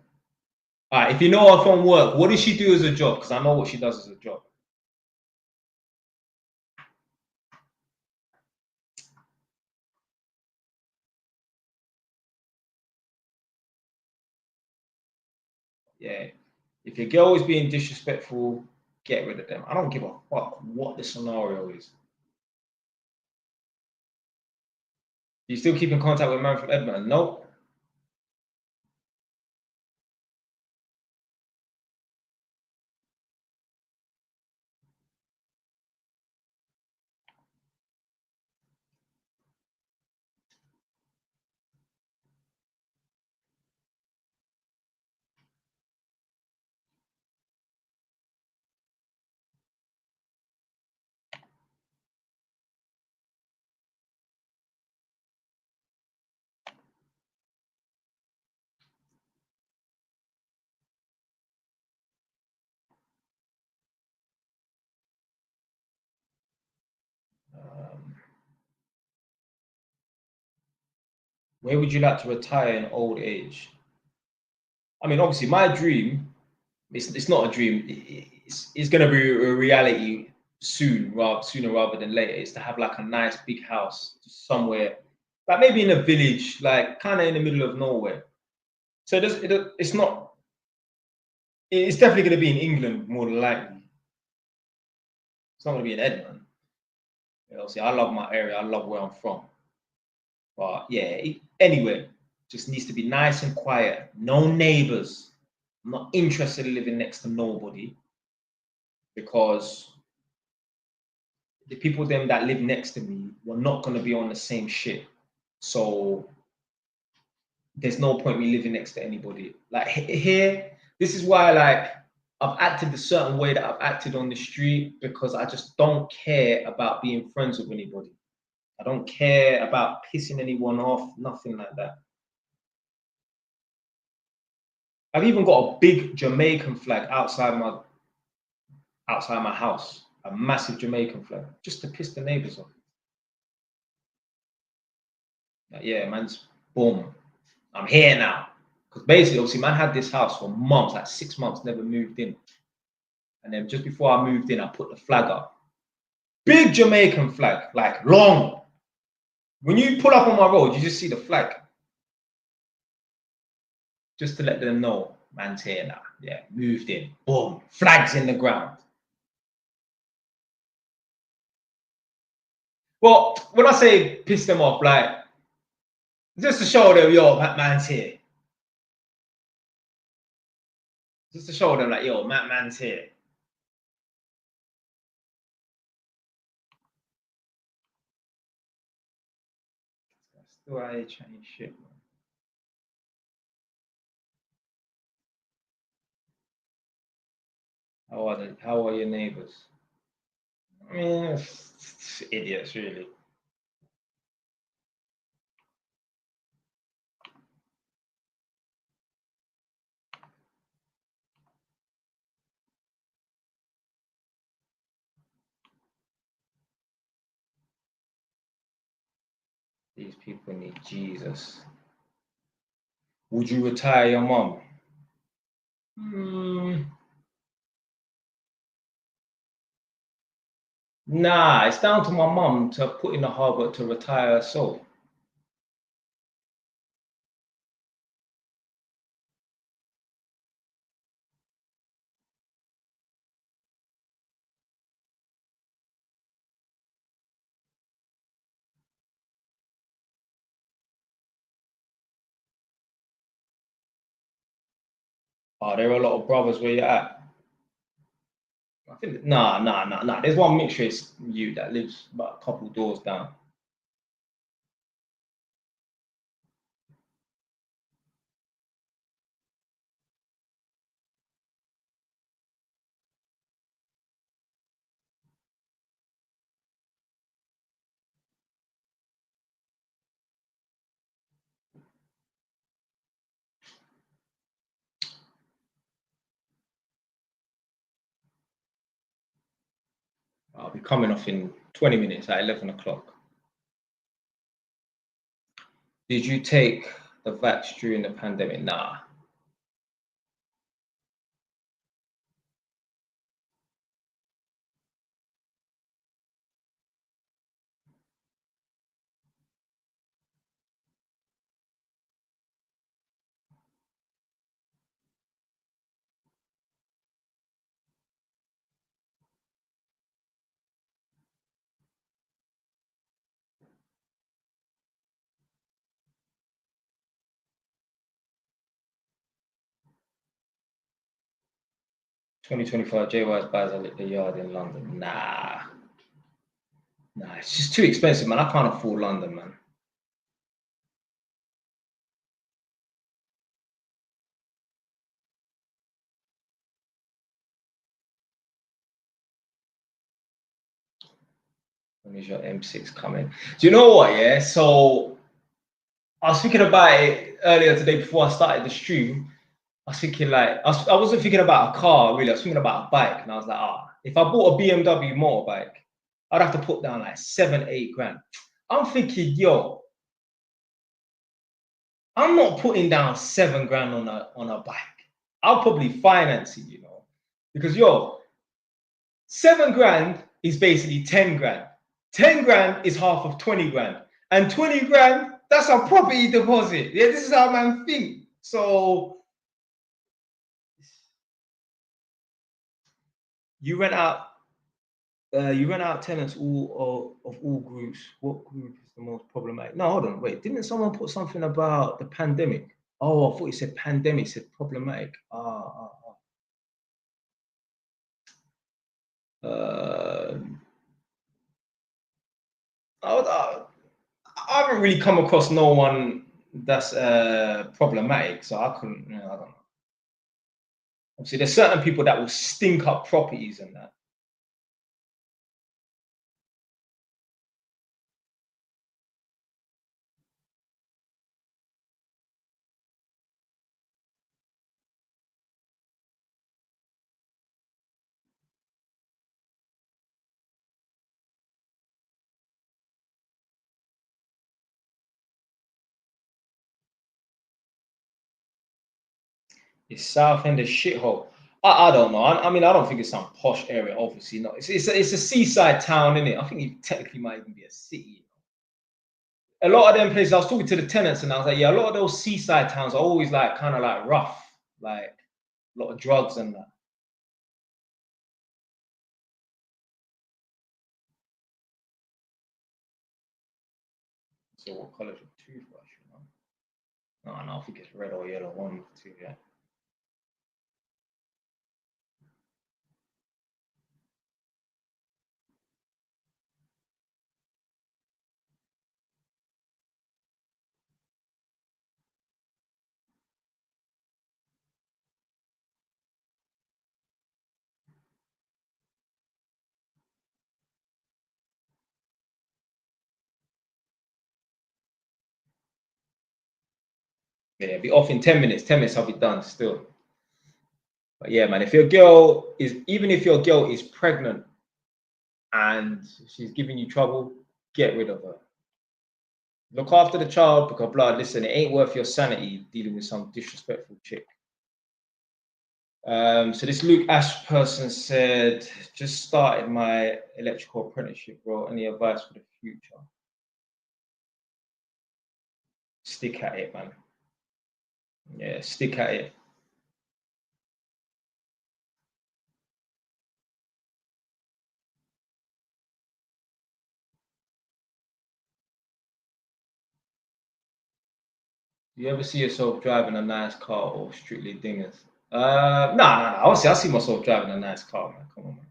All right, if you know her from work, what does she do as a job? Because I know what she does as a job. Yeah. If your girl is being disrespectful, get rid of them. I don't give a fuck what the scenario is. Do you still keep in contact with a man from Edmonton? Nope. Where would you like to retire in old age? I mean, obviously, my dream, it's not a dream, it's going to be a reality soon, sooner rather than later, is to have like a nice big house somewhere, like maybe in a village, like kind of in the middle of nowhere. So it's not, it's definitely going to be in England more than likely. It's not going to be in Edmonton. You know, see, I love my area, I love where I'm from. But yeah, anyway, just needs to be nice and quiet. No neighbors. I'm not interested in living next to nobody, because the people them that live next to me were not going to be on the same shit. So there's no point me living next to anybody. Like here, this is why like I've acted the certain way that I've acted on the street, because I just don't care about being friends with anybody. I don't care about pissing anyone off, nothing like that. I've even got a big Jamaican flag outside my house, a massive Jamaican flag, just to piss the neighbors off. Like, yeah, man's boom. I'm here now. Because basically, obviously, man had this house for months, like 6 months, never moved in. And then just before I moved in, I put the flag up. Big Jamaican flag, like long. When you pull up on my road, you just see the flag. Just to let them know, man's here now. Yeah, moved in. Boom. Flags in the ground. Well, when I say piss them off, like, just to show them, yo, man's here. Just to show them, like, yo, man's here. Still out here chatting shit, man. How are your neighbors? I mean, idiots, really. These people need Jesus. Would you retire your mom? Nah, it's down to my mom to put in the hard work to retire her soul. Oh, there are a lot of brothers where you're at. I think nah. There's one mixture you that lives about a couple doors down. I'll be coming off in 20 minutes at 11 o'clock. Did you take the vax during the pandemic? Nah. 2025 JY's buys a yard in London. Nah, it's just too expensive, man. I can't afford London, man. When is your M6 coming? Do you know what? Yeah, so I was thinking about it earlier today before I started the stream. I was thinking like I wasn't thinking about a car really. I was thinking about a bike, and I was like, if I bought a BMW motorbike, I'd have to put down like 7-8 grand. I'm thinking, yo, I'm not putting down 7 grand on a bike. I'll probably finance it, because yo, 7 grand is basically 10 grand. 10 grand is half of 20 grand, and 20 grand, that's a property deposit. Yeah, this is how man think. So you rent out tenants of all groups. What group is the most problematic? No, hold on, wait. Didn't someone put something about the pandemic? Oh, I thought you said pandemic. Said problematic. I haven't really come across no one that's problematic, so I couldn't. I don't know. Obviously, there's certain people that will stink up properties and that. It's South End a shithole. I don't know. I mean, I don't think it's some posh area. Obviously, not. It's a seaside town, isn't it? I think it technically might even be a city. A lot of them places. I was talking to the tenants, and I was like, yeah, a lot of those seaside towns are always like kind of like rough, like a lot of drugs and that. So what colour is your toothbrush? No, I think it's red or yellow. One, two, yeah. Yeah, be off in 10 minutes. 10 minutes, I'll be done still. But yeah, man, if your girl is pregnant and she's giving you trouble, get rid of her. Look after the child, because blood, listen, it ain't worth your sanity dealing with some disrespectful chick. So this Luke Ash person said, just started my electrical apprenticeship, bro. Any advice for the future? Stick at it, man. Yeah, stick at it. Do you ever see yourself driving a nice car or strictly dingers? No. Obviously, I see myself driving a nice car, man. Come on, man.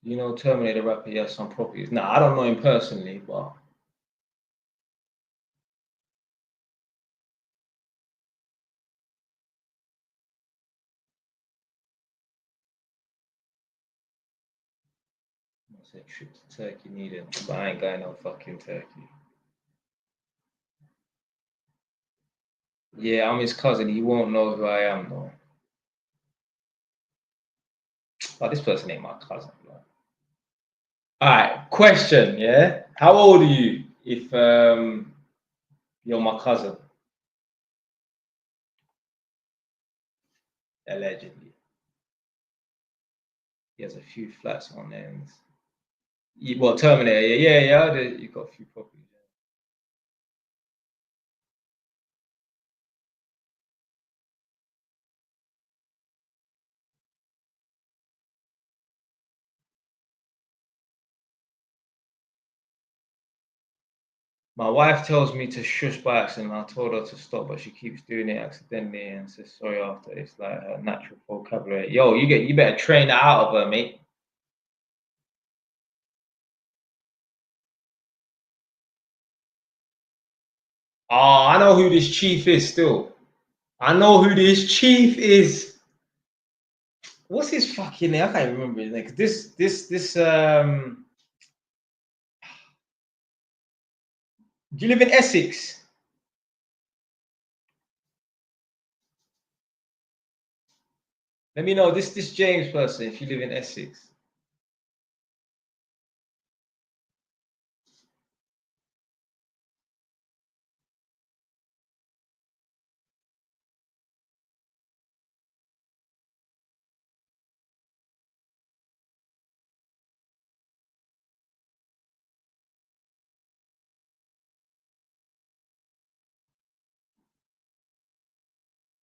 You know, Terminator rapper, he has some properties. Nah, I don't know him personally, but I said trip to Turkey needed, but I ain't going no fucking Turkey. Yeah, I'm his cousin. He won't know who I am though. But this person ain't my cousin, bro. All right, question. Yeah, how old are you if you're my cousin? Allegedly. He has a few flats on ends. Well, Terminator, yeah. You got a few properties. My wife tells me to shush by accident. I told her to stop, but she keeps doing it accidentally and says sorry after. It's like her natural vocabulary. Yo, you better train that out of her, mate. Oh, I know who this chief is still. I know who this chief is. What's his fucking name? I can't remember his name. This do you live in Essex? Let me know this James person if you live in Essex.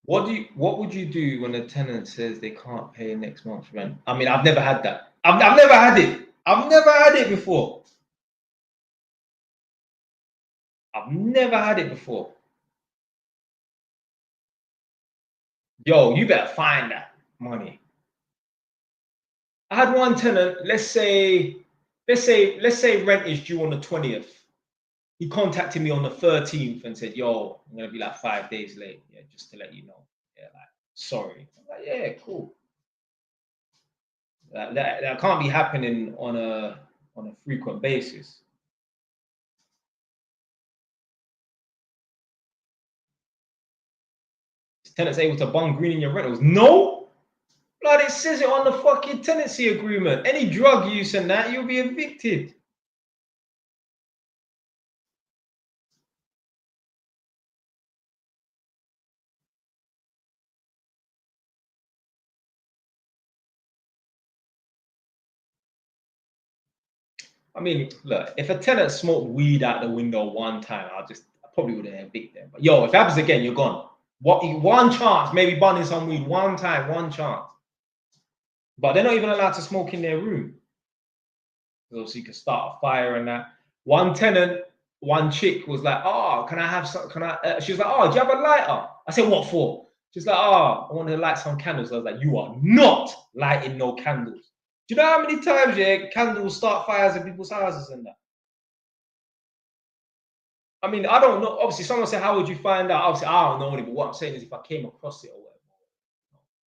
What would you do when a tenant says they can't pay next month's rent? I mean, I've never had that. I've never had it. I've never had it before. I've never had it before. Yo, you better find that money. I had one tenant, let's say rent is due on the 20th. He contacted me on the 13th and said, yo, I'm gonna be like 5 days late. Yeah, just to let you know. Yeah, like, sorry. I'm like, yeah, cool. That can't be happening on a frequent basis. Is tenants able to bung green in your rentals? No. Blood, it says it on the fucking tenancy agreement. Any drug use and that, you'll be evicted. I mean, look, if a tenant smoked weed out the window one time, I probably wouldn't evict them. But yo, if it happens again, you're gone. One chance, maybe burning some weed one time, one chance. But they're not even allowed to smoke in their room. So you can start a fire and that. One tenant, one chick was like, "Oh, can I have some? Can I?" She was like, "Oh, do you have a lighter?" I said, "What for?" She's like, "Oh, I want to light some candles." I was like, "You are not lighting no candles." Do you know how many times candles start fires in people's houses and that? I mean, I don't know. Obviously, someone said, "How would you find out?" Obviously, I don't know any, but what I'm saying is, if I came across it or whatever,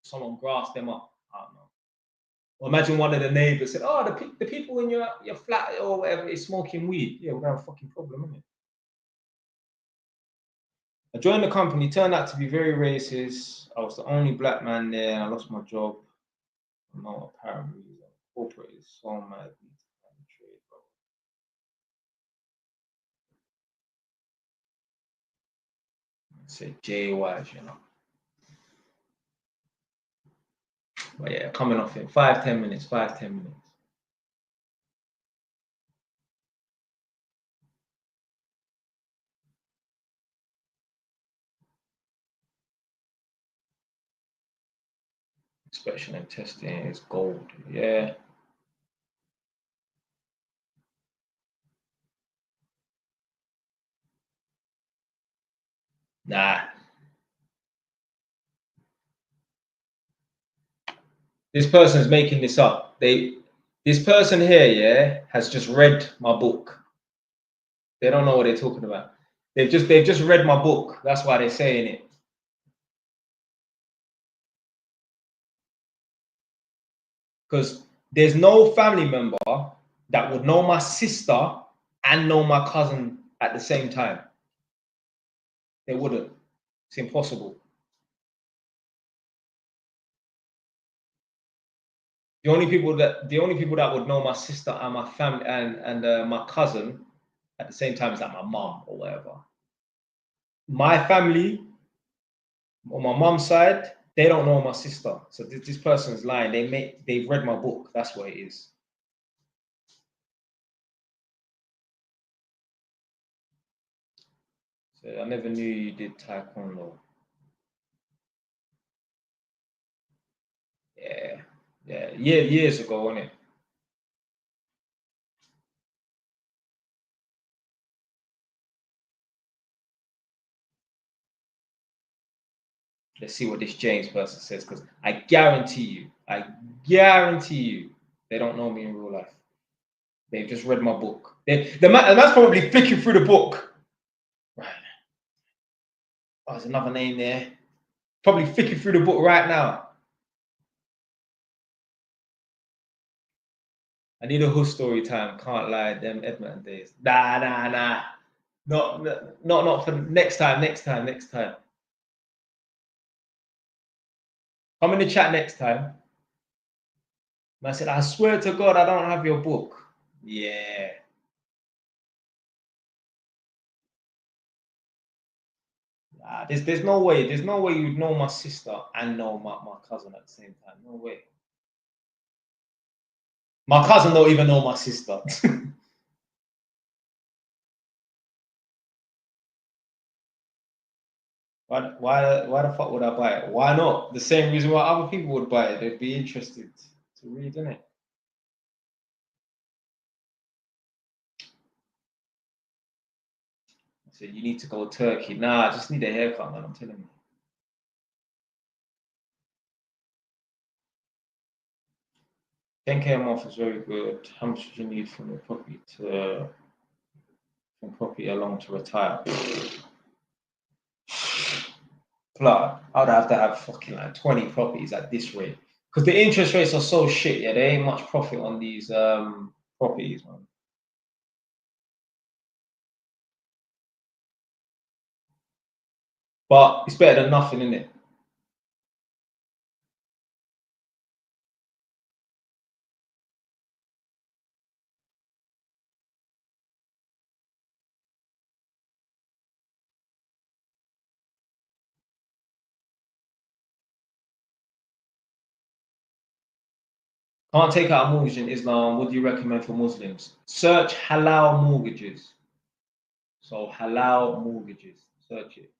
someone grasped them up. I don't know. Or imagine one of the neighbors said, "Oh, the people in your flat or whatever is smoking weed." Yeah, we're gonna have a fucking problem, isn't it? I joined the company, turned out to be very racist. I was the only black man there, and I lost my job for no apparent reason. Corporate is so mad. Say JY, you know. But yeah, coming off in 5-10 minutes, 5-10 minutes. Inspection and testing is gold. Yeah. Nah. This person's making this up. This person here, yeah, has just read my book. They don't know what they're talking about. They've just read my book. That's why they're saying it. Because there's no family member that would know my sister and know my cousin at the same time. They wouldn't. It's impossible. The only people that would know my sister and my family and my cousin at the same time is like my mom or whatever. My family on my mom's side, they don't know my sister. So this person is lying. They've read my book. That's what it is. So I never knew you did taekwondo. Yeah, years ago, wasn't it? Let's see what this James person says, because I guarantee you, they don't know me in real life. They've just read my book. The man's probably flicking through the book. Right. Oh, there's another name there. Probably flicking through the book right now. I need a hood story time. Can't lie, them Edmonton days. Nah. Not for next time. Come in the chat next time. I said, I swear to God, I don't have your book. Yeah. Nah, there's no way. There's no way you'd know my sister and know my cousin at the same time. No way. My cousin don't even know my sister. Why the fuck would I buy it? Why not? The same reason why other people would buy it. They'd be interested to read, innit? I said, you need to go Turkey. Nah, I just need a haircut, man. I'm telling you. $10K a month is very good. How much do you need from the property alone to retire? Plot. I would have to have fucking like 20 properties at this rate. Because the interest rates are so shit, yeah, there ain't much profit on these properties, man. But it's better than nothing, isn't it? Can't take out a mortgage in Islam. What do you recommend for Muslims? Search halal mortgages. So halal mortgages. Search it.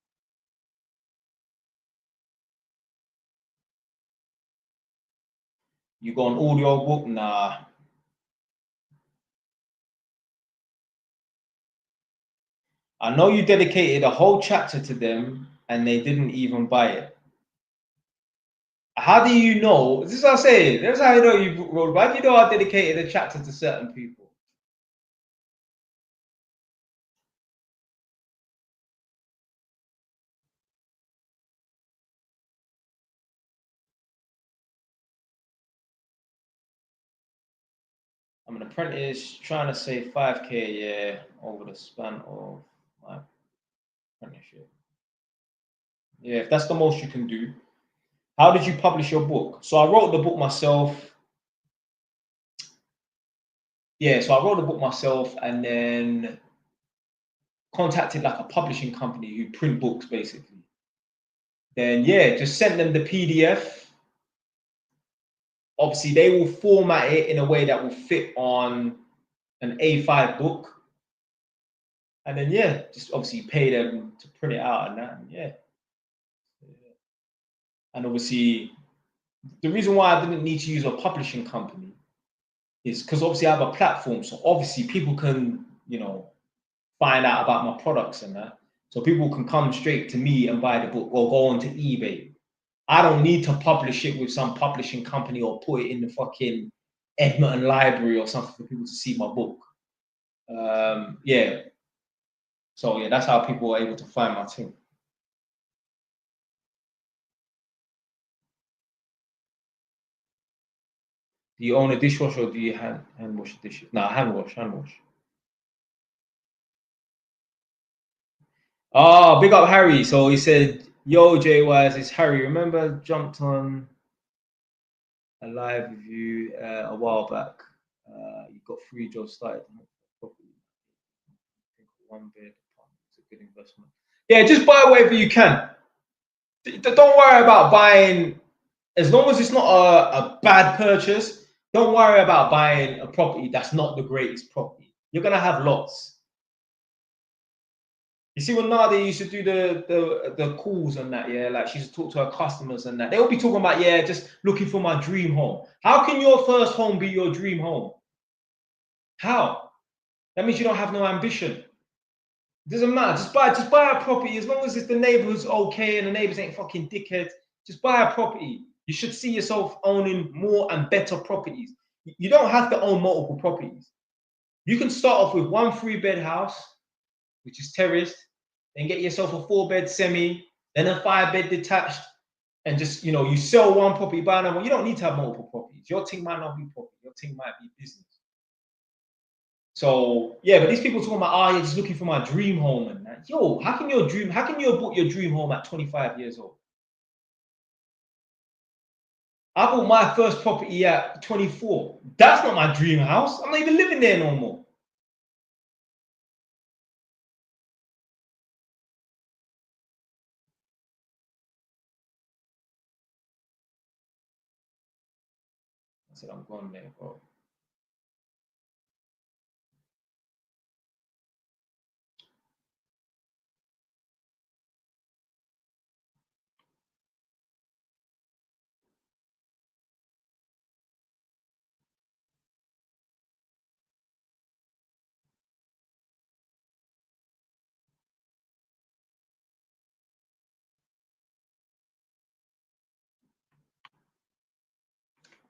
You go on audio book? Nah. I know you dedicated a whole chapter to them and they didn't even buy it. How do you know? This is what I'm saying. That's how you know you wrote. Why do you know I dedicated a chapter to certain people? I'm an apprentice trying to save 5K a year over the span of my apprenticeship. Yeah, if that's the most you can do. How did you publish your book? So I wrote the book myself. Yeah, so I wrote the book myself and then contacted like a publishing company who print books basically. Then yeah, just sent them the PDF. Obviously, they will format it in a way that will fit on an A5 book. And then yeah, just obviously pay them to print it out and that, and yeah. And obviously, the reason why I didn't need to use a publishing company is because obviously I have a platform. So obviously people can, you know, find out about my products and that. So people can come straight to me and buy the book or go onto eBay. I don't need to publish it with some publishing company or put it in the fucking Edmonton Library or something for people to see my book. Yeah. So yeah, that's how people were able to find my thing. Do you own a dishwasher or do you hand wash the dishes? No, hand wash. Oh, big up Harry. So he said, yo, JYs, it's Harry. Remember jumped on a live with you a while back. You got 3 jobs started. One bed. It's a good investment. Yeah, just buy whatever you can. Don't worry about buying, as long as it's not a bad purchase, don't worry about buying a property that's not the greatest property. You're going to have lots. You see when Nadia used to do the calls and that, yeah, like she used to talk to her customers and that. They will be talking about, yeah, just looking for my dream home. How can your first home be your dream home? How? That means you don't have no ambition. It doesn't matter. Just buy a property. As long as it's the neighborhood's okay and the neighbors ain't fucking dickheads, just buy a property. You should see yourself owning more and better properties. You don't have to own multiple properties. You can start off with 1 3-bed house, which is terraced, then get yourself a 4-bed semi, then a 5-bed detached, and just, you know, you sell one property, buy another one. You don't need to have multiple properties. Your thing might not be property. Your thing might be business. So yeah, but these people talking about, oh, you're just looking for my dream home and that. Yo, how can you book your dream home at 25 years old? I bought my first property at 24. That's not my dream house. I'm not even living there no more. I said, I'm gone there, bro.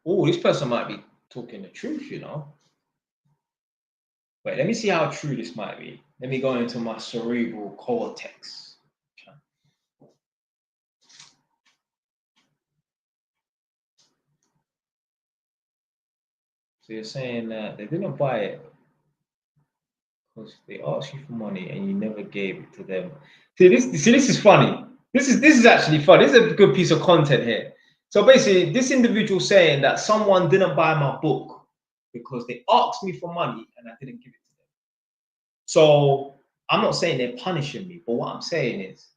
Oh, this person might be talking the truth, you know. Wait, let me see how true this might be. Let me go into my cerebral cortex. So you're saying that they didn't buy it because they asked you for money and you never gave it to them. See, this is funny. This is actually fun. This is a good piece of content here. So basically, this individual saying that someone didn't buy my book because they asked me for money and I didn't give it to them. So I'm not saying they're punishing me, but what I'm saying is,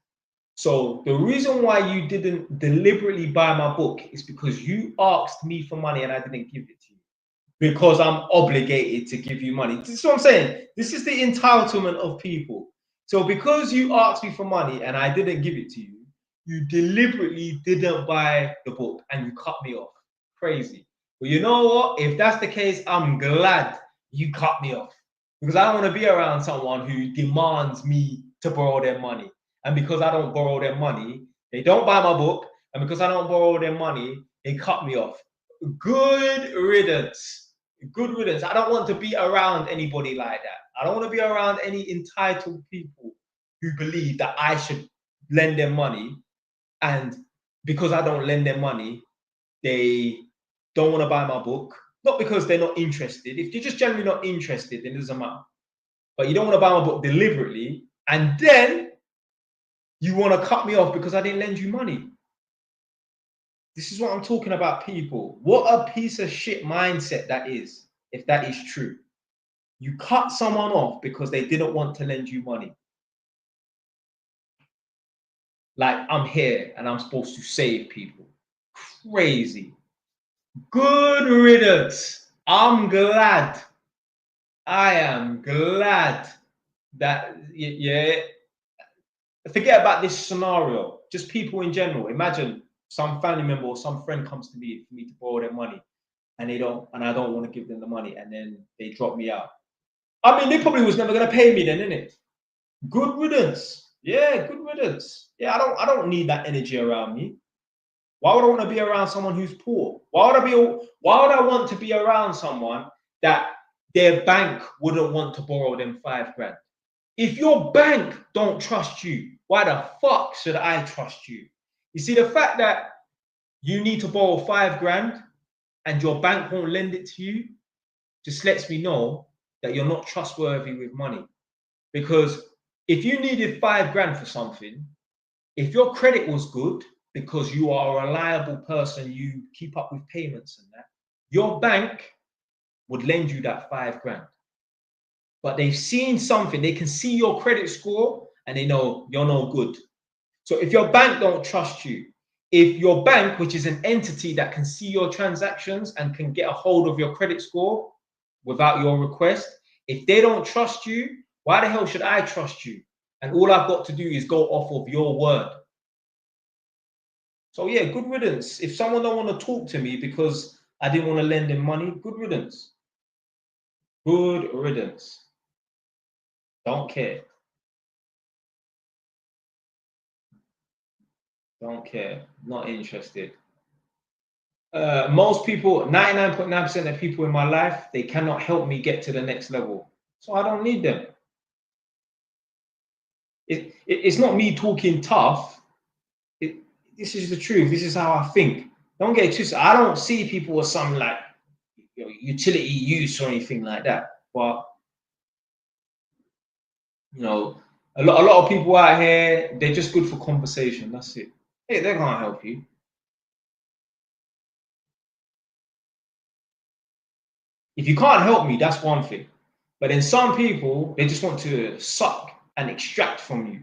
so the reason why you didn't deliberately buy my book is because you asked me for money and I didn't give it to you. Because I'm obligated to give you money. This is what I'm saying. This is the entitlement of people. So because you asked me for money and I didn't give it to you, you deliberately didn't buy the book and you cut me off. Crazy. Well, you know what? If that's the case, I'm glad you cut me off. Because I don't want to be around someone who demands me to borrow their money. And because I don't borrow their money, they don't buy my book. And because I don't borrow their money, they cut me off. Good riddance. Good riddance. I don't want to be around anybody like that. I don't want to be around any entitled people who believe that I should lend them money. And because I don't lend them money, they don't want to buy my book. Not because they're not interested. If you're just generally not interested, then it doesn't matter. But you don't want to buy my book deliberately. And then you want to cut me off because I didn't lend you money. This is what I'm talking about, people. What a piece of shit mindset that is, if that is true. You cut someone off because they didn't want to lend you money. Like, I'm here and I'm supposed to save people. Crazy. Good riddance. I'm glad. I am glad that, yeah. Forget about this scenario. Just people in general. Imagine some family member or some friend comes to me for me to borrow their money and I don't want to give them the money and then they drop me out. I mean, they probably was never gonna pay me then, innit? Good riddance. Yeah, good riddance. Yeah, I don't need that energy around me. Why would I want to be around someone who's poor? Why would I want to be around someone that their bank wouldn't want to borrow them 5 grand? If your bank don't trust you, why the fuck should I trust you? You see, the fact that you need to borrow 5 grand and your bank won't lend it to you just lets me know that you're not trustworthy with money. Because if you needed 5 grand for something, if your credit was good, because you are a reliable person, you keep up with payments and that, your bank would lend you that 5 grand. But they've seen something, they can see your credit score and they know you're no good. So if your bank don't trust you, if your bank, which is an entity that can see your transactions and can get a hold of your credit score without your request, if they don't trust you, why the hell should I trust you? And all I've got to do is go off of your word. So yeah, good riddance. If someone don't want to talk to me because I didn't want to lend them money, good riddance. Good riddance. Don't care. Don't care. Not interested. Most people, 99.9% of people in my life, they cannot help me get to the next level. So I don't need them. It's not me talking tough. This is the truth. This is how I think. Don't get it twisted. I don't see people as some like utility use or anything like that. But you know, a lot of people out here, they're just good for conversation. That's it. Hey, they can't help you. If you can't help me, that's one thing. But then some people, they just want to suck and extract from you.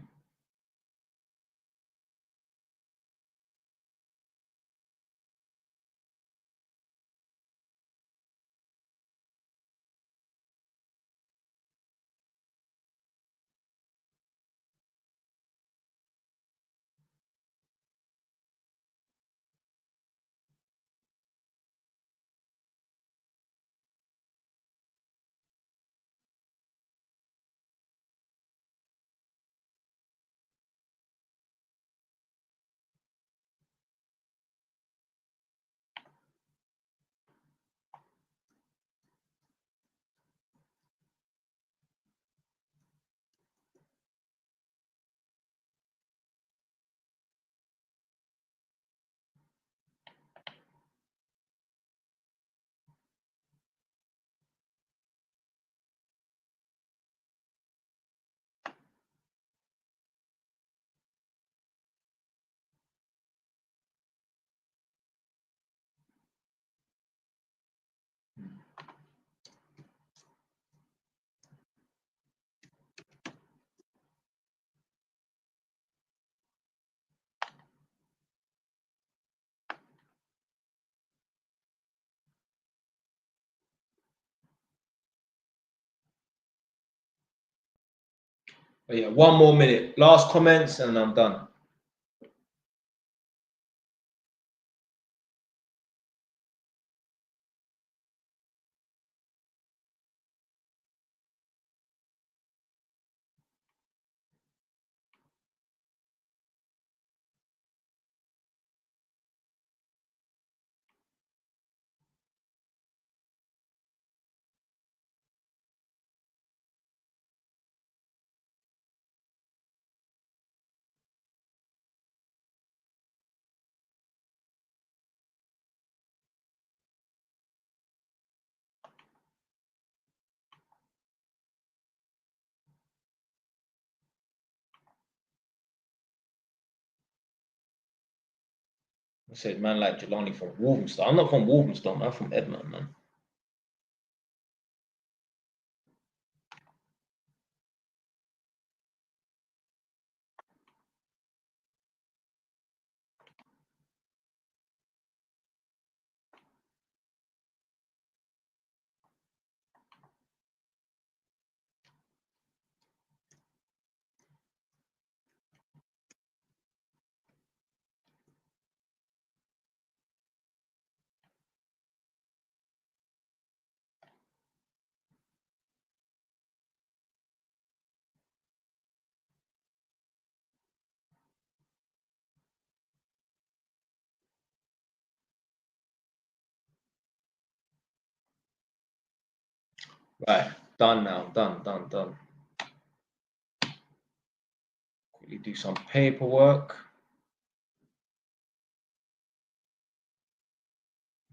But yeah, 1 more minute. Last comments and I'm done. I said, man, like Jelani from Wolverhampton. I'm not from Wolverhampton, I'm from Edmonton, man. Right, done now, done. Quickly do some paperwork.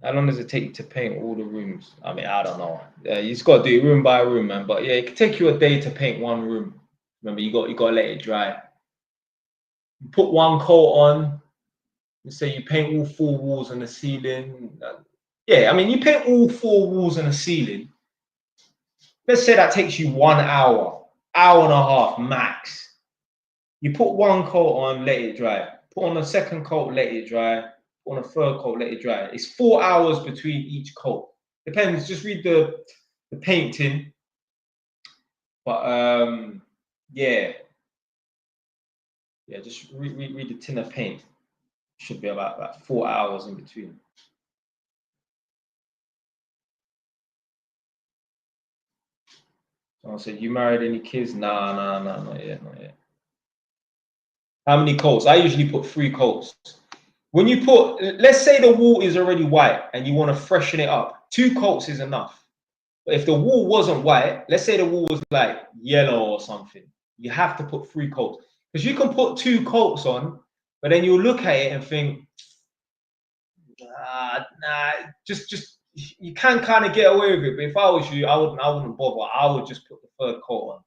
How long does it take to paint all the rooms? I mean, I don't know. You just got to do it room by room, man. But yeah, it could take you a day to paint one room. Remember, you got to let it dry. You put one coat on. You say you paint all 4 walls and the ceiling. Yeah, I mean, you paint all 4 walls and the ceiling. Let's say that takes you 1 hour, hour and a half max. You put one coat on, let it dry. Put on a second coat, let it dry. On a third coat, let it dry. It's 4 hours between each coat. Depends. Just read the painting. But yeah, Yeah, just read the tin of paint. Should be about 4 hours in between. Someone said, you married any kids? Nah, not yet. How many coats? I usually put 3 coats. When you put, let's say the wall is already white and you want to freshen it up, 2 coats is enough. But if the wall wasn't white, let's say the wall was like yellow or something, you have to put 3 coats. Because you can put 2 coats on, but then you'll look at it and think, just you can kind of get away with it. But if I was you, I wouldn't bother. I would just put the 3rd coat on.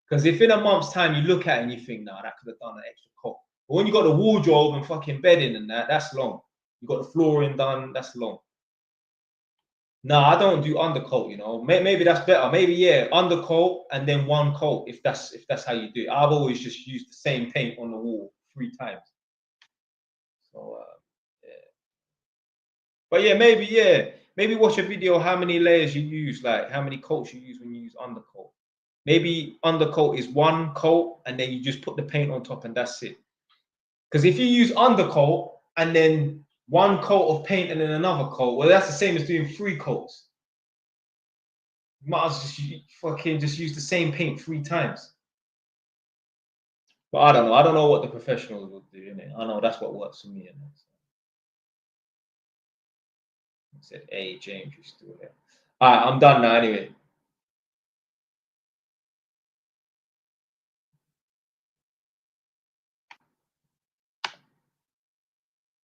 Because if in a month's time you look at it and you think, nah, that could have done an extra coat. But when you got the wardrobe and fucking bedding and that's long. You got the flooring done, that's long. No, I don't do undercoat, you know. Maybe that's better. Maybe, yeah, undercoat and then 1 coat if that's how you do it. I've always just used the same paint on the wall 3 times. So yeah. But yeah, maybe watch a video how many layers you use, like how many coats you use when you use undercoat. Maybe undercoat is 1 coat and then you just put the paint on top and that's it. Because if you use undercoat and then 1 coat of paint and then another coat, well, that's the same as doing 3 coats. You might as well just use the same paint 3 times. But I don't know. I don't know what the professionals would do, innit? I know that's what works for me. I said, hey, James, you're still there. All right, I'm done now anyway.